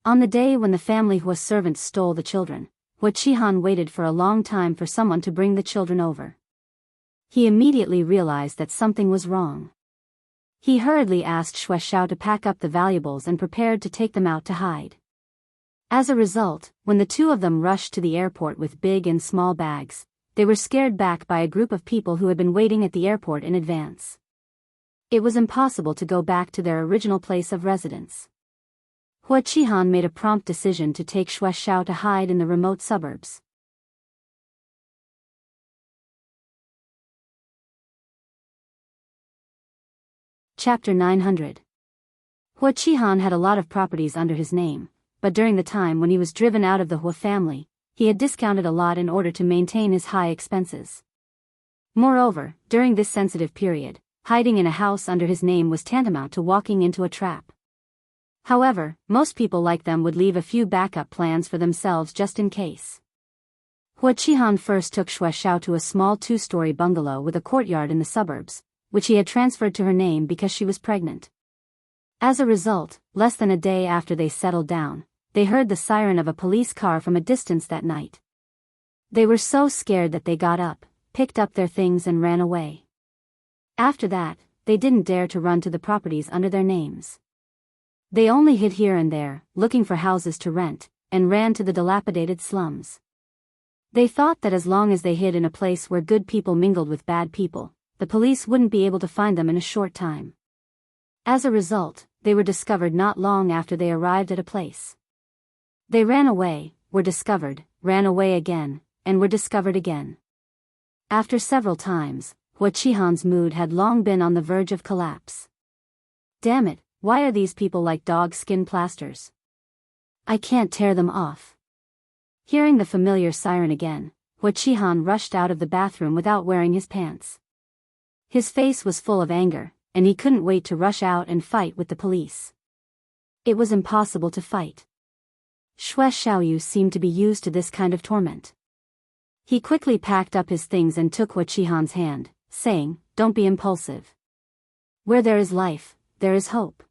On the day when the family Hua servants stole the children, Hua Qihan waited for a long time for someone to bring the children over. He immediately realized that something was wrong. He hurriedly asked Xue Xiao to pack up the valuables and prepared to take them out to hide. As a result, when the two of them rushed to the airport with big and small bags, they were scared back by a group of people who had been waiting at the airport in advance. It was impossible to go back to their original place of residence. Hua Qihan made a prompt decision to take Xue Xiao to hide in the remote suburbs. Chapter 900. Hua Qihan had a lot of properties under his name, but during the time when he was driven out of the Hua family, he had discounted a lot in order to maintain his high expenses. Moreover, during this sensitive period, hiding in a house under his name was tantamount to walking into a trap. However, most people like them would leave a few backup plans for themselves just in case. Hua Qihan first took Xue Xiao to a small 2-story bungalow with a courtyard in the suburbs, which he had transferred to her name because she was pregnant. As a result, less than a day after they settled down, they heard the siren of a police car from a distance that night. They were so scared that they got up, picked up their things and ran away. After that, they didn't dare to run to the properties under their names. They only hid here and there, looking for houses to rent, and ran to the dilapidated slums. They thought that as long as they hid in a place where good people mingled with bad people, the police wouldn't be able to find them in a short time. As a result, they were discovered not long after they arrived at a place. They ran away, were discovered, ran away again, and were discovered again. After several times, Hua Qihan's mood had long been on the verge of collapse. Damn it, why are these people like dog skin plasters? I can't tear them off. Hearing the familiar siren again, Hua Qihan rushed out of the bathroom without wearing his pants. His face was full of anger, and he couldn't wait to rush out and fight with the police. It was impossible to fight. Xue Xiaoyu seemed to be used to this kind of torment. He quickly packed up his things and took Hua Qihan's hand, saying, "Don't be impulsive. Where there is life, there is hope.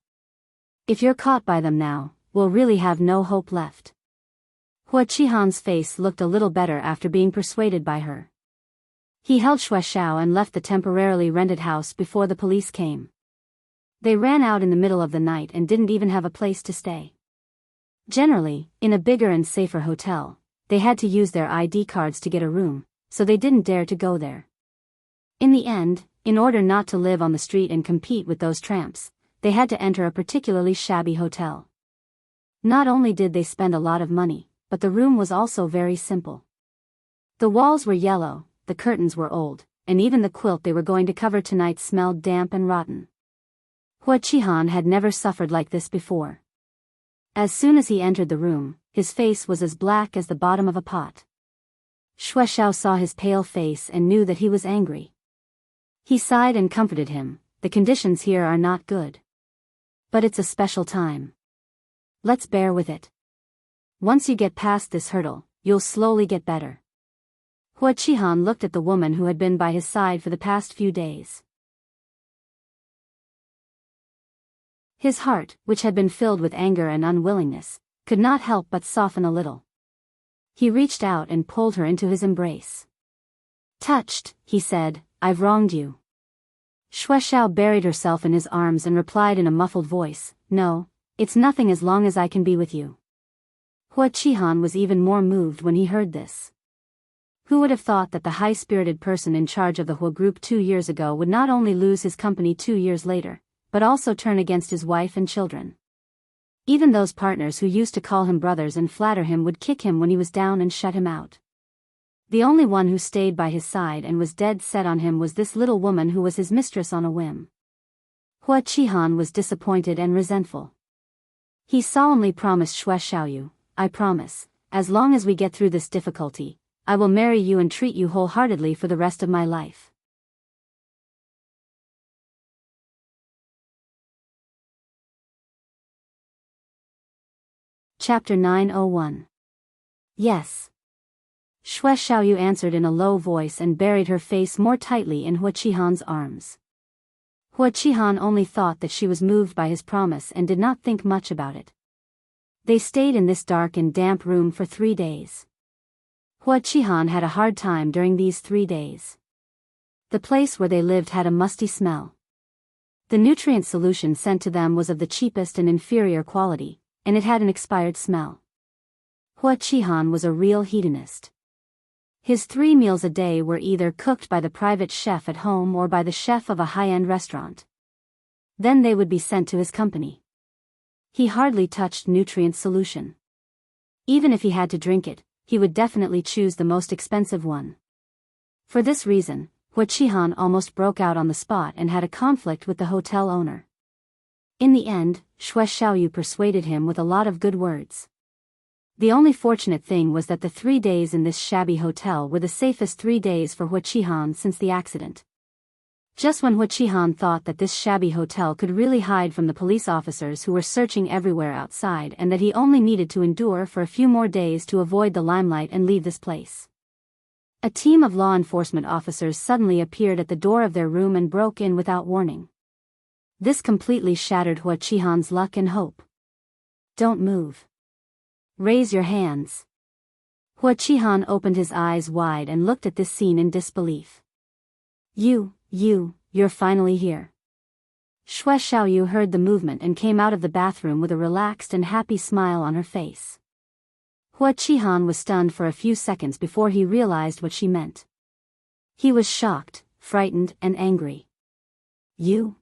If you're caught by them now, we'll really have no hope left." Hua Qihan's face looked a little better after being persuaded by her. He held Xue Xiao and left the temporarily rented house before the police came. They ran out in the middle of the night and didn't even have a place to stay. Generally, in a bigger and safer hotel, they had to use their ID cards to get a room, so they didn't dare to go there. In the end, in order not to live on the street and compete with those tramps, they had to enter a particularly shabby hotel. Not only did they spend a lot of money, but the room was also very simple. The walls were yellow, the curtains were old, and even the quilt they were going to cover tonight smelled damp and rotten. Hua Qihan had never suffered like this before. As soon as he entered the room, his face was as black as the bottom of a pot. Xue Xiao saw his pale face and knew that he was angry. He sighed and comforted him. "The conditions here are not good. But it's a special time. Let's bear with it. Once you get past this hurdle, you'll slowly get better." Hua Qihan looked at the woman who had been by his side for the past few days. His heart, which had been filled with anger and unwillingness, could not help but soften a little. He reached out and pulled her into his embrace. "Touched," he said, "I've wronged you." Xue Xiao buried herself in his arms and replied in a muffled voice, "No, it's nothing as long as I can be with you." Hua Qihan was even more moved when he heard this. Who would have thought that the high-spirited person in charge of the Hua group 2 years ago would not only lose his company 2 years later, but also turn against his wife and children. Even those partners who used to call him brothers and flatter him would kick him when he was down and shut him out. The only one who stayed by his side and was dead set on him was this little woman who was his mistress on a whim. Hua Qihan was disappointed and resentful. He solemnly promised Xue Xiaoyu, "I promise, as long as we get through this difficulty, I will marry you and treat you wholeheartedly for the rest of my life." Chapter 901. Yes. Xue Xiaoyu answered in a low voice and buried her face more tightly in Hua Qihan's arms. Hua Qihan only thought that she was moved by his promise and did not think much about it. They stayed in this dark and damp room for 3 days. Hua Qihan had a hard time during these 3 days. The place where they lived had a musty smell. The nutrient solution sent to them was of the cheapest and inferior quality, and it had an expired smell. Hua Qihan was a real hedonist. His 3 meals a day were either cooked by the private chef at home or by the chef of a high-end restaurant. Then they would be sent to his company. He hardly touched nutrient solution. Even if he had to drink it, he would definitely choose the most expensive one. For this reason, Hua Qihan almost broke out on the spot and had a conflict with the hotel owner. In the end, Xue Xiaoyu persuaded him with a lot of good words. The only fortunate thing was that the 3 days in this shabby hotel were the safest 3 days for Hua Qihan since the accident. Just when Hua Qihan thought that this shabby hotel could really hide from the police officers who were searching everywhere outside and that he only needed to endure for a few more days to avoid the limelight and leave this place, a team of law enforcement officers suddenly appeared at the door of their room and broke in without warning. This completely shattered Hua Qihan's luck and hope. "Don't move. Raise your hands." Hua Qihan opened his eyes wide and looked at this scene in disbelief. You're finally here." Xue Xiaoyu heard the movement and came out of the bathroom with a relaxed and happy smile on her face. Hua Qihan was stunned for a few seconds before he realized what she meant. He was shocked, frightened, and angry. You?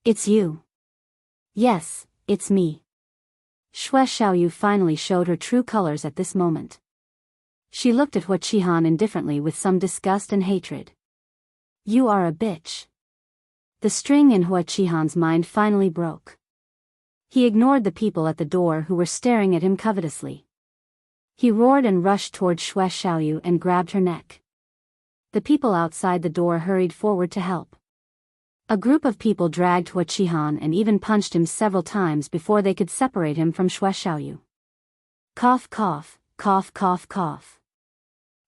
It's you. Yes, it's me. Xue Xiaoyu finally showed her true colors at this moment. She looked at Hua Qihan indifferently with some disgust and hatred. You are a bitch. The string in Hua Qihan's mind finally broke. He ignored the people at the door who were staring at him covetously. He roared and rushed toward Xue Xiaoyu and grabbed her neck. The people outside the door hurried forward to help. A group of people dragged Hua Qihan and even punched him several times before they could separate him from Xue Xiaoyu. Cough cough, cough cough cough.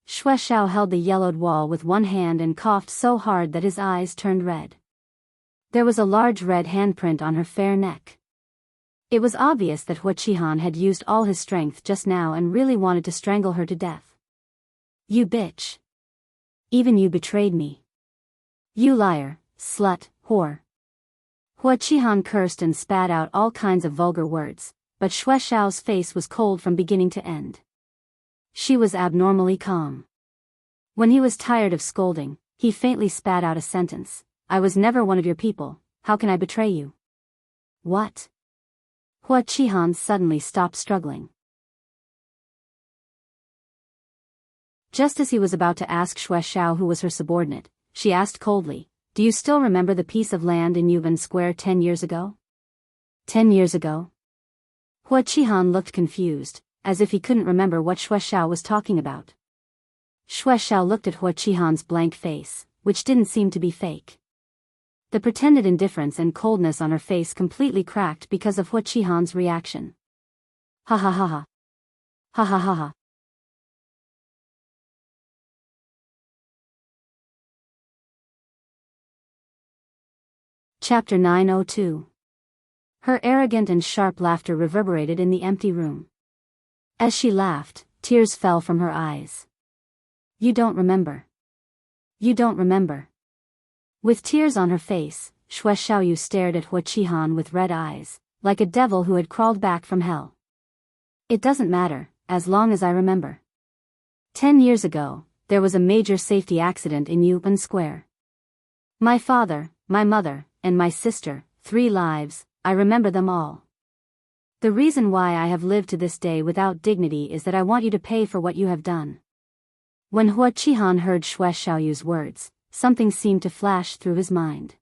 Xue Xiao held the yellowed wall with one hand and coughed so hard that his eyes turned red. There was a large red handprint on her fair neck. It was obvious that Hua Qihan had used all his strength just now and really wanted to strangle her to death. You bitch. Even you betrayed me. You liar, slut, whore. Hua Qihan cursed and spat out all kinds of vulgar words, but Xue Xiao's face was cold from beginning to end. She was abnormally calm. When he was tired of scolding, he faintly spat out a sentence. I was never one of your people, how can I betray you? What? Hua Qihan suddenly stopped struggling. Just as he was about to ask Xue Xiao who was her subordinate, she asked coldly, do you still remember the piece of land in Yuban Square 10 years ago? 10 years ago? Hua Qihan looked confused, as if he couldn't remember what Xue Xiao was talking about. Xue Xiao looked at Hua Qihan's blank face, which didn't seem to be fake. The pretended indifference and coldness on her face completely cracked because of Hua Qihan's reaction. Ha ha ha ha. Ha ha ha ha. Chapter 902. Her arrogant and sharp laughter reverberated in the empty room. As she laughed, tears fell from her eyes. You don't remember. You don't remember. With tears on her face, Xue Xiaoyu stared at Hua Qihan with red eyes, like a devil who had crawled back from hell. It doesn't matter, as long as I remember. 10 years ago, there was a major safety accident in Yuban Square. My father, my mother, and my sister, 3 lives, I remember them all. The reason why I have lived to this day without dignity is that I want you to pay for what you have done. When Hua Qihan heard Xue Xiaoyu's words, something seemed to flash through his mind.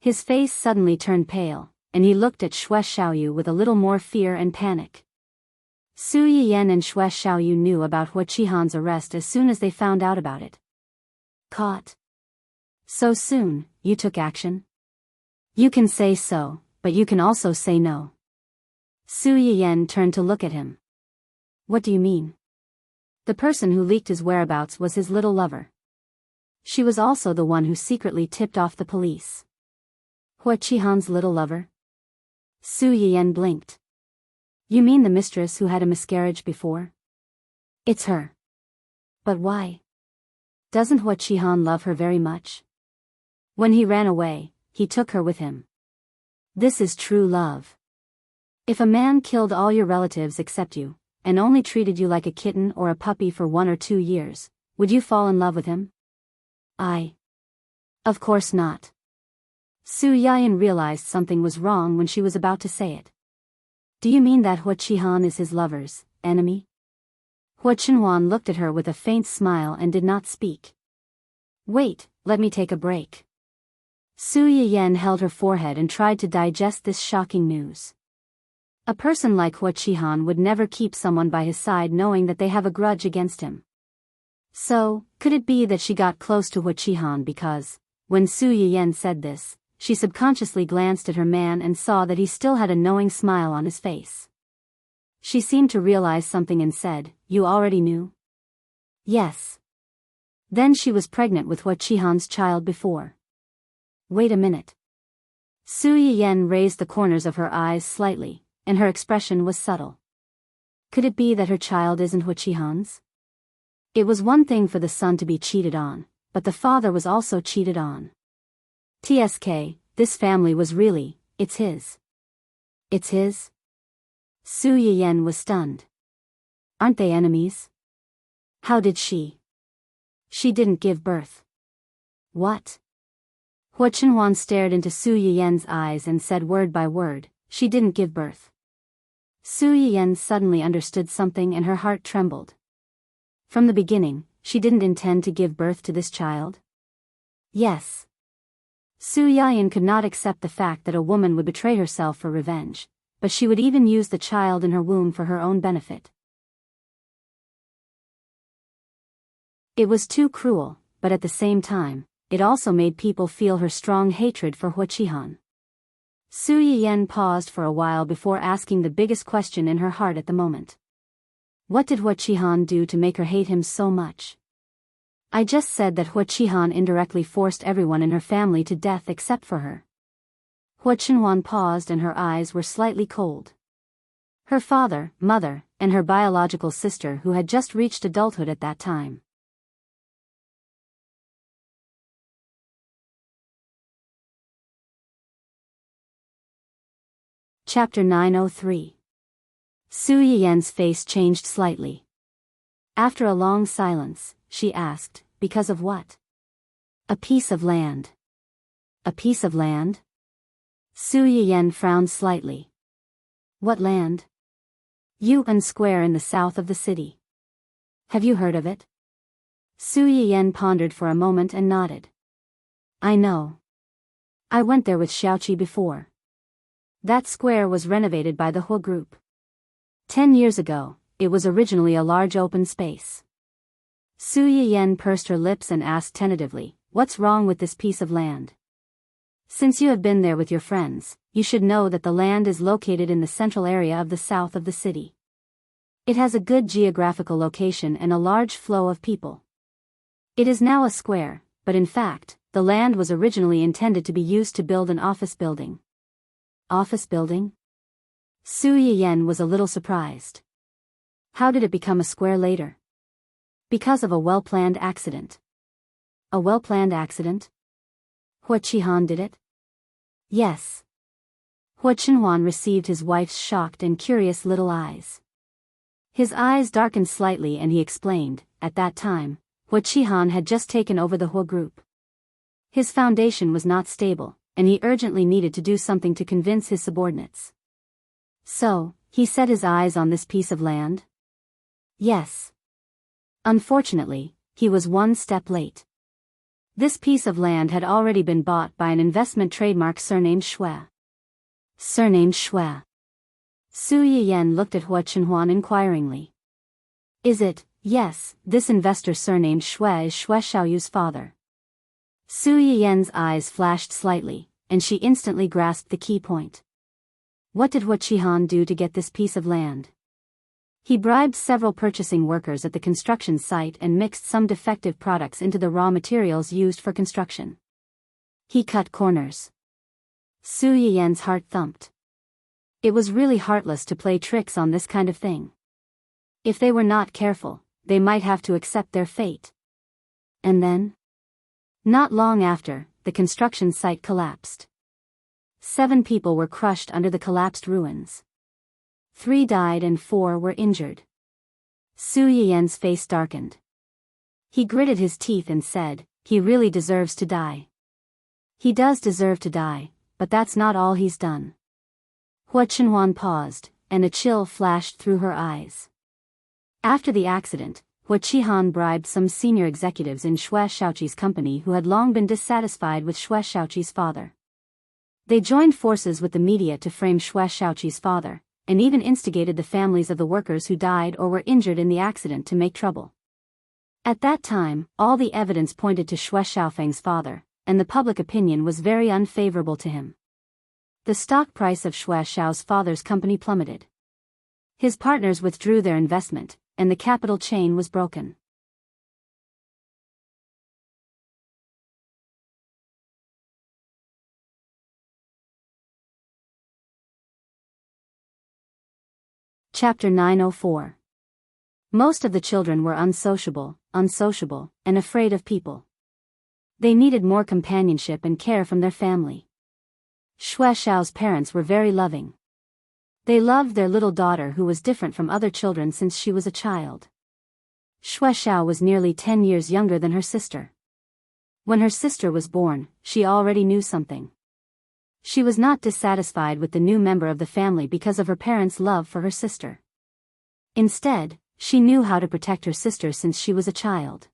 His face suddenly turned pale, and he looked at Xue Xiaoyu with a little more fear and panic. Su Yiyan and Xue Xiaoyu knew about Hua Qihan's arrest as soon as they found out about it. Caught. So soon, you took action? You can say so, but you can also say no. Su Yiyan turned to look at him. What do you mean? The person who leaked his whereabouts was his little lover. She was also the one who secretly tipped off the police. Hua Qihan's little lover? Su Yiyan blinked. You mean the mistress who had a miscarriage before? It's her. But why? Doesn't Hua Qihan love her very much? When he ran away, he took her with him. This is true love. If a man killed all your relatives except you, and only treated you like a kitten or a puppy for 1 or 2 years, would you fall in love with him? Of course not. Su Yiyan realized something was wrong when she was about to say it. Do you mean that Hua Qihan is his lover's enemy? Hua Chenhuan looked at her with a faint smile and did not speak. Wait, let me take a break. Su Yiyan held her forehead and tried to digest this shocking news. A person like Hua Qihan would never keep someone by his side knowing that they have a grudge against him. So, could it be that she got close to Hua Qihan because, when Su Yiyan said this, she subconsciously glanced at her man and saw that he still had a knowing smile on his face. She seemed to realize something and said, You already knew? Yes. Then she was pregnant with Hua Qihan's child before. Wait a minute. Su Yiyan raised the corners of her eyes slightly, and her expression was subtle. Could it be that her child isn't Hua Qihan's? It was one thing for the son to be cheated on, but the father was also cheated on. TSK, this family was really, it's his. It's his? Su Yiyan was stunned. Aren't they enemies? How did she? She didn't give birth. What? Hua Chenhuan stared into Su Yiyen's eyes and said word by word, she didn't give birth. Su Yiyen suddenly understood something and her heart trembled. From the beginning, she didn't intend to give birth to this child? Yes. Su Yiyen could not accept the fact that a woman would betray herself for revenge, but she would even use the child in her womb for her own benefit. It was too cruel, but at the same time, it also made people feel her strong hatred for Hua Qihan. Su Yiyen paused for a while before asking the biggest question in her heart at the moment. What did Hua Qihan do to make her hate him so much? I just said that Hua Qihan indirectly forced everyone in her family to death except for her. Hua Chenhuan paused and her eyes were slightly cold. Her father, mother, and her biological sister who had just reached adulthood at that time. Chapter 903. Su Yiyen's face changed slightly. After a long silence, she asked, because of what? A piece of land. A piece of land? Su Yiyen frowned slightly. What land? Yuan Square in the south of the city. Have you heard of it? Su Yiyen pondered for a moment and nodded. I know. I went there with Xiaoqi before. That square was renovated by the Hua Group. 10 years ago, it was originally a large open space. Su Yiyen pursed her lips and asked tentatively, what's wrong with this piece of land? Since you have been there with your friends, you should know that the land is located in the central area of the south of the city. It has a good geographical location and a large flow of people. It is now a square, but in fact, the land was originally intended to be used to build an office building. Office building? Su Yiyen was a little surprised. How did it become a square later? Because of a well-planned accident. A well-planned accident? Hua Qihan did it? Yes. Hua Chenhuan received his wife's shocked and curious little eyes. His eyes darkened slightly and he explained, at that time, Hua Qihan had just taken over the Hua Group. His foundation was not stable, and he urgently needed to do something to convince his subordinates. So, he set his eyes on this piece of land? Yes. Unfortunately, he was one step late. This piece of land had already been bought by an investment trademark surnamed Shui. Surnamed Shui. Su Yiyen looked at Hua Chenhuan inquiringly. Is it? Yes, this investor surnamed Shui is Shui Xiaoyu's father. Su Yiyen's eyes flashed slightly, and she instantly grasped the key point. What did Hua Qihan do to get this piece of land? He bribed several purchasing workers at the construction site and mixed some defective products into the raw materials used for construction. He cut corners. Su Yiyen's heart thumped. It was really heartless to play tricks on this kind of thing. If they were not careful, they might have to accept their fate. And then? Not long after, the construction site collapsed. 7 people were crushed under the collapsed ruins. 3 died and 4 were injured. Su Yiyen's face darkened. He gritted his teeth and said, he really deserves to die. He does deserve to die, but that's not all he's done. Hua Chenhuan paused, and a chill flashed through her eyes. After the accident, Hua Qihan bribed some senior executives in Shui Xiaoqi's company who had long been dissatisfied with Shui Xiaoqi's father. They joined forces with the media to frame Shui Xiaoqi's father, and even instigated the families of the workers who died or were injured in the accident to make trouble. At that time, all the evidence pointed to Shui Xiaofeng's father, and the public opinion was very unfavorable to him. The stock price of Shui Xiao's father's company plummeted. His partners withdrew their investment, and the capital chain was broken. Chapter 904. Most of the children were unsociable, and afraid of people. They needed more companionship and care from their family. Shui Xiao's parents were very loving. They loved their little daughter who was different from other children since she was a child. Xue Xiao was nearly 10 years younger than her sister. When her sister was born, she already knew something. She was not dissatisfied with the new member of the family because of her parents' love for her sister. Instead, she knew how to protect her sister since she was a child.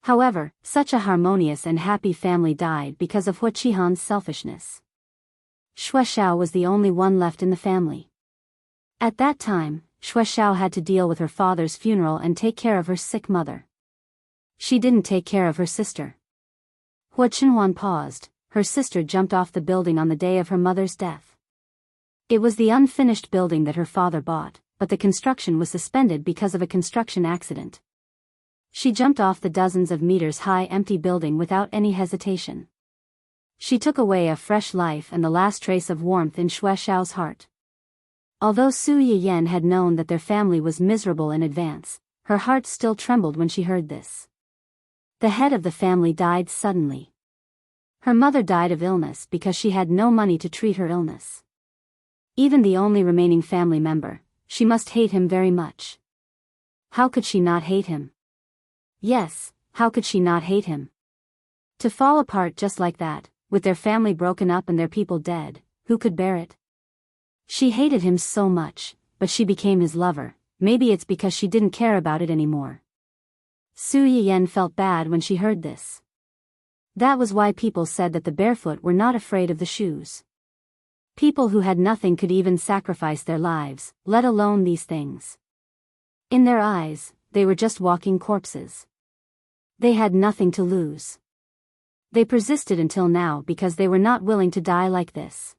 However, such a harmonious and happy family died because of Hua Qihan's selfishness. Xue Xiao was the only one left in the family. At that time, Xue Xiao had to deal with her father's funeral and take care of her sick mother. She didn't take care of her sister. Hua Qinhuan paused. Her sister jumped off the building on the day of her mother's death. It was the unfinished building that her father bought, but the construction was suspended because of a construction accident. She jumped off the dozens of meters high empty building without any hesitation. She took away a fresh life and the last trace of warmth in Xue Xiao's heart. Although Su Yiyan had known that their family was miserable in advance, her heart still trembled when she heard this. The head of the family died suddenly. Her mother died of illness because she had no money to treat her illness. Even the only remaining family member, she must hate him very much. How could she not hate him? Yes, how could she not hate him? To fall apart just like that, with their family broken up and their people dead, who could bear it? She hated him so much, but she became his lover. Maybe it's because she didn't care about it anymore. Su Yiyan felt bad when she heard this. That was why people said that the barefoot were not afraid of the shoes. People who had nothing could even sacrifice their lives, let alone these things. In their eyes, they were just walking corpses. They had nothing to lose. They persisted until now because they were not willing to die like this.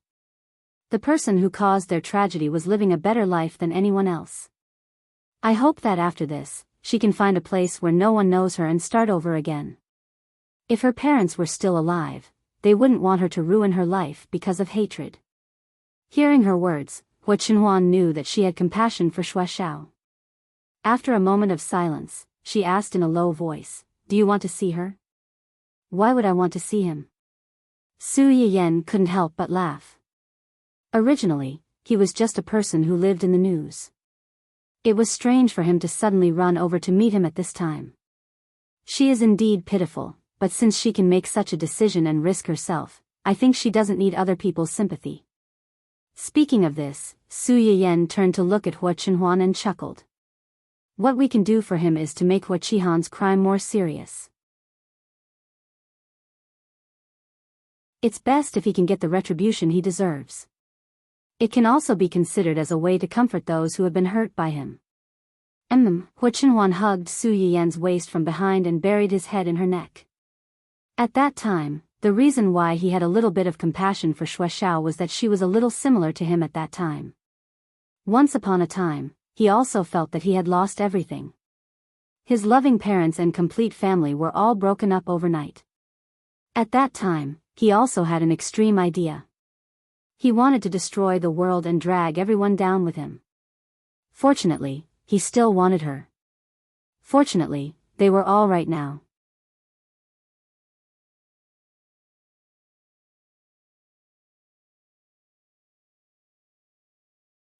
The person who caused their tragedy was living a better life than anyone else. I hope that after this, she can find a place where no one knows her and start over again. If her parents were still alive, they wouldn't want her to ruin her life because of hatred. Hearing her words, Hua Qinhuan knew that she had compassion for Xue Xiao. After a moment of silence, she asked in a low voice, "Do you want to see her?" "Why would I want to see him?" Su Yiyan couldn't help but laugh. Originally, he was just a person who lived in the news. It was strange for him to suddenly run over to meet him at this time. She is indeed pitiful, but since she can make such a decision and risk herself, I think she doesn't need other people's sympathy. Speaking of this, Su Yiyan turned to look at Hua Qinhuan and chuckled. What we can do for him is to make Hua Qihan's crime more serious. It's best if he can get the retribution he deserves. It can also be considered as a way to comfort those who have been hurt by him. Hua Qinhuan hugged Su Yiyan's waist from behind and buried his head in her neck. At that time, the reason why he had a little bit of compassion for Xue Xiao was that she was a little similar to him at that time. Once upon a time, he also felt that he had lost everything. His loving parents and complete family were all broken up overnight. At that time, he also had an extreme idea. He wanted to destroy the world and drag everyone down with him. Fortunately, he still wanted her. Fortunately, they were all right now.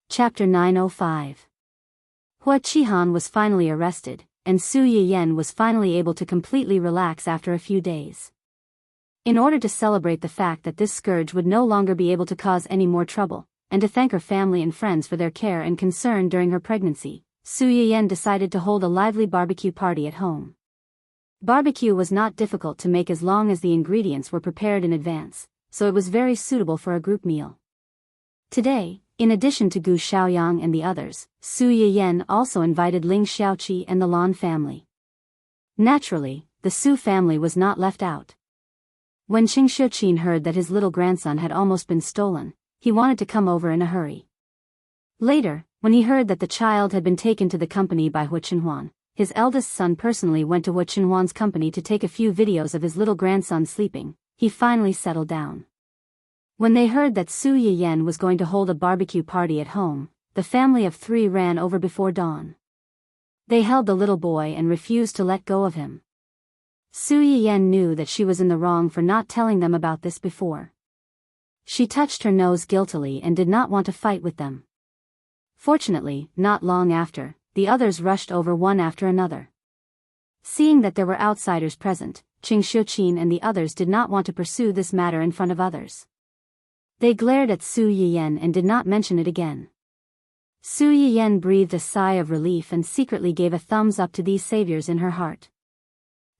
Chapter 905. Hua Qihan was finally arrested, and Su Yiyan was finally able to completely relax after a few days. In order to celebrate the fact that this scourge would no longer be able to cause any more trouble, and to thank her family and friends for their care and concern during her pregnancy, Su Yiyan decided to hold a lively barbecue party at home. Barbecue was not difficult to make as long as the ingredients were prepared in advance, so it was very suitable for a group meal. Today, in addition to Gu Xiaoyang and the others, Su Yiyan also invited Ling Xiaoqi and the Lan family. Naturally, the Su family was not left out. When Qing Xiuqin heard that his little grandson had almost been stolen, he wanted to come over in a hurry. Later, when he heard that the child had been taken to the company by Hua Qinhuan, his eldest son personally went to Hua Qinhuan's company to take a few videos of his little grandson sleeping. He finally settled down. When they heard that Su Yiyan was going to hold a barbecue party at home, the family of three ran over before dawn. They held the little boy and refused to let go of him. Su Yiyan knew that she was in the wrong for not telling them about this before. She touched her nose guiltily and did not want to fight with them. Fortunately, not long after, the others rushed over one after another. Seeing that there were outsiders present, Qing Xiuqin and the others did not want to pursue this matter in front of others. They glared at Su Yiyan and did not mention it again. Su Yiyan breathed a sigh of relief and secretly gave a thumbs up to these saviors in her heart.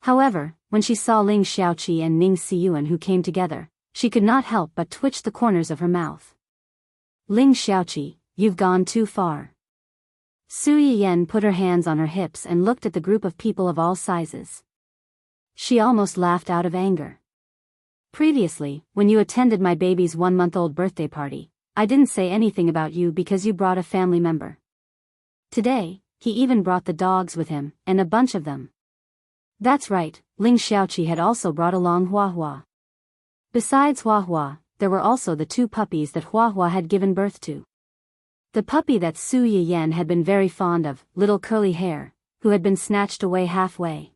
However, when she saw Ling Xiaoqi and Ning Xiyuan who came together, she could not help but twitch the corners of her mouth. Ling Xiaoqi, you've gone too far. Su Yiyan put her hands on her hips and looked at the group of people of all sizes. She almost laughed out of anger. Previously, when you attended my baby's 1-month-old birthday party, I didn't say anything about you because you brought a family member. Today, he even brought the dogs with him, and a bunch of them. That's right, Ling Xiaoqi had also brought along Hua Hua. Besides Hua Hua, there were also the 2 puppies that Hua Hua had given birth to. The puppy that Su Yiyan had been very fond of, Little Curly Hair, who had been snatched away halfway.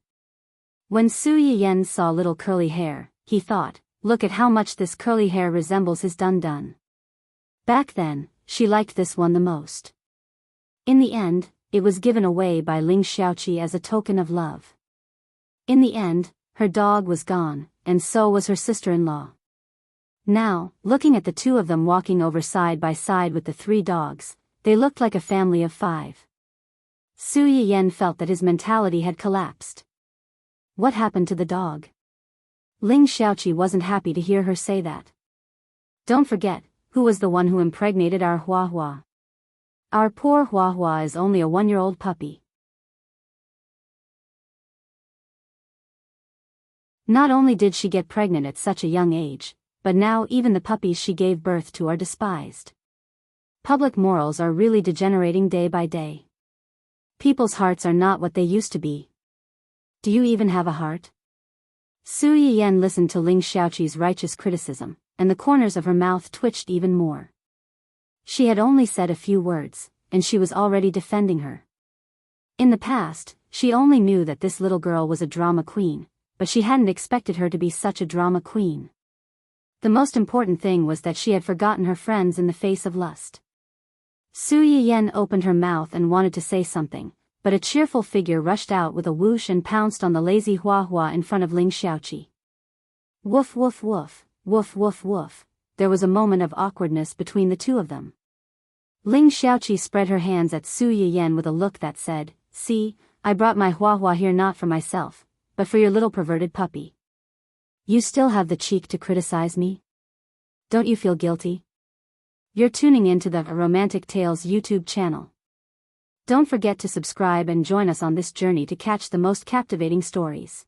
When Su Yiyan saw Little Curly Hair, he thought, look at how much this curly hair resembles his Dun-Dun. Back then, she liked this one the most. In the end, it was given away by Ling Xiaoqi as a token of love. In the end, her dog was gone, and so was her sister-in-law. Now, looking at the 2 of them walking over side by side with the 3 dogs, they looked like a family of 5. Su Yiyan felt that his mentality had collapsed. What happened to the dog? Ling Xiaoqi wasn't happy to hear her say that. Don't forget, who was the one who impregnated our Hua Hua? Our poor Hua Hua is only a 1-year-old puppy. Not only did she get pregnant at such a young age, but now even the puppies she gave birth to are despised. Public morals are really degenerating day by day. People's hearts are not what they used to be. Do you even have a heart? Su Yiyan listened to Ling Xiaoqi's righteous criticism, and the corners of her mouth twitched even more. She had only said a few words, and she was already defending her. In the past, she only knew that this little girl was a drama queen, but she hadn't expected her to be such a drama queen. The most important thing was that she had forgotten her friends in the face of lust. Su Yiyan opened her mouth and wanted to say something, but a cheerful figure rushed out with a whoosh and pounced on the lazy Hua Hua in front of Ling Xiaoqi. Woof woof woof, woof woof woof, there was a moment of awkwardness between the 2 of them. Ling Xiaoqi spread her hands at Su Yiyan with a look that said, see, I brought my Hua Hua here not for myself, but for your little perverted puppy. You still have the cheek to criticize me? Don't you feel guilty? You're tuning into the Romantic Tales YouTube channel. Don't forget to subscribe and join us on this journey to catch the most captivating stories.